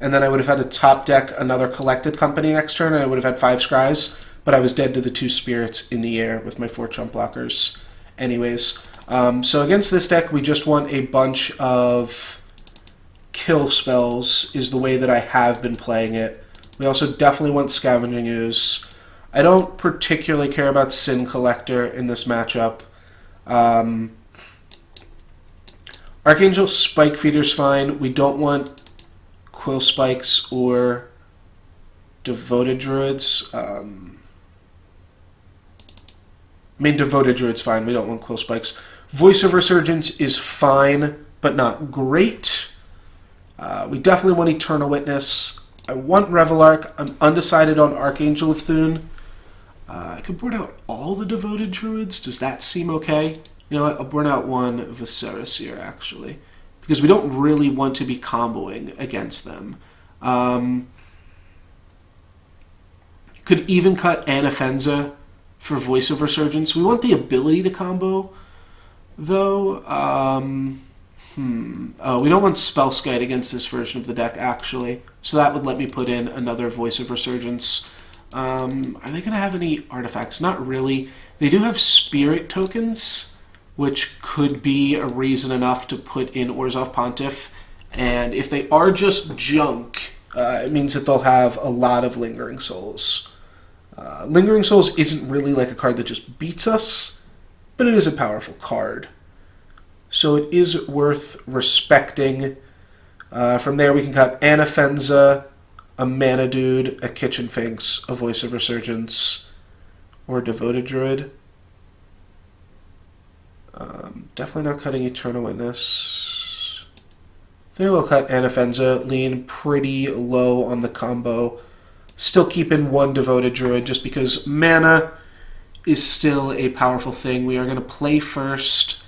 Speaker 1: and then I would have had to top deck another Collected Company next turn, and I would have had 5 Scries, but I was dead to the 2 spirits in the air with my 4 chump blockers anyways. So against this deck, we just want a bunch of kill spells is the way that I have been playing it. We also definitely want Scavenging Ooze. I don't particularly care about Sin Collector in this matchup. Archangel Spike Feeder's fine. We don't want Quillspikes or Devoted Druids. I mean, Devoted Druid's fine. We don't want Quillspikes. Voice of Resurgence is fine, but not great. We definitely want Eternal Witness. I want Revelark. I'm undecided on Archangel of Thune. I could board out all the Devoted Druids. Does that seem okay? You know what? I'll board out one Viserys here, actually, because we don't really want to be comboing against them. Could even cut Anafenza for Voice of Resurgence. We want the ability to combo, though. We don't want Spellskite against this version of the deck, actually. So that would let me put in another Voice of Resurgence. Are they going to have any artifacts? Not really. They do have Spirit tokens, which could be a reason enough to put in Orzhov Pontiff. And if they are just junk, it means that they'll have a lot of Lingering Souls. Lingering Souls isn't really like a card that just beats us, but it is a powerful card. So it is worth respecting. From there we can cut Anafenza, a Mana Dude, a Kitchen Finks, a Voice of Resurgence, or a Devoted Druid. Definitely not cutting Eternal Witness. I think we'll cut Anafenza, lean pretty low on the combo. Still keeping one Devoted Druid just because mana is still a powerful thing. We are going to play first.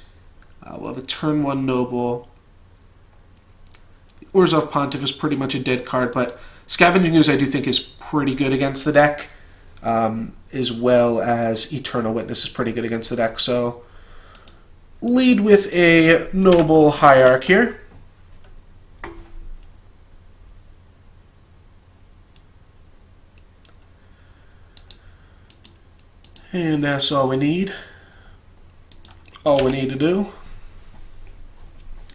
Speaker 1: We'll have a turn 1 Noble. Orzhov Pontiff is pretty much a dead card, but Scavenging Ooze I do think is pretty good against the deck, as well as Eternal Witness is pretty good against the deck. So lead with a Noble Hierarch here. And that's all we need. All we need to do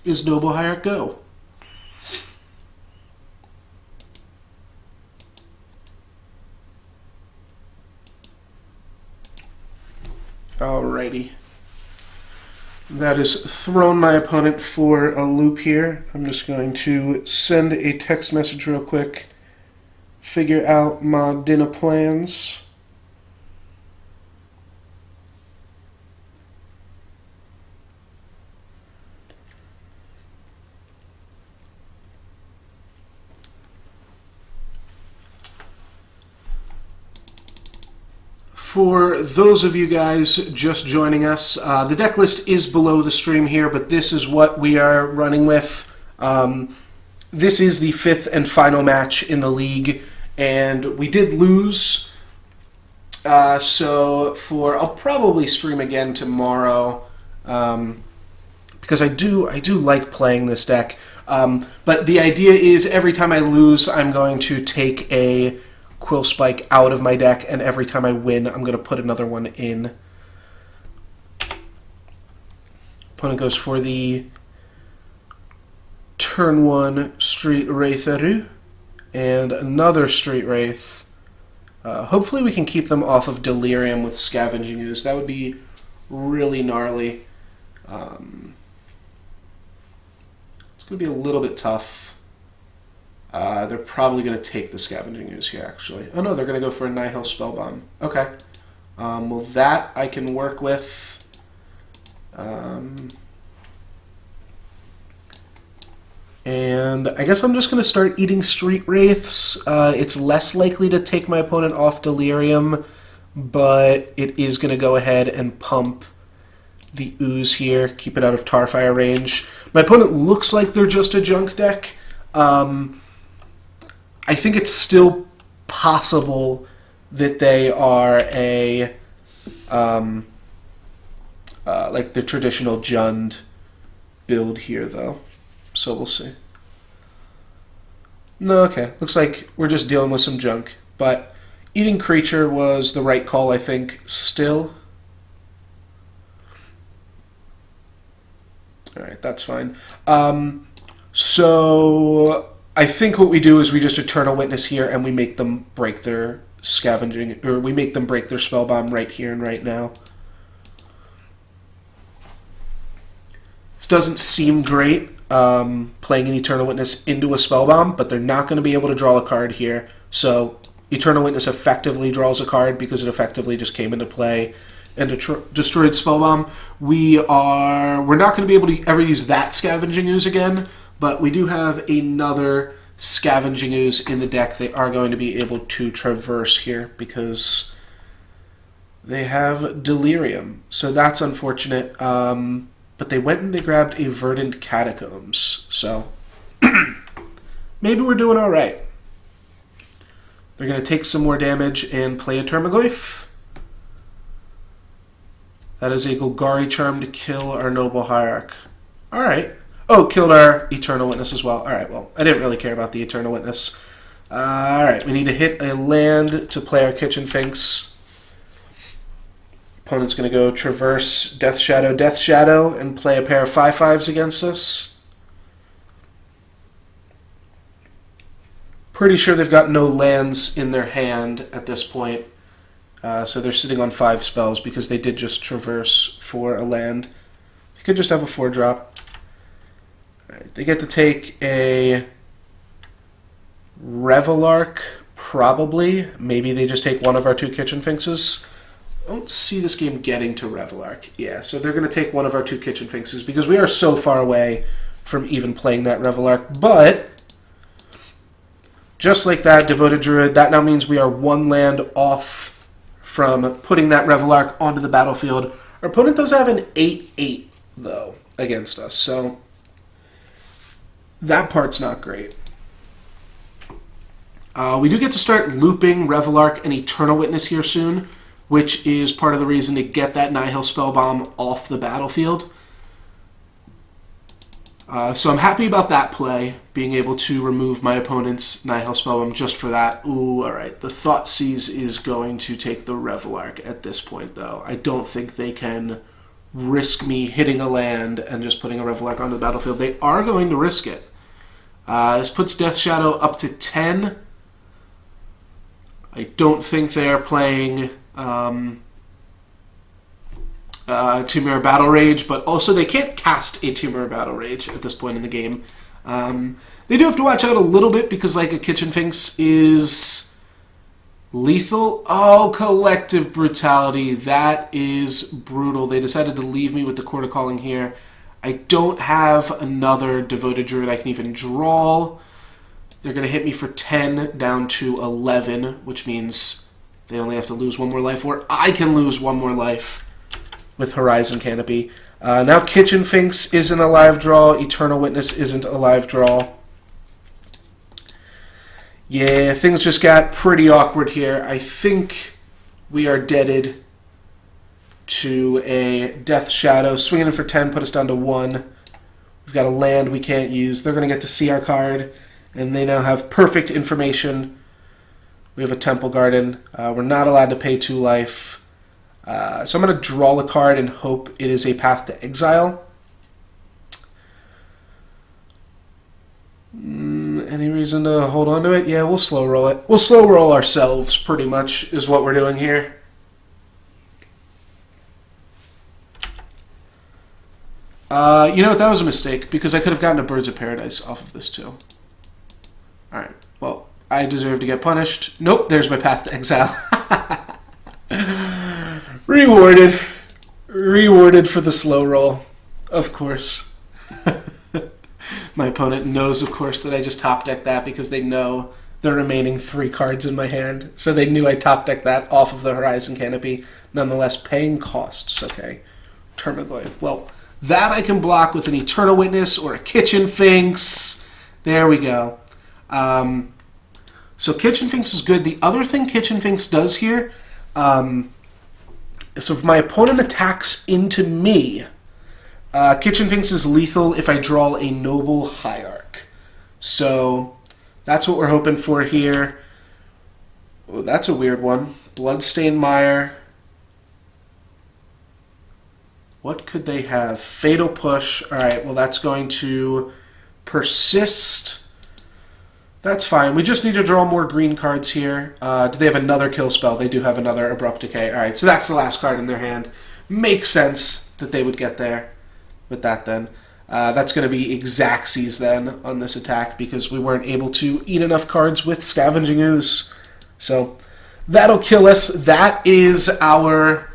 Speaker 1: is Noble Hierarch go. Alrighty. That has thrown my opponent for a loop here. I'm just going to send a text message real quick. Figure out my dinner plans. For those of you guys just joining us, the deck list is below the stream here, but this is what we are running with. This is the 5th and final match in the league, and we did lose. So I'll probably stream again tomorrow, because I do like playing this deck. But the idea is every time I lose, I'm going to take a Quillspike out of my deck, and every time I win, I'm going to put another one in. Opponent goes for the turn 1 Street Wraither and another Street Wraith. Hopefully we can keep them off of Delirium with Scavenging Ooze. That would be really gnarly. It's going to be a little bit tough. They're probably going to take the Scavenging Ooze here, actually. Oh no, they're going to go for a Nihil Spellbomb. Okay. Well, that I can work with. And I guess I'm just going to start eating Street Wraiths. It's less likely to take my opponent off Delirium, but it is going to go ahead and pump the Ooze here, keep it out of Tarfire range. My opponent looks like they're just a junk deck. I think it's still possible that they are a like the traditional Jund build here, though. So we'll see. No, okay. Looks like we're just dealing with some junk. But eating creature was the right call, I think, still. Alright, that's fine. So I think what we do is we just Eternal Witness here and we make them break their scavenging, or we make them break their Spellbomb right here and right now. This doesn't seem great, playing an Eternal Witness into a Spellbomb, but they're not going to be able to draw a card here. So Eternal Witness effectively draws a card because it effectively just came into play and destroyed Spellbomb. We're not going to be able to ever use that Scavenging Ooze again, but we do have another Scavenging Ooze in the deck. They are going to be able to traverse here because they have Delirium. So that's unfortunate. But they went and they grabbed a Verdant Catacombs. So maybe we're doing all right. They're going to take some more damage and play a Termaglyph. That is a Golgari Charm to kill our Noble Hierarch. All right. Oh, killed our Eternal Witness as well. All right, well, I didn't really care about the Eternal Witness. All right, we need to hit a land to play our Kitchen Finks. Opponent's going to go Traverse, Death Shadow, and play a pair of 5/5s against us. Pretty sure they've got no lands in their hand at this point. So they're sitting on 5 spells because they did just Traverse for a land. They could just have a 4-drop. Right, they get to take a Revelark, probably. Maybe they just take one of our 2 Kitchen Finxes. I don't see this game getting to Revelark. Yeah, so they're going to take one of our 2 Kitchen Finxes because we are so far away from even playing that Revelark. But just like that, Devoted Druid, that now means we are 1 land off from putting that Revelark onto the battlefield. Our opponent does have an 8/8, though, against us, so that part's not great. We do get to start looping Revelark and Eternal Witness here soon, which is part of the reason to get that Nihil Spellbomb off the battlefield. So I'm happy about that play, being able to remove my opponent's Nihil Spellbomb just for that. Ooh, alright. The Thoughtseize is going to take the Revelark at this point, though. I don't think they can risk me hitting a land and just putting a Revelark onto the battlefield. They are going to risk it. This puts Death Shadow up to 10. I don't think they are playing
Speaker 2: Temur Battle Rage, but also they can't cast a Temur Battle Rage at this point in the game. They do have to watch out a little bit because, like, a Kitchen Finks is lethal. Oh, Collective Brutality. That is brutal. They decided to leave me with the Court of Calling here. I don't have another Devoted Druid I can even draw. They're going to hit me for 10 down to 11, which means they only have to lose one more life, or I can lose one more life with Horizon Canopy. Now Kitchen Finks isn't a live draw. Eternal Witness isn't a live draw. Yeah, things just got pretty awkward here. I think we are deaded to a Death Shadow. Swinging in for 10, put us down to 1. We've got a land we can't use. They're going to get to see our card, and they now have perfect information. We have a Temple Garden. We're not allowed to pay 2 life. So I'm going to draw a card and hope it is a Path to Exile. Any reason to hold on to it? Yeah, we'll slow roll it. We'll slow roll ourselves, pretty much, is what we're doing here. You know what? That was a mistake, because I could have gotten a Birds of Paradise off of this, too. Alright, well, I deserve to get punished. Nope, there's my Path to Exile. Rewarded. Rewarded for the slow roll, of course. My opponent knows, of course, that I just top-decked that because they know the remaining 3 cards in my hand. So they knew I top-decked that off of the Horizon Canopy. Nonetheless, paying costs. Okay. Termagoyf. Well, that I can block with an Eternal Witness or a Kitchen Finks. There we go. So Kitchen Finks is good. The other thing Kitchen Finks does here, so if my opponent attacks into me, Kitchen Finks is lethal if I draw a Noble Hierarch. So that's what we're hoping for here. Oh, that's a weird one. Bloodstained Mire. What could they have? Fatal Push. Alright, well that's going to persist. That's fine. We just need to draw more green cards here. Do they have another kill spell? They do have another Abrupt Decay. Alright, so that's the last card in their hand. Makes sense that they would get there with that then. That's going to be Xaxes then on this attack because we weren't able to eat enough cards with Scavenging Ooze. So that'll kill us. That is our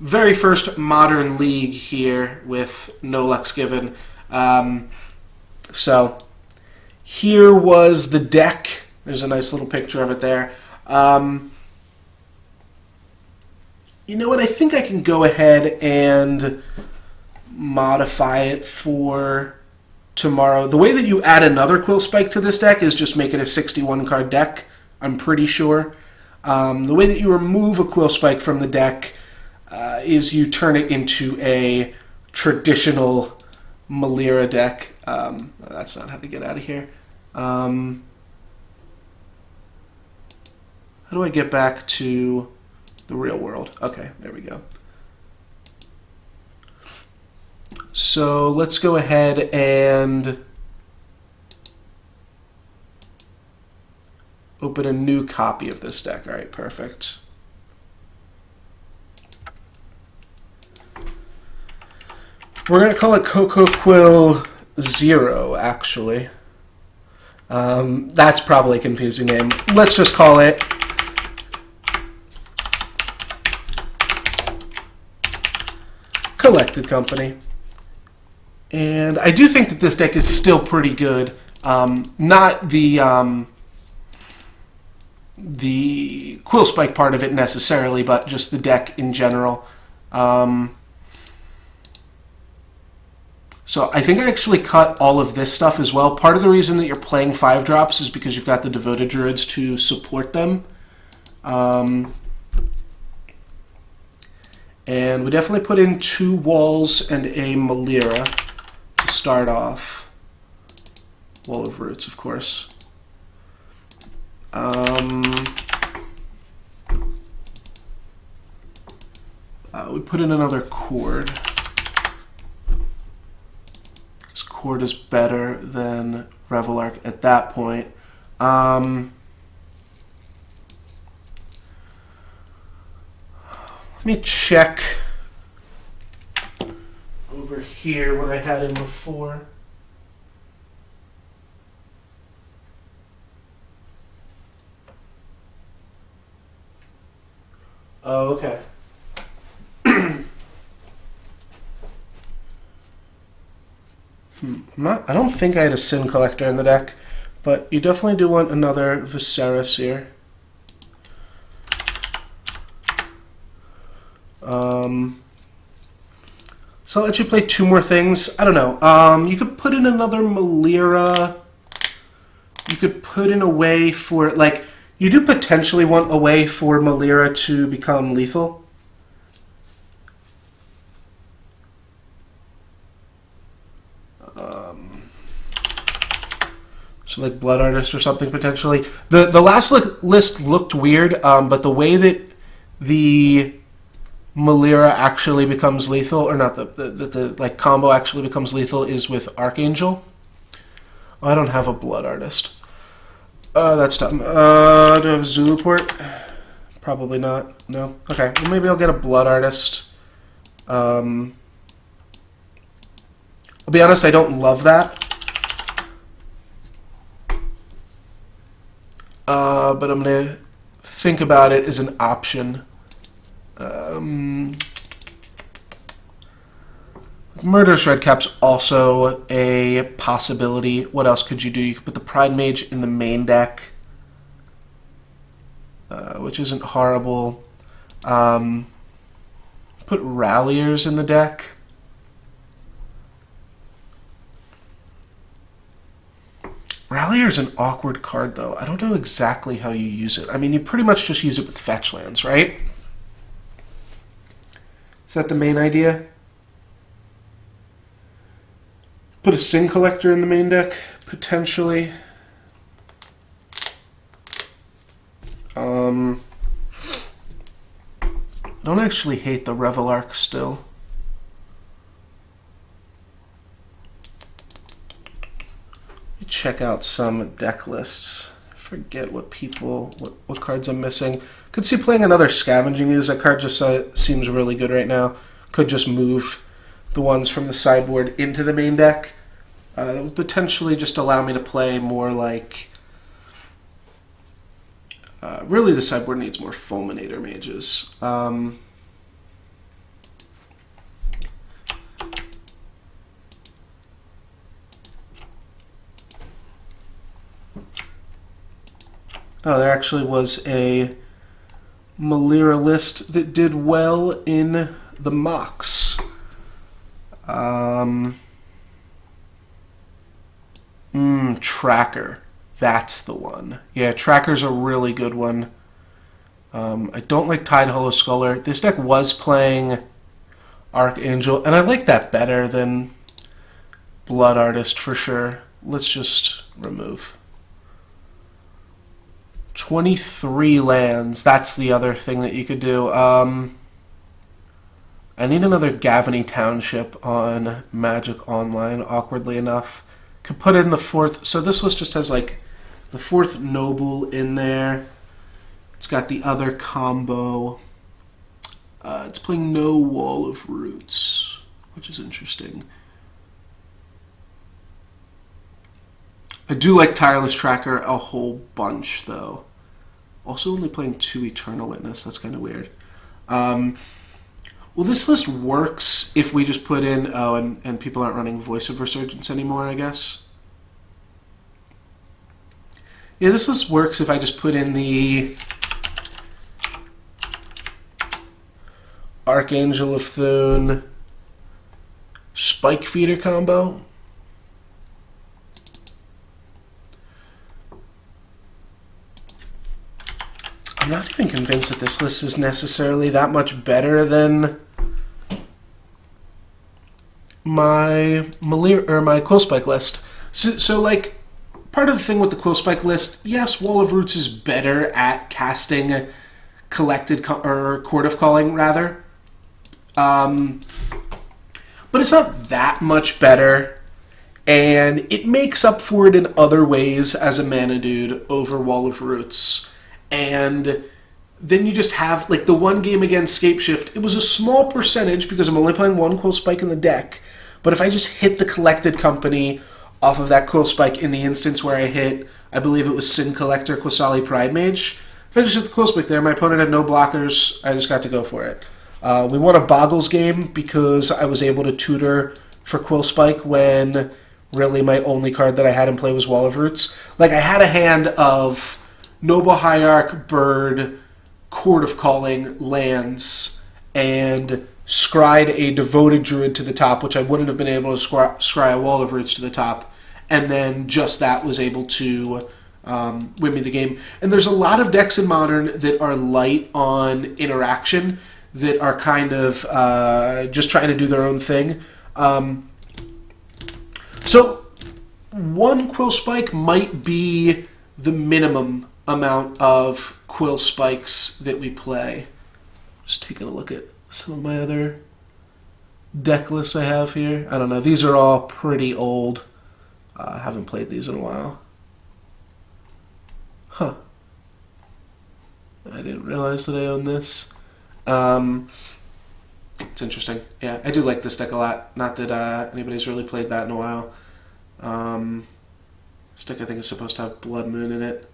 Speaker 2: very first Modern League here with no Lux given. So here was the deck. There's a nice little picture of it there. You know what? I think I can go ahead and modify it for tomorrow. The way that you add another Quillspike to this deck is just make it a 61-card deck, I'm pretty sure. The way that you remove a Quillspike from the deck is you turn it into a traditional Malira deck. That's not how to get out of here. How do I get back to the real world? Okay, there we go. So let's go ahead and open a new copy of this deck. All right, perfect. We're going to call it Coco Quill 0, actually. That's probably a confusing name. Let's just call it Collected Company. And I do think that this deck is still pretty good. Not the Quillspike part of it necessarily, but just the deck in general. So I think I actually cut all of this stuff as well. Part of the reason that you're playing 5-drops is because you've got the Devoted Druids to support them. And we definitely put in 2 Walls and a Malira to start off. Wall of Roots, of course. We put in another Chord. Because Chord is better than Revelark at that point. Let me check over here when I had him before. Oh, okay. I don't think I had a Sin Collector in the deck, but you definitely do want another Viserys here. So I'll let you play two more things. I don't know. You could put in another Malira. You could put in a way for, like, you do potentially want a way for Malira to become lethal. So like Blood Artist or something potentially. The last list looked weird, but the way that the Malira actually becomes lethal, or not, the like combo actually becomes lethal is with Archangel. Oh, I don't have a Blood Artist. That's dumb. Do I have a Zulu port? Probably not. No? Okay. Well, maybe I'll get a Blood Artist. I'll be honest, I don't love that. But I'm going to think about it as an option. Murderous Redcap's also a possibility. What else could you do? You could put the Pride Mage in the main deck, which isn't horrible. Put Ralliers in the deck. Rallier's an awkward card, though. I don't know exactly how you use it. I mean, you pretty much just use it with fetch lands, right? Is that the main idea? Put a Sin Collector in the main deck, potentially. I don't actually hate the Revel Arc still. Check out some deck lists. I forget what cards I'm missing. Could see playing another Scavenging Ooze. That card just seems really good right now. Could just move the ones from the sideboard into the main deck. That would potentially just allow me to play more like... really the sideboard needs more Fulminator Mages. Oh, there actually was a Malira list that did well in the mocks. Tracker. That's the one. Yeah, Tracker's a really good one. I don't like Tide Hollow Sculler. This deck was playing Archangel, and I like that better than Blood Artist for sure. Let's just remove. 23 lands. That's the other thing that you could do. I need another Gavany Township on Magic Online, awkwardly enough. Could put in the fourth. So this list just has like the fourth Noble in there. It's got the other combo. It's playing no Wall of Roots, which is interesting. I do like Tireless Tracker a whole bunch, though. Also only playing 2 Eternal Witness. That's kind of weird. Well, this list works if we just put in... Oh, and people aren't running Voice of Resurgence anymore, I guess. Yeah, this list works if I just put in the... Archangel of Thune... Spike Feeder combo. I'm not even convinced that this list is necessarily that much better than my Quillspike list. So, like, part of the thing with the Quillspike list, yes, Wall of Roots is better at casting or Court of Calling, rather. But it's not that much better, and it makes up for it in other ways as a mana dude over Wall of Roots. And then you just have, like, the one game against Scapeshift. It was a small percentage because I'm only playing one Quillspike in the deck, But if I just hit the collected company off of that Quillspike in the instance where I hit, I believe it was Sin Collector, Quasali Pride Mage, if I just hit the Quillspike there, my opponent had no blockers, I just got to go for it. We won a Boggles game because I was able to tutor for Quillspike when really my only card that I had in play was Wall of Roots. Like, I had a hand of Noble Hierarch, Bird, Court of Calling, lands, and scryed a Devoted Druid to the top, which I wouldn't have been able to scry a Wall of Roots to the top, and then just that was able to win me the game. And there's a lot of decks in Modern that are light on interaction, that are kind of just trying to do their own thing. So one Quillspike might be the minimum amount of Quillspikes that we play. Just taking a look at some of my other deck lists I have here. I don't know. These are all pretty old. I haven't played these in a while. Huh. I didn't realize that I owned this. It's interesting. Yeah, I do like this deck a lot. Not that anybody's really played that in a while. This deck I think is supposed to have Blood Moon in it.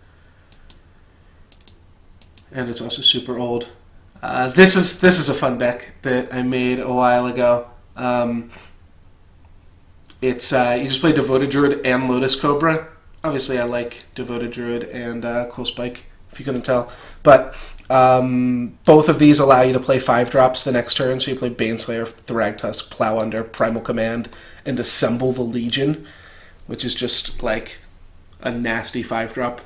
Speaker 2: And it's also super old. This is a fun deck that I made a while ago. It's you just play Devoted Druid and Lotus Cobra. Obviously, I like Devoted Druid and Quillspike, if you couldn't tell. But both of these allow you to play 5-drops the next turn. So you play Baneslayer, Thragtusk, Plow Under, Primal Command, and Assemble the Legion, which is just like a nasty 5-drop.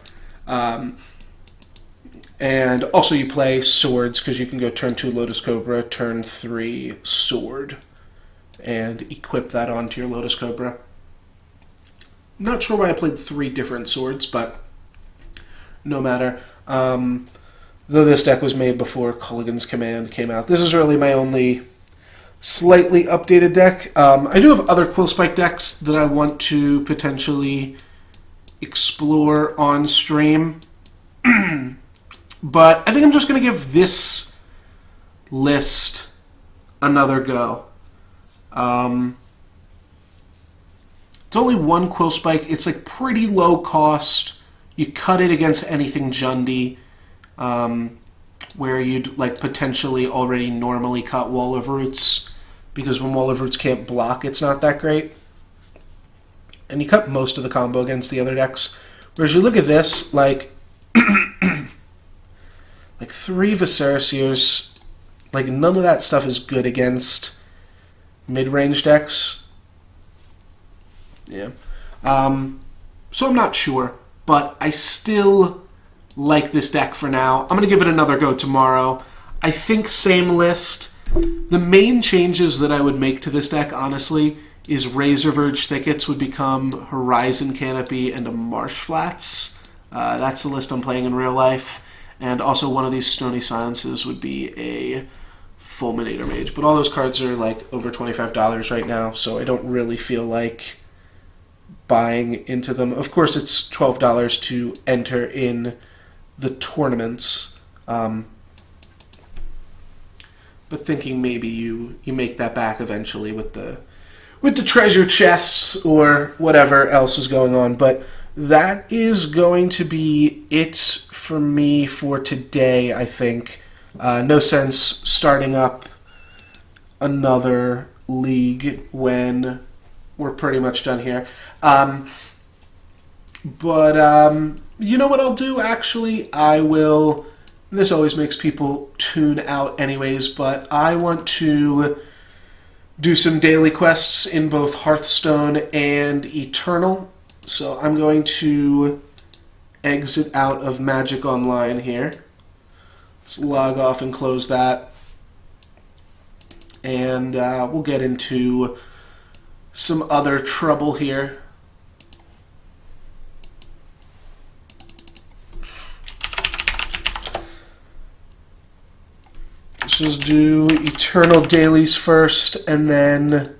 Speaker 2: And also you play swords, because you can go turn 2 Lotus Cobra, turn 3 Sword, and equip that onto your Lotus Cobra. Not sure why I played 3 different swords, but no matter. Though this deck was made before Culligan's Command came out. This is really my only slightly updated deck. I do have other Quillspike decks that I want to potentially explore on stream. But I think I'm just going to give this list another go. It's only one Quillspike. It's like pretty low cost. You cut it against anything Jundy, where you'd like potentially already normally cut Wall of Roots, because when Wall of Roots can't block, it's not that great. And you cut most of the combo against the other decks. Whereas you look at this, like 3 Viserys, like none of that stuff is good against mid-range decks. Yeah. So I'm not sure, but I still like this deck for now. I'm going to give it another go tomorrow. I think same list. The main changes that I would make to this deck, honestly, is Razorverge Thickets would become Horizon Canopy and a Marsh Flats. That's the list I'm playing in real life. And also one of these Stony Silences would be a Fulminator Mage. But all those cards are like over $25 right now, so I don't really feel like buying into them. Of course, it's $12 to enter in the tournaments. But thinking maybe you make that back eventually with the treasure chests or whatever else is going on. But that is going to be it for me for today, I think. No sense starting up another league when we're pretty much done here. But you know what I'll do, actually? I will... This always makes people tune out anyways, but I want to do some daily quests in both Hearthstone and Eternal. So I'm going to exit out of Magic Online here. Let's log off and close that. And we'll get into some other trouble here. Let's just do Eternal Dailies first, and then...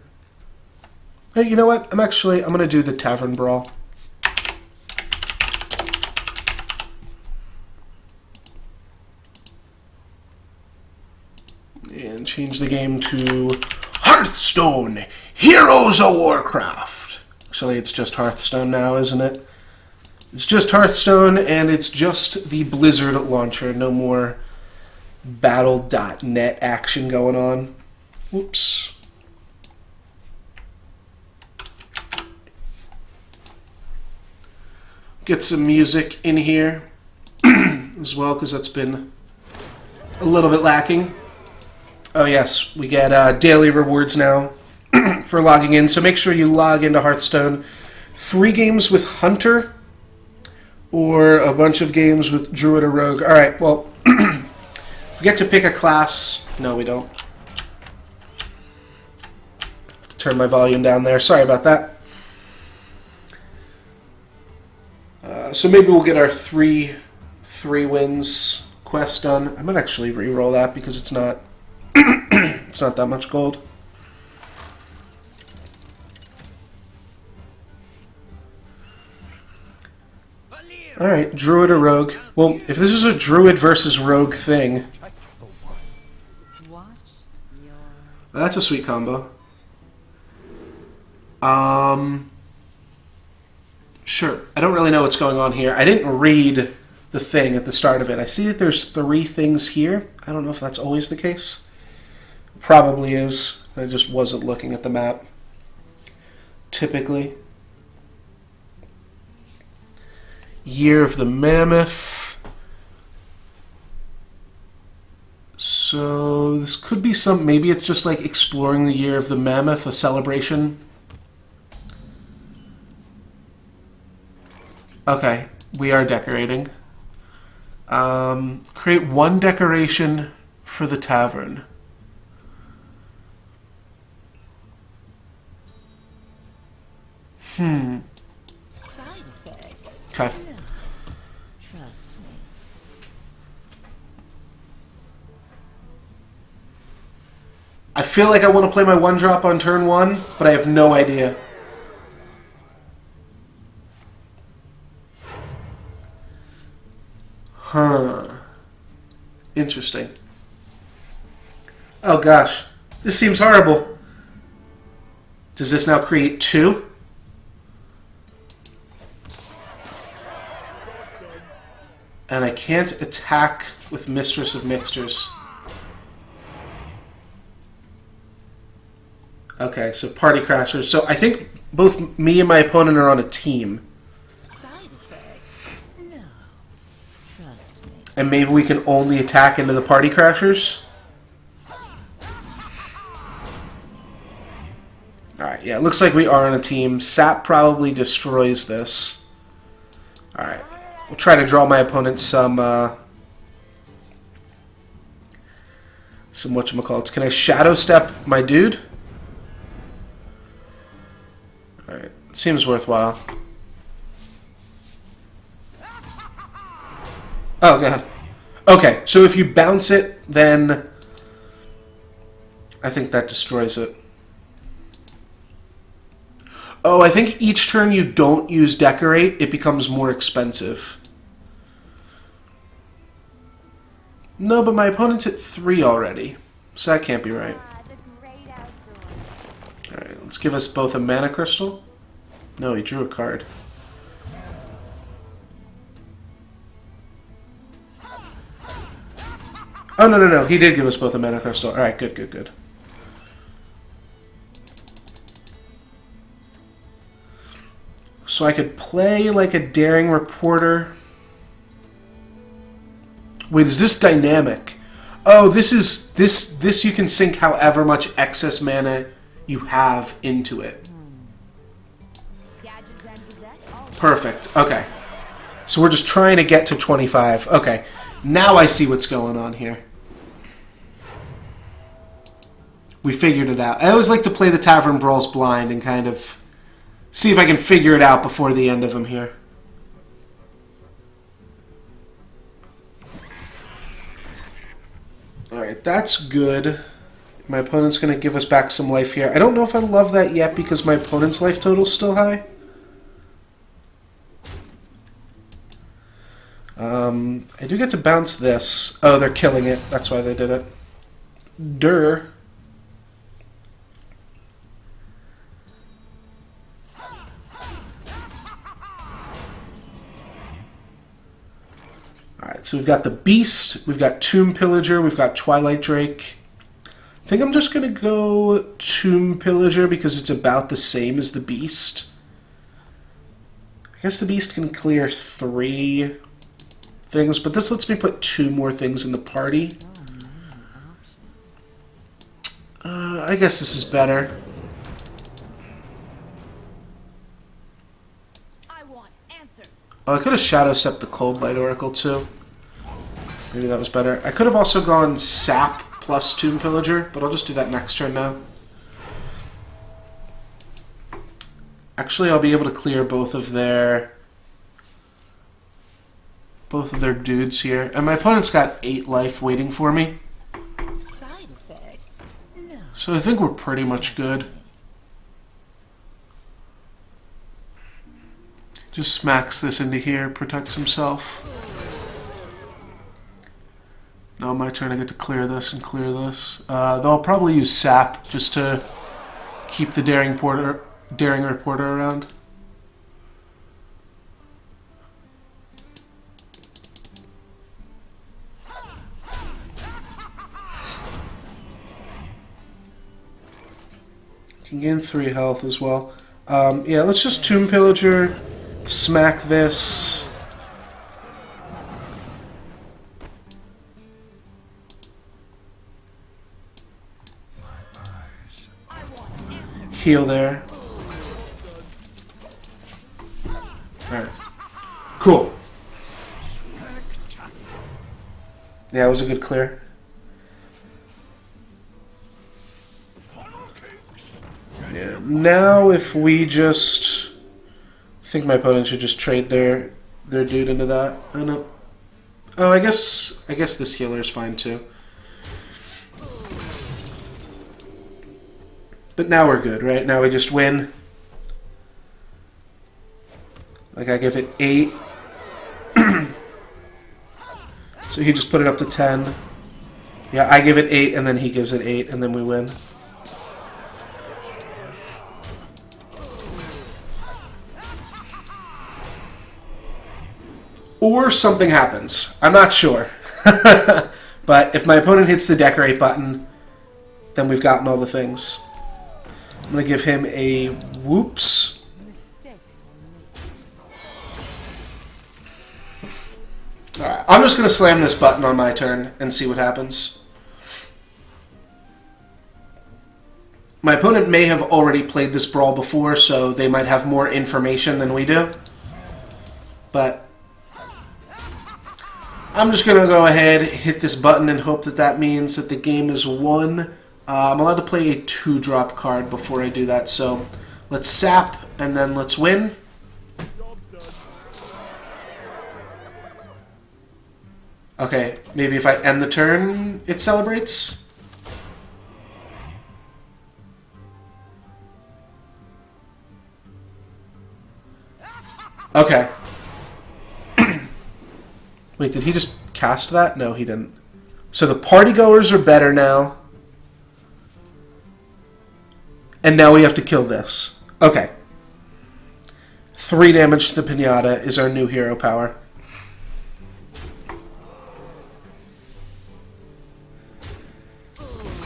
Speaker 2: Hey, you know what? I'm going to do the Tavern Brawl. And change the game to
Speaker 1: Hearthstone, Heroes of Warcraft. Actually, it's just Hearthstone now, isn't it? It's just Hearthstone, and it's just the Blizzard launcher. No more Battle.net action going on. Whoops. Get some music in here as well, because that's been a little bit lacking. Oh yes, we get daily rewards now for logging in, so make sure you log into Hearthstone. 3 games with Hunter, or a bunch of games with Druid or Rogue. Alright, well, we get to pick a class. No, we don't. Have to turn my volume down there. Sorry about that. So maybe we'll get our three wins quest done. I might actually re-roll that because it's not it's not that much gold. Alright, Druid or Rogue. Well, if this is a Druid versus Rogue thing, that's a sweet combo. Sure. I don't really know what's going on here. I didn't read the thing at the start of it. I see that there's 3 things here. I don't know if that's always the case. Probably is. I just wasn't looking at the map. Typically. Year of the Mammoth. So this could be some, maybe it's just like exploring the Year of the Mammoth, a celebration. Okay, we are decorating. Create 1 decoration for the tavern. Okay.
Speaker 3: Trust me.
Speaker 1: I feel like I want to play my 1-drop on turn 1, but I have no idea. Huh. Interesting. Oh gosh. This seems horrible. Does this now create 2? And I can't attack with Mistress of Mixtures. Okay, so Party Crashers. So I think both me and my opponent are on a team.
Speaker 3: Side effects? No. Trust me.
Speaker 1: And maybe we can only attack into the Party Crashers? Alright, yeah, it looks like we are on a team. Sap probably destroys this. Alright. We'll try to draw my opponent some whatchamacallits. Can I Shadow Step my dude? Alright, seems worthwhile. Oh god. Okay, so if you bounce it, then I think that destroys it. Oh, I think each turn you don't use Decorate, it becomes more expensive. No, but my opponent's at 3 already, so that can't be right. Alright, let's give us both a Mana Crystal. No, he drew a card. Oh, no, he did give us both a Mana Crystal. Alright, good. So I could play like a Daring Reporter. Wait, is this dynamic? Oh, this you can sink however much excess mana you have into it. Perfect. Okay. So we're just trying to get to 25. Okay. Now I see what's going on here. We figured it out. I always like to play the Tavern Brawls blind and kind of see if I can figure it out before the end of them here. Alright, that's good. My opponent's going to give us back some life here. I don't know if I love that yet because my opponent's life total's still high. I do get to bounce this. Oh, they're killing it. That's why they did it. Durr.
Speaker 2: Alright, so we've got the Beast, we've got Tomb Pillager, we've got Twilight Drake. I think I'm just going to go Tomb Pillager because it's about the same as the Beast. I guess the Beast can clear 3 things, but this lets me put 2 more things in the party. I guess this is better. Oh, I could have Shadow Stepped the Cold Light Oracle too. Maybe that was better. I could have also gone Sap plus Tomb Pillager, but I'll just do that next turn now. Actually, I'll be able to clear both of their dudes here. And my opponent's got 8 life waiting for me.
Speaker 3: Side effects? No.
Speaker 2: So I think we're pretty much good. Just smacks this into here, protects himself. Now my turn, I get to clear this and clear this. They'll probably use Sap just to keep the Daring Reporter around. Can gain 3 health as well. Yeah, let's just Tomb Pillager. Smack this. Heal there. Alright. Cool. Yeah, it was a good clear. Yeah. Now if we just... I think my opponent should just trade their dude into that. Oh no. Oh, I guess this healer is fine too. But now we're good, right? Now we just win. Like I give it 8. So he just put it up to 10. Yeah, I give it 8 and then he gives it 8 and then we win. Or something happens. I'm not sure. But if my opponent hits the decorate button, then we've gotten all the things. I'm going to give him a whoops. Alright, I'm just going to slam this button on my turn and see what happens. My opponent may have already played this Brawl before, so they might have more information than we do. But I'm just going to go ahead, hit this button, and hope that that means that the game is won. I'm allowed to play a 2-drop card before I do that, so let's sap, and then let's win. Okay, maybe if I end the turn, it celebrates? Okay. Wait, did he just cast that? No, he didn't. So the partygoers are better now. And now we have to kill this. Okay. 3 damage to the Pinata is our new hero power.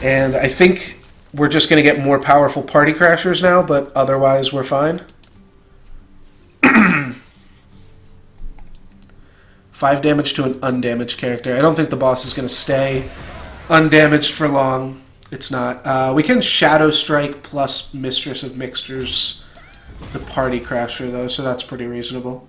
Speaker 2: And I think we're just going to get more powerful party crashers now, but otherwise we're fine. 5 damage to an undamaged character. I don't think the boss is going to stay undamaged for long. It's not. We can Shadow Strike plus Mistress of Mixtures the Party Crasher, though, so that's pretty reasonable.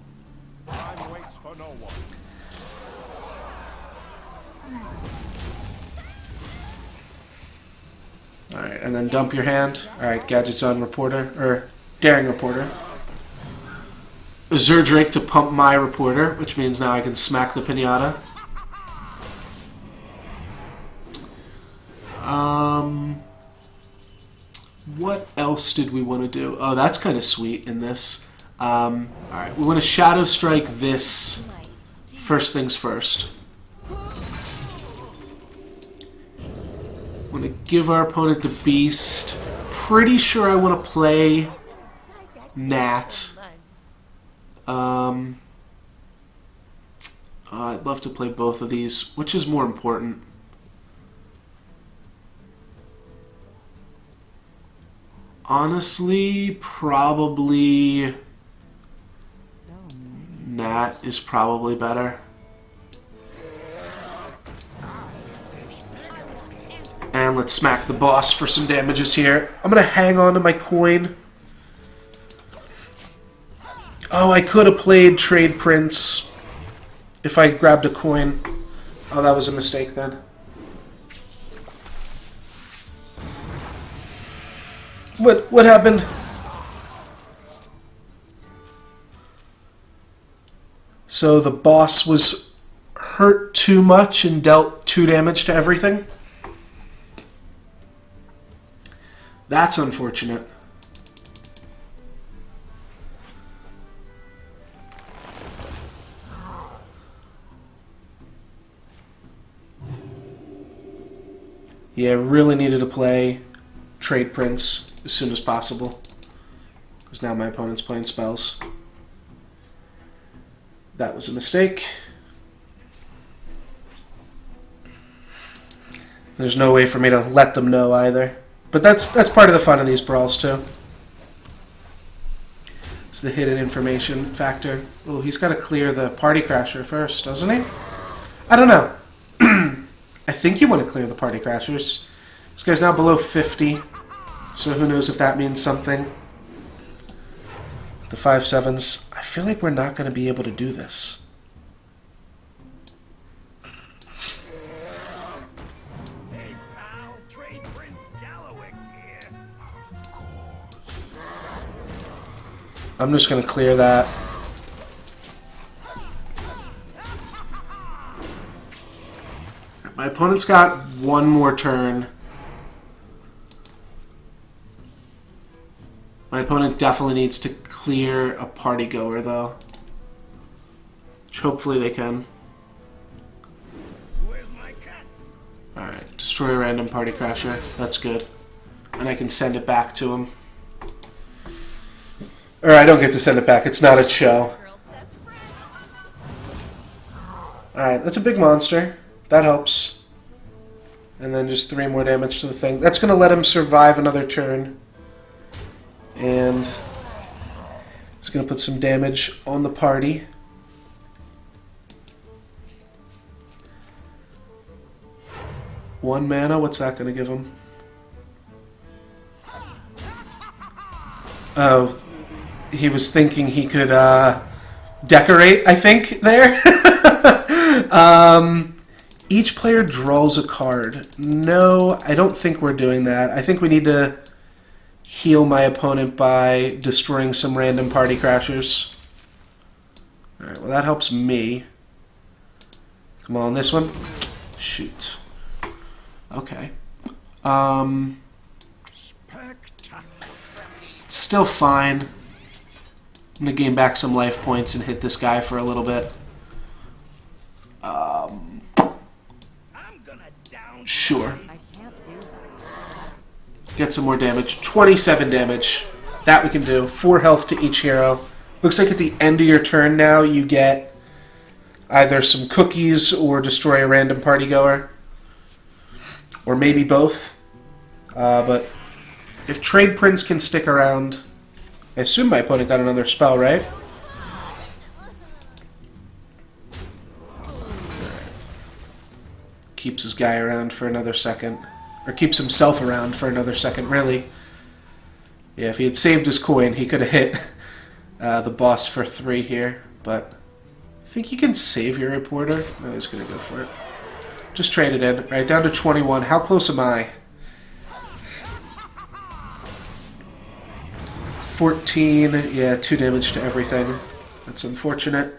Speaker 2: Alright, and then dump your hand. Alright, Gadget's on Reporter, or Daring Reporter. Azure Drake to pump my Reporter, which means now I can smack the Pinata. What else did we want to do? Oh, that's kind of sweet in this. Alright, we want to Shadow Strike this first things first. I'm going to give our opponent the Beast. Pretty sure I want to play Nat. I'd love to play both of these. Which is more important? Honestly, probably Nat is probably better. And let's smack the boss for some damages here. I'm going to hang on to my coin. Oh, I could have played Trade Prince if I grabbed a coin. Oh, that was a mistake then. What happened? So the boss was hurt too much and dealt 2 damage to everything? That's unfortunate. Yeah, really needed to play Trade Prince as soon as possible. Because now my opponent's playing spells. That was a mistake. There's no way for me to let them know either. But that's part of the fun of these brawls too. It's the hidden information factor. Oh, he's got to clear the party crasher first, doesn't he? I don't know. I think you want to clear the party crashers. This guy's now below 50, so who knows if that means something. The 5/7s. I feel like we're not going to be able to do this. I'm just going to clear that. My opponent's got one more turn. My opponent definitely needs to clear a party goer, though. Which hopefully they can. Alright, destroy a random party crasher. That's good. And I can send it back to him. Or I don't get to send it back. It's not a show. Alright, that's a big monster. That helps. And then just 3 more damage to the thing. That's going to let him survive another turn. And it's going to put some damage on the party. One mana, what's that going to give him? Oh, he was thinking he could decorate, I think, there. Each player draws a card. No, I don't think we're doing that. I think we need to heal my opponent by destroying some random party crashers. Alright, well that helps me. Come on, this one. Shoot. Okay. Still fine. I'm gonna gain back some life points and hit this guy for a little bit. Sure. Get some more damage. 27 damage. That we can do. 4 health to each hero. Looks like at the end of your turn now you get either some cookies or destroy a random party goer. Or maybe both. But if Trade Prince can stick around... I assume my opponent got another spell, right? Keeps his guy around for another second. Or keeps himself around for another second, really. Yeah, if he had saved his coin, he could have hit the boss for 3 here. But I think you can save your reporter. No, he's going to go for it. Just trade it in. All right, down to 21. How close am I? 14. Yeah, 2 damage to everything. That's unfortunate.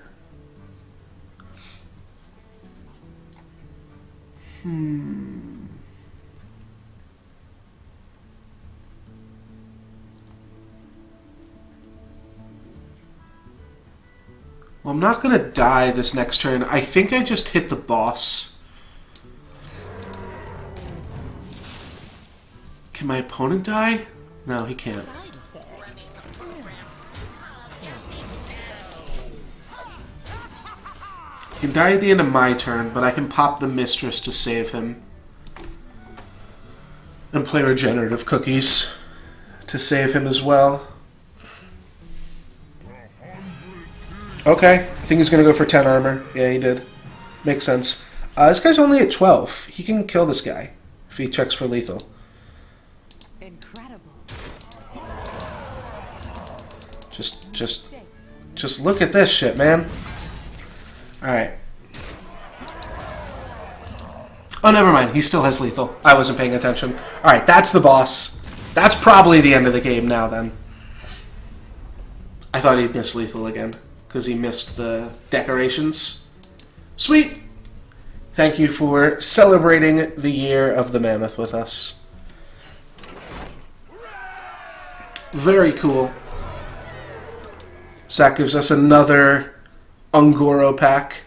Speaker 2: Well, I'm not going to die this next turn. I think I just hit the boss. Can my opponent die? No, he can't. He can die at the end of my turn, but I can pop the Mistress to save him. And play Regenerative Cookies to save him as well. Okay, I think he's going to go for 10 armor. Yeah, he did. Makes sense. This guy's only at 12. He can kill this guy if he checks for lethal.
Speaker 3: Incredible.
Speaker 2: Just look at this shit, man. Alright. Oh, never mind. He still has lethal. I wasn't paying attention. Alright, that's the boss. That's probably the end of the game now, then. I thought he'd miss lethal again, because he missed the decorations. Sweet! Thank you for celebrating the year of the mammoth with us. Very cool. So that gives us another Ungoro pack.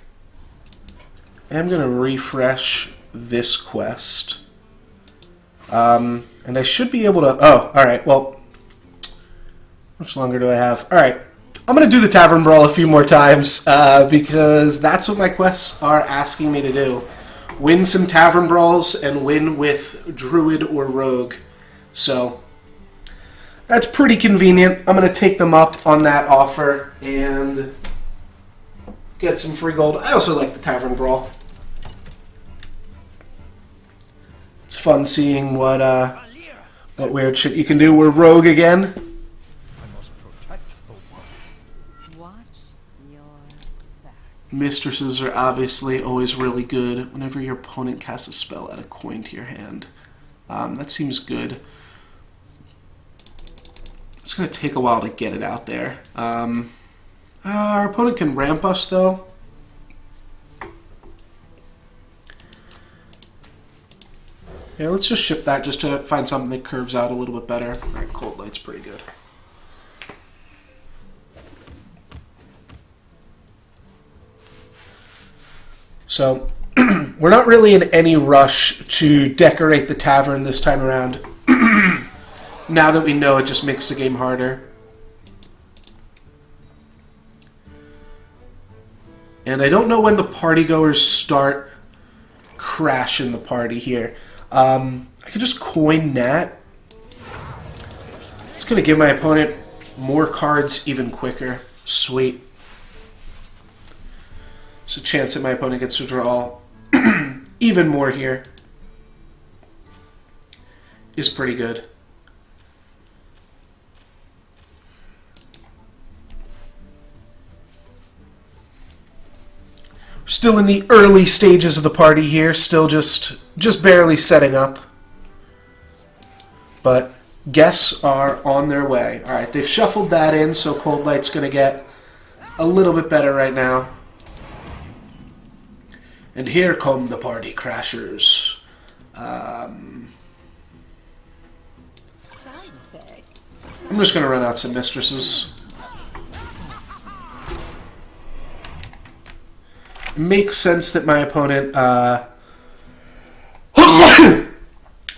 Speaker 2: I'm going to refresh this quest. And I should be able to... Oh, alright, well... How much longer do I have? Alright, I'm going to do the Tavern Brawl a few more times, because that's what my quests are asking me to do. Win some Tavern Brawls and win with Druid or Rogue. So... that's pretty convenient. I'm going to take them up on that offer and get some free gold. I also like the Tavern Brawl. It's fun seeing what weird shit you can do. We're Rogue again.
Speaker 3: Watch your back.
Speaker 2: Mistresses are obviously always really good whenever your opponent casts a spell, add a coin to your hand. That seems good. It's going to take a while to get it out there. Our opponent can ramp us, though. Yeah, let's just ship that just to find something that curves out a little bit better. Alright, Cold Light's pretty good. So, we're not really in any rush to decorate the tavern this time around. Now that we know, it just makes the game harder. And I don't know when the partygoers start crashing the party here. I could just coin Nat. It's going to give my opponent more cards even quicker. Sweet. There's a chance that my opponent gets to draw even more here. Is pretty good. Still in the early stages of the party here, still just barely setting up. But guests are on their way. Alright, they've shuffled that in, so Cold Light's going to get a little bit better right now. And here come the party crashers.
Speaker 3: Side effects.
Speaker 2: I'm just going to run out some mistresses. It makes sense that my opponent,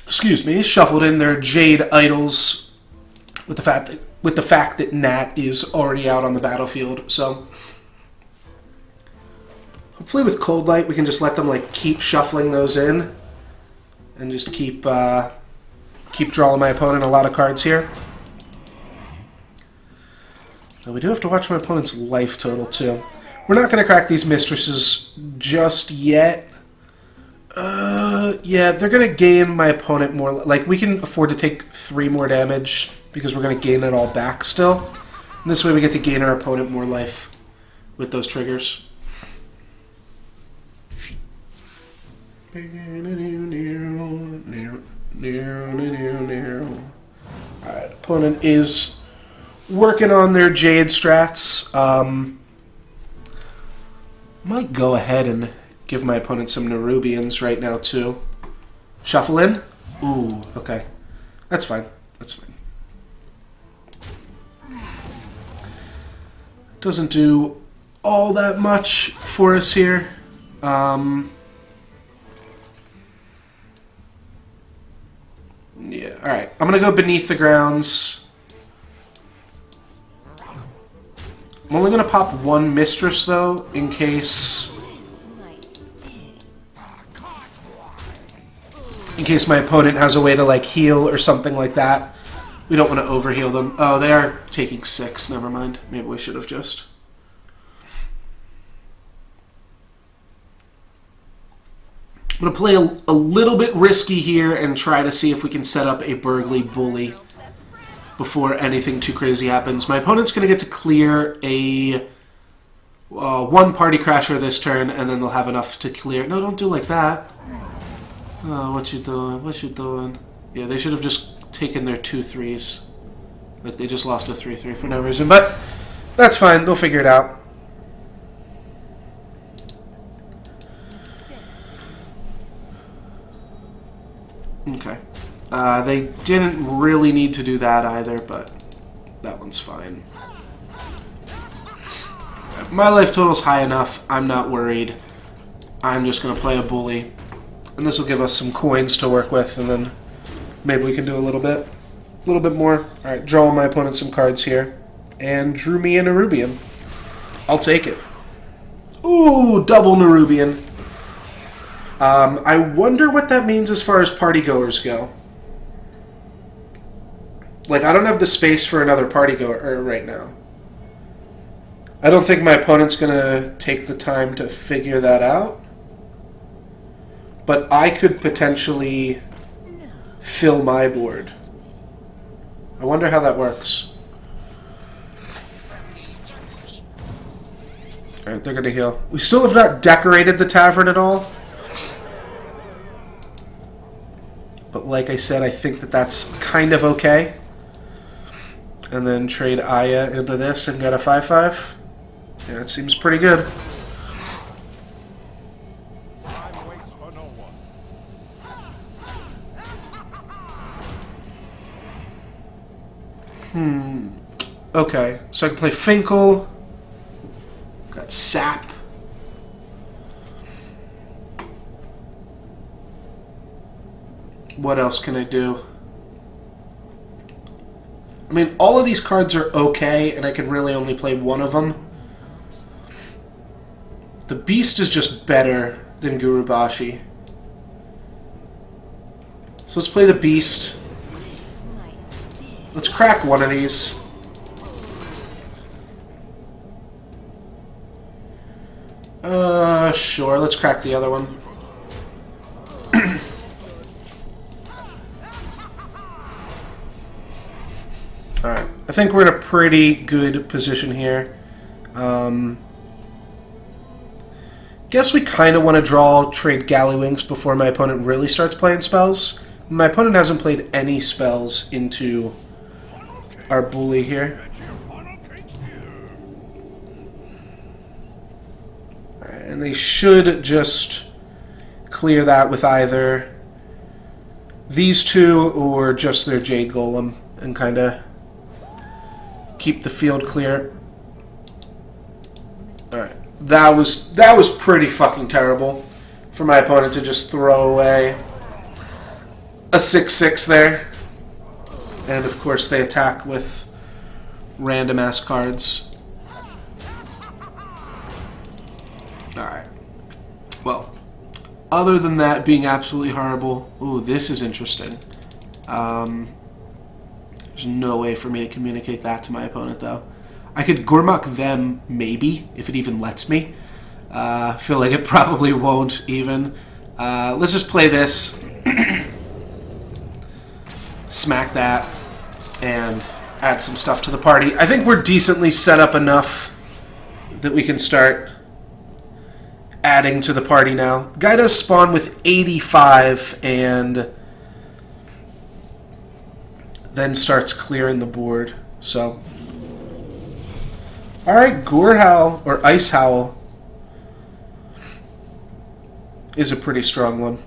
Speaker 2: excuse me, shuffled in their Jade Idols with the fact that Nat is already out on the battlefield. So hopefully with Cold Light we can just let them like keep shuffling those in and just keep drawing my opponent a lot of cards here. Now we do have to watch my opponent's life total too. We're not going to crack these mistresses just yet. Yeah, they're going to gain my opponent more. Like, we can afford to take 3 more damage because we're going to gain it all back still. And this way we get to gain our opponent more life with those triggers. Alright, opponent is working on their Jade strats. Might go ahead and give my opponent some Nerubians right now, too. Shuffle in? Ooh, okay. That's fine. That's fine. Doesn't do all that much for us here. Yeah, alright. I'm gonna go Beneath the Grounds. I'm only going to pop 1 Mistress, though, in case in case my opponent has a way to like heal or something like that. We don't want to overheal them. Oh, they are taking 6. Never mind. Maybe we should have just. I'm going to play a little bit risky here and try to see if we can set up a Burgley Bully before anything too crazy happens. My opponent's going to get to clear a one Party Crasher this turn, and then they'll have enough to clear. No, don't do like that. Oh, what you doing? What you doing? Yeah, they should have just taken their 2 3s. Like, they just lost a 3-3 for no reason. But that's fine. They'll figure it out. Okay. They didn't really need to do that either, but that one's fine. My life total's high enough. I'm not worried. I'm just going to play a bully. And this will give us some coins to work with, and then maybe we can do a little bit more. Alright, draw my opponent some cards here. And drew me a Nerubian. I'll take it. Ooh, double Nerubian. I wonder what that means as far as party goers go. Like, I don't have the space for another party goer right now. I don't think my opponent's going to take the time to figure that out. But I could potentially fill my board. I wonder how that works. Alright, they're going to heal. We still have not decorated the tavern at all. But like I said, I think that that's kind of okay. And then trade Aya into this and get a 5-5. Yeah, it seems pretty good. Okay, so I can play Finkel. Got Sap. What else can I do? I mean, all of these cards are okay, and I can really only play one of them. The Beast is just better than Gurubashi. So let's play the Beast. Let's crack one of these. Sure, let's crack the other one. Alright, I think we're in a pretty good position here. Guess we kind of want to draw trade Gallywinks before my opponent really starts playing spells. My opponent hasn't played any spells into our bully here. Alright, and they should just clear that with either these two or just their Jade Golem and kind of keep the field clear. Alright. That was pretty fucking terrible for my opponent to just throw away a 6-6 there. And of course they attack with random ass cards. Alright. Well, other than that being absolutely horrible, ooh, this is interesting. There's no way for me to communicate that to my opponent, though. I could Gormuk them, maybe, if it even lets me. Feel like it probably won't even. Let's just play this. Smack that. And add some stuff to the party. I think we're decently set up enough that we can start adding to the party now. Guy does spawn with 85 and then starts clearing the board. So, alright, Gorehowl, or Ice Howl, is a pretty strong one.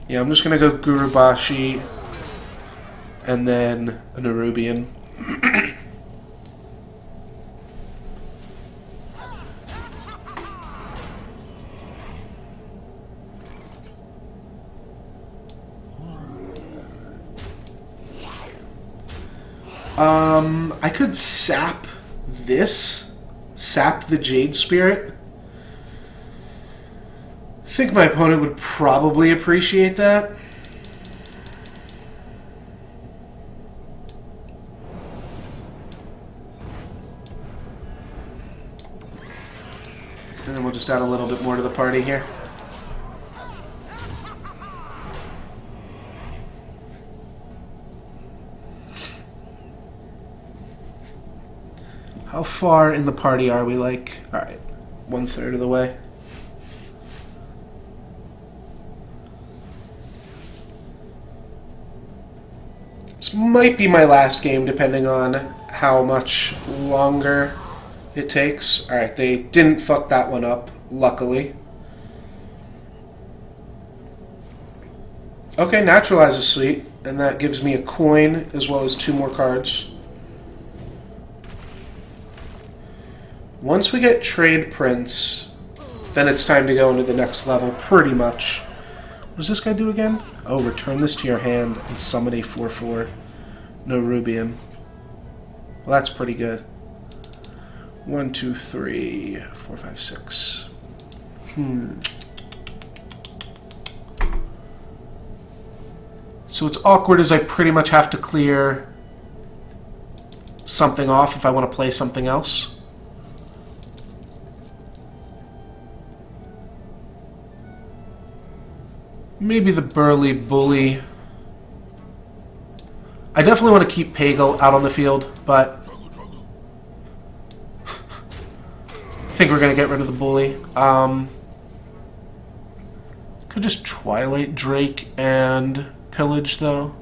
Speaker 2: Yeah, I'm just going to go Gurubashi and then a Nerubian. I could sap this. Sap the Jade Spirit. think my opponent would probably appreciate that. And then we'll just add a little bit more to the party here. How far in the party are we, like? Alright, 1/3 of the way. This might be my last game, depending on how much longer it takes. Alright, they didn't fuck that one up, luckily. Okay, Naturalize is sweet, and that gives me a coin as well as 2 more cards. Once we get Trade Prince, then it's time to go into the next level, pretty much. What does this guy do again? Oh, return this to your hand and summon a 4/4. No Rubium. Well, that's pretty good. 1, 2, 3, 4, 5, 6. So what's awkward is I pretty much have to clear something off if I want to play something else. Maybe the Burly Bully. I definitely want to keep Pagel out on the field, but I think we're going to get rid of the Bully. Could just Twilight Drake and Pillage, though.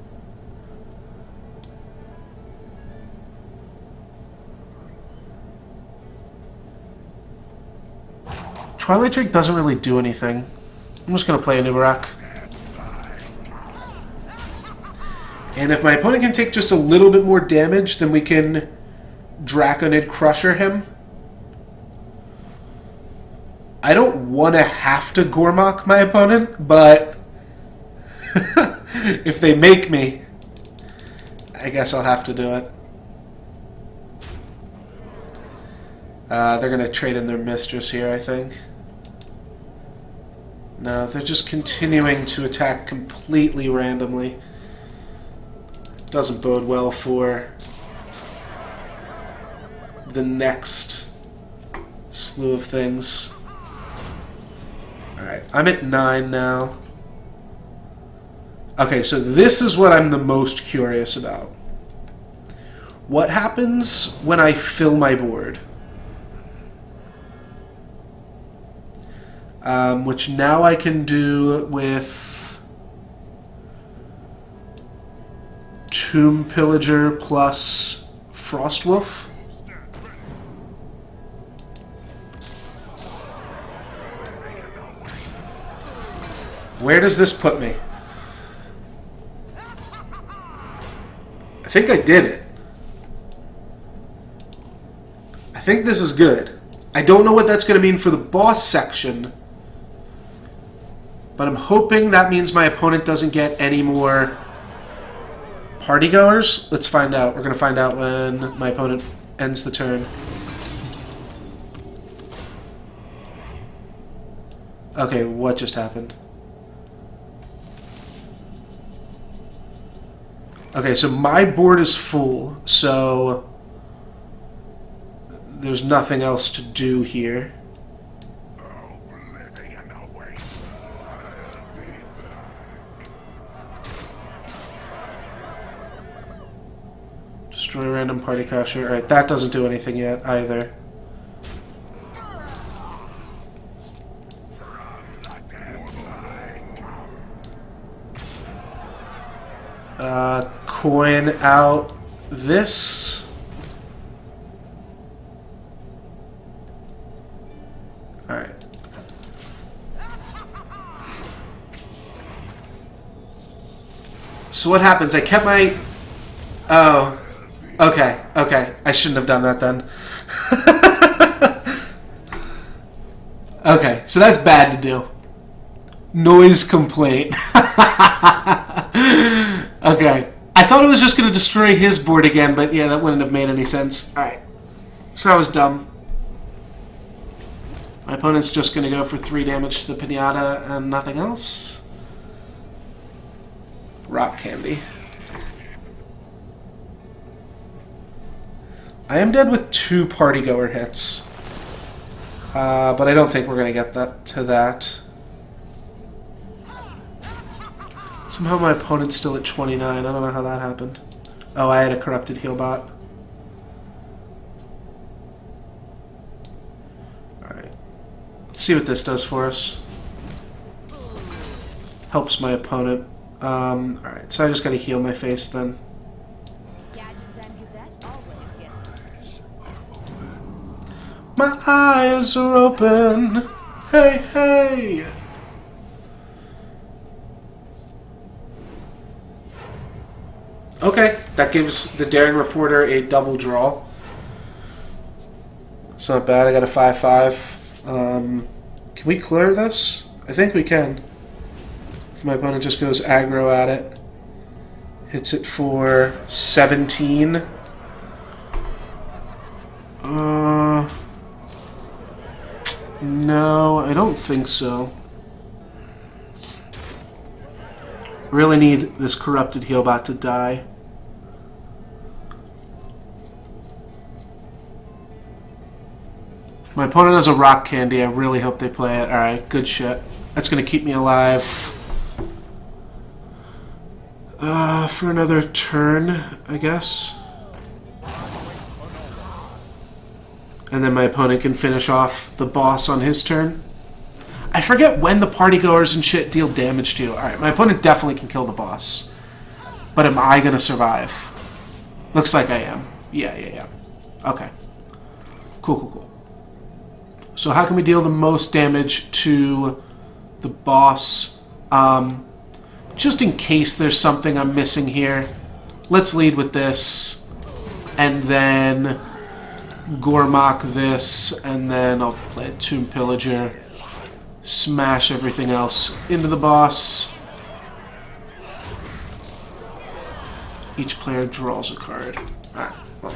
Speaker 2: Twilight Drake doesn't really do anything. I'm just going to play a Nubarak. And if my opponent can take just a little bit more damage, then we can Draconid Crusher him. I don't want to have to Gormok my opponent, but if they make me, I guess I'll have to do it. They're going to trade in their Mistress here, I think. No, they're just continuing to attack completely randomly. Doesn't bode well for the next slew of things. Alright, I'm at 9 now. Okay, so this is what I'm the most curious about. What happens when I fill my board? Which now I can do with Tomb Pillager plus Frostwolf. Where does this put me? I think I did it. I think this is good. I don't know what that's going to mean for the boss section, but I'm hoping that means my opponent doesn't get any more partygoers. Let's find out. We're going to find out when my opponent ends the turn. Okay, what just happened? Okay, so my board is full, so there's nothing else to do here. Destroy random party crasher. Alright, that doesn't do anything yet either. Coin out this. Alright. So what happens? I kept my... Oh. Okay, okay. I shouldn't have done that then. Okay, so that's bad to do. Noise complaint. Okay. I thought it was just going to destroy his board again, but yeah, that wouldn't have made any sense. Alright. So that was dumb. My opponent's just going to go for 3 damage to the Pinata and nothing else. Rock Candy. I am dead with 2 Party Goer hits. But I don't think we're going to get to that. Somehow my opponent's still at 29. I don't know how that happened. Oh, I had a corrupted heal bot. Alright. Let's see what this does for us. Helps my opponent. Alright, so I just gotta heal my face then. My eyes are open. Hey, hey! Okay, that gives the Daring Reporter a double draw. It's not bad. I got a 5/5. Can we clear this? I think we can. If my opponent just goes aggro at it. Hits it for 17. No, I don't think so. Really need this corrupted healbot to die. My opponent has a rock candy. I really hope they play it. Alright, good shit. That's going to keep me alive. For another turn, I guess. And then my opponent can finish off the boss on his turn. I forget when the partygoers and shit deal damage to you. Alright, my opponent definitely can kill the boss. But am I going to survive? Looks like I am. Yeah. Okay. Cool. So how can we deal the most damage to the boss? Just in case there's something I'm missing here, let's lead with this. And then Gormok this. And then I'll play Tomb Pillager. Smash everything else into the boss. Each player draws a card. Alright, well.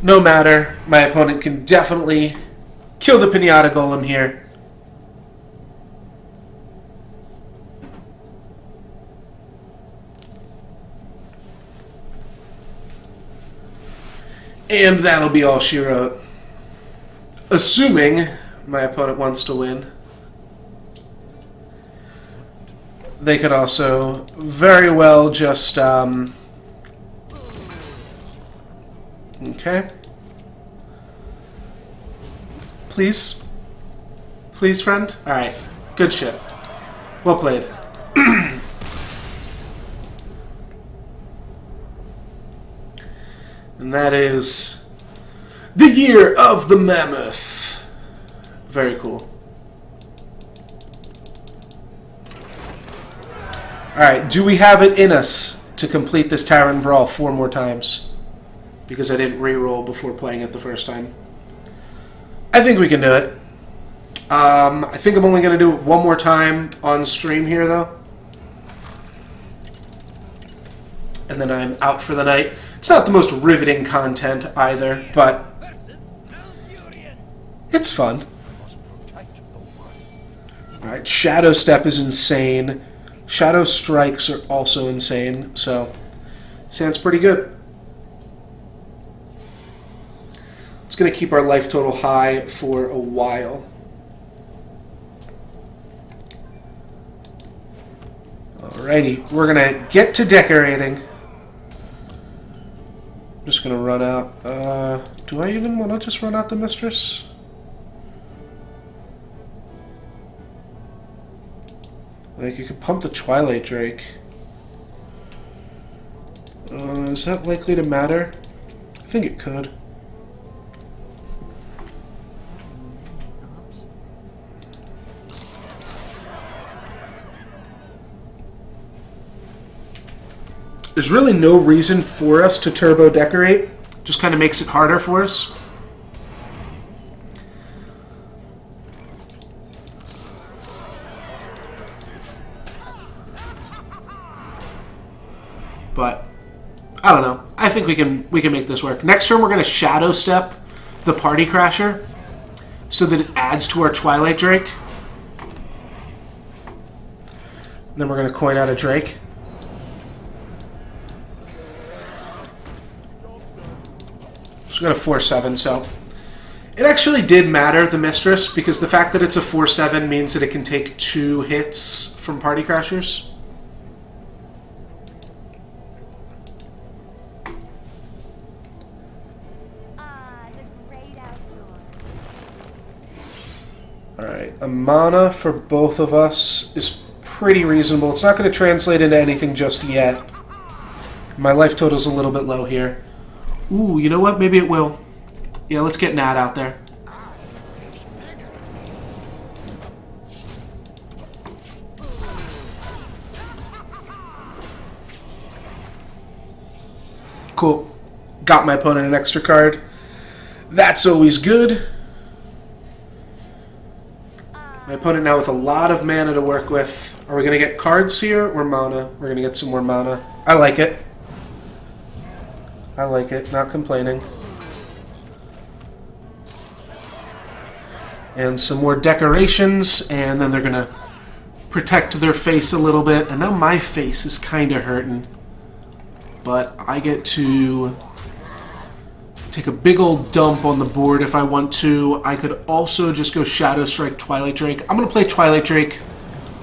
Speaker 2: No matter. My opponent can definitely kill the Pinata Golem here. And that'll be all she wrote. Assuming my opponent wants to win. They could also very well just, okay. Please? Please, friend? Alright. Good shit. Well played. And that is the Year of the Mammoth. Very cool. Alright, do we have it in us to complete this Tavern Brawl 4 more times? Because I didn't re-roll before playing it the first time. I think we can do it. I think I'm only going to do it one more time on stream here, though. And then I'm out for the night. It's not the most riveting content either, but it's fun. Alright, Shadow Step is insane. Shadow Strikes are also insane, so sounds pretty good. It's going to keep our life total high for a while. Alrighty, we're going to get to decorating. I'm just going to run out. Do I even want to just run out the Mistress? Like, you could pump the Twilight Drake. Is that likely to matter? I think it could. There's really no reason for us to turbo decorate. Just kind of makes it harder for us. But I don't know. I think we can make this work. Next turn we're going to Shadow Step the Party Crasher. so that it adds to our Twilight Drake. Then we're going to coin out a Drake. So we got a 4/7, so... It actually did matter, the Mistress, because the fact that it's a 4/7 means that it can take 2 hits from Party Crashers.
Speaker 3: The great outdoors.
Speaker 2: Alright, a mana for both of us is pretty reasonable. It's not going to translate into anything just yet. My life total's a little bit low here. Ooh, you know what? Maybe it will. Yeah, let's get Nat out there. Cool. Got my opponent an extra card. That's always good. My opponent now with a lot of mana to work with. Are we going to get cards here or mana? We're going to get some more mana. I like it. I like it. Not complaining. And some more decorations, and then they're going to protect their face a little bit. And now my face is kind of hurting. But I get to take a big old dump on the board if I want to. I could also just go Shadow Strike Twilight Drake. I'm going to play Twilight Drake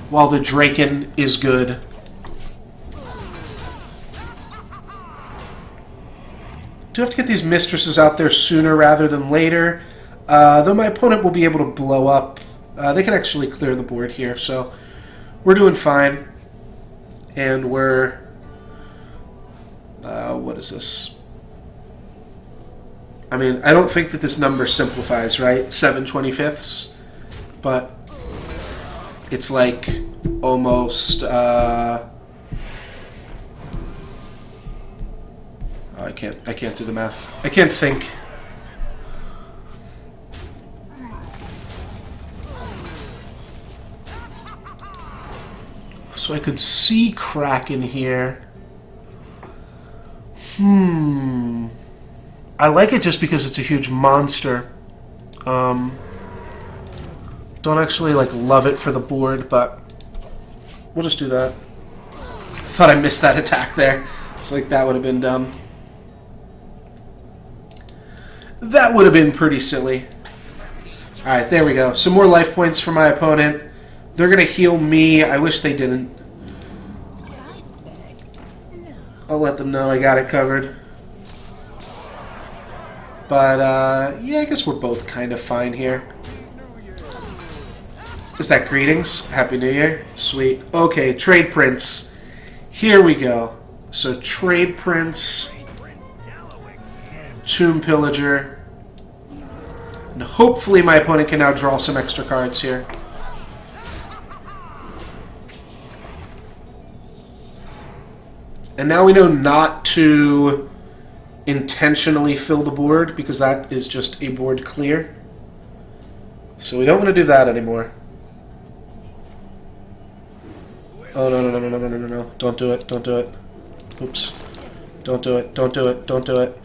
Speaker 2: while the Draken is good. Do have to get these Mistresses out there sooner rather than later. Though my opponent will be able to blow up. They can actually clear the board here, so we're doing fine. And we're... what is this? I mean, I don't think that this number simplifies, right? 7/25ths. But it's like almost... I can't do the math. I can't think. So I could see Kraken here. I like it just because it's a huge monster. Don't actually like love it for the board, but we'll just do that. Thought I missed that attack there. It's like that would have been dumb. That would have been pretty silly. Alright, there we go. Some more life points for my opponent. They're going to heal me. I wish they didn't. I'll let them know I got it covered. But, yeah, I guess we're both kind of fine here. Is that greetings? Happy New Year? Sweet. Okay, Trade Prince. Here we go. So, Trade Prince, Tomb Pillager, and hopefully my opponent can now draw some extra cards here. And now we know not to intentionally fill the board, because that is just a board clear. So we don't want to do that anymore. Oh, no. Don't do it. Don't do it. Oops. Don't do it. Don't do it. Don't do it.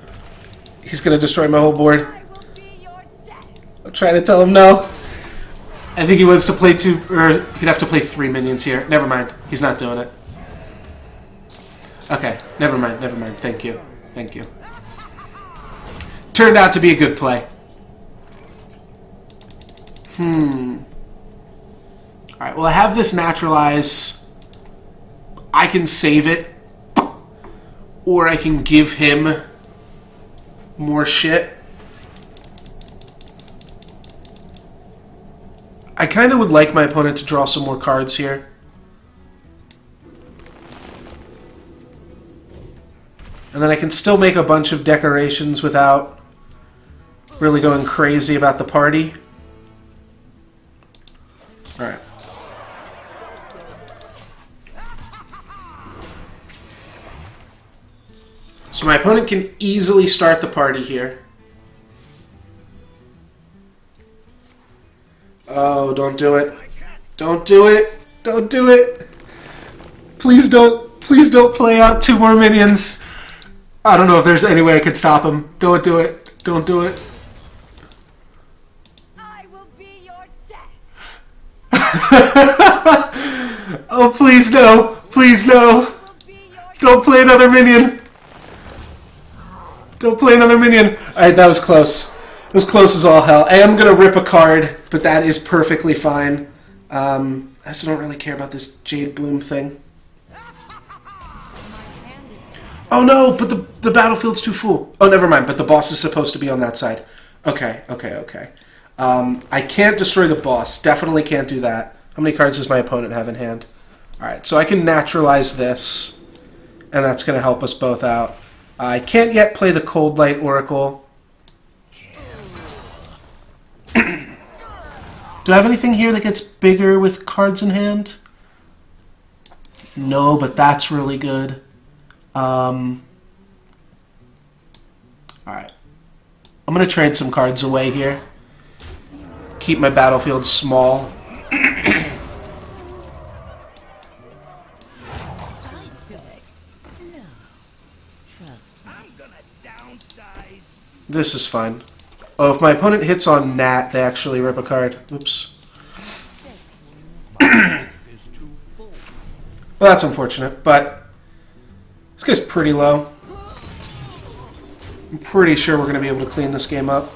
Speaker 2: He's going to destroy my whole board. I'm trying to tell him no. I think he wants to play 2, or he'd have to play 3 minions here. Never mind. He's not doing it. Okay. Never mind. Never mind. Thank you. Thank you. Turned out to be a good play. Alright, well I have this naturalize. I can save it. Or I can give him more shit. I kind of would like my opponent to draw some more cards here. And then I can still make a bunch of decorations without really going crazy about the party. Alright. So my opponent can easily start the party here. Oh, don't do it. Don't do it. Don't do it. Please don't play out 2 more minions. I don't know if there's any way I could stop him. Don't do it. Don't do it.
Speaker 3: I will
Speaker 2: Oh, please no. Please no. Don't play another minion. Don't play another minion. Alright, that was close. It was close as all hell. I am going to rip a card, but that is perfectly fine. I also don't really care about this Jade Bloom thing. Oh no, but the battlefield's too full. Oh, never mind, but the boss is supposed to be on that side. Okay. I can't destroy the boss. Definitely can't do that. How many cards does my opponent have in hand? Alright, so I can naturalize this, and that's going to help us both out. I can't yet play the Cold Light Oracle. Do I have anything here that gets bigger with cards in hand? No, but that's really good. Alright. I'm going to trade some cards away here. Keep my battlefield small. This is fine. Oh, if my opponent hits on Nat, they actually rip a card. Oops. Well, that's unfortunate, but this guy's pretty low. I'm pretty sure we're going to be able to clean this game up.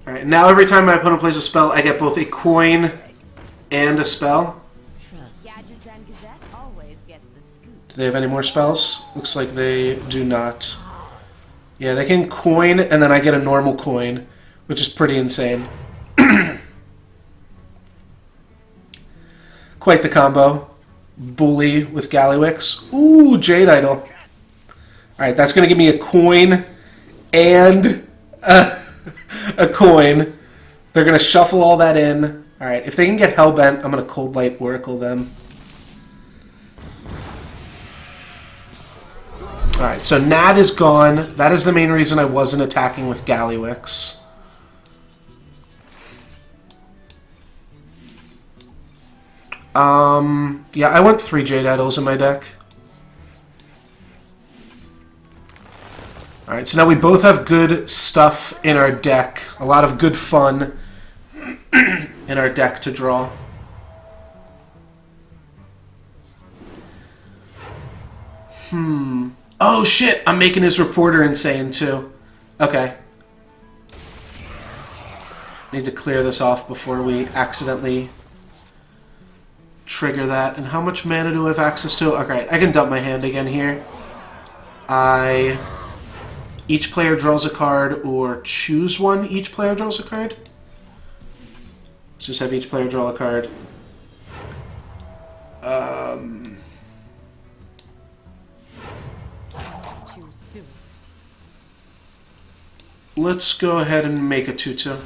Speaker 2: Alright, now every time my opponent plays a spell, I get both a coin and a spell. Do they have any more spells? Looks like they do not. Yeah, they can coin, and then I get a normal coin, which is pretty insane. Quite the combo. Bully with Gallywix. Ooh, Jade Idol. Alright, that's going to give me a coin and a coin. They're going to shuffle all that in. Alright, if they can get Hellbent, I'm going to Cold Light Oracle them. Alright, so Nat is gone. That is the main reason I wasn't attacking with Gallywix. Yeah, I went 3 Jade Idols in my deck. Alright, so now we both have good stuff in our deck. A lot of good fun in our deck to draw. Oh shit, I'm making his reporter insane too. Okay. Need to clear this off before we accidentally trigger that. And how much mana do I have access to? Okay, I can dump my hand again here. Each player draws a card, or choose one. Each player draws a card. Let's just have each player draw a card. Let's go ahead and make a 2/2.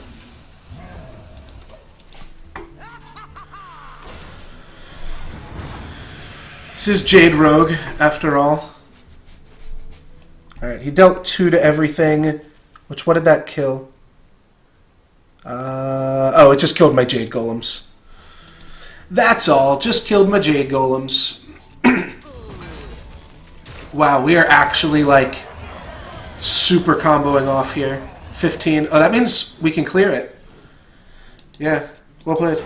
Speaker 2: This is Jade Rogue, after all. Alright, he dealt 2 to everything. What did that kill? Oh, it just killed my Jade Golems. That's all. Just killed my Jade Golems. Wow, we are actually, like, super comboing off here. 15. Oh, that means we can clear it. Yeah, well played.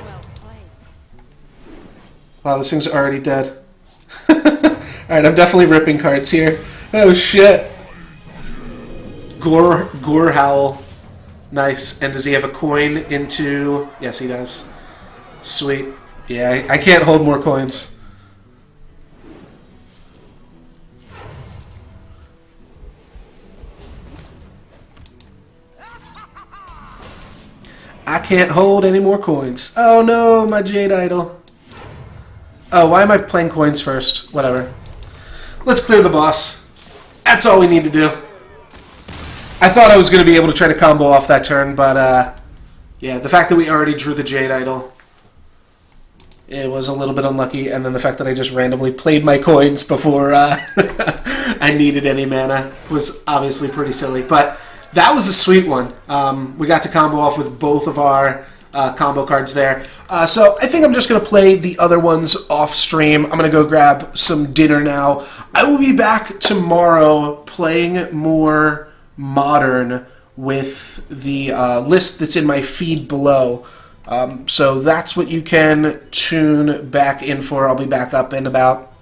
Speaker 2: Wow, this thing's already dead. Alright, I'm definitely ripping cards here. Oh, shit. Gore Howl. Nice. And does he have a coin into... Yes, he does. Sweet. Yeah, I can't hold more coins. I can't hold any more coins. Oh no, my Jade Idol. Oh, why am I playing coins first? Whatever. Let's clear the boss. That's all we need to do. I thought I was going to be able to try to combo off that turn, but yeah, the fact that we already drew the Jade Idol, it was a little bit unlucky, and then the fact that I just randomly played my coins before I needed any mana was obviously pretty silly, but that was a sweet one. We got to combo off with both of our combo cards there. So I think I'm just going to play the other ones off stream. I'm going to go grab some dinner now. I will be back tomorrow playing more Modern with the list that's in my feed below. So that's what you can tune back in for. I'll be back up in about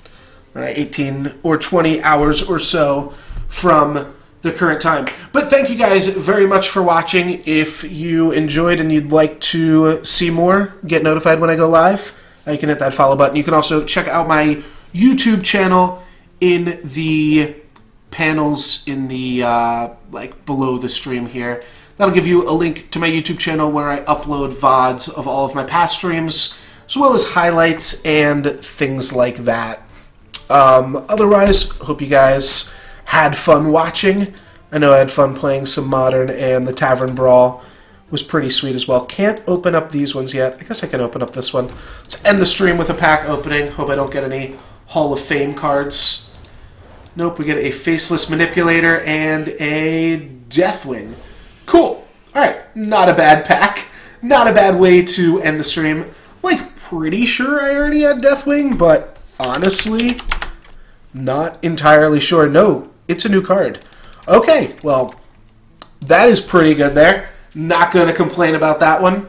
Speaker 2: 18 or 20 hours or so from the current time. But thank you guys very much for watching. If you enjoyed and you'd like to see more, get notified when I go live, you can hit that follow button. You can also check out my YouTube channel in the panels in the below the stream here. That'll give you a link to my YouTube channel where I upload VODs of all of my past streams, as well as highlights and things like that. Otherwise, hope you guys had fun watching. I know I had fun playing some Modern, and the Tavern Brawl was pretty sweet as well. Can't open up these ones yet. I guess I can open up this one. Let's end the stream with a pack opening. Hope I don't get any Hall of Fame cards. Nope, we get a Faceless Manipulator and a Deathwing. Cool. Alright, not a bad pack. Not a bad way to end the stream. Pretty sure I already had Deathwing, but honestly, not entirely sure. No, it's a new card. Okay, well, that is pretty good there. Not going to complain about that one.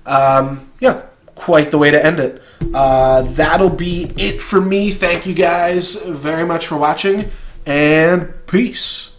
Speaker 2: Yeah, quite the way to end it. That'll be it for me. Thank you guys very much for watching, and peace.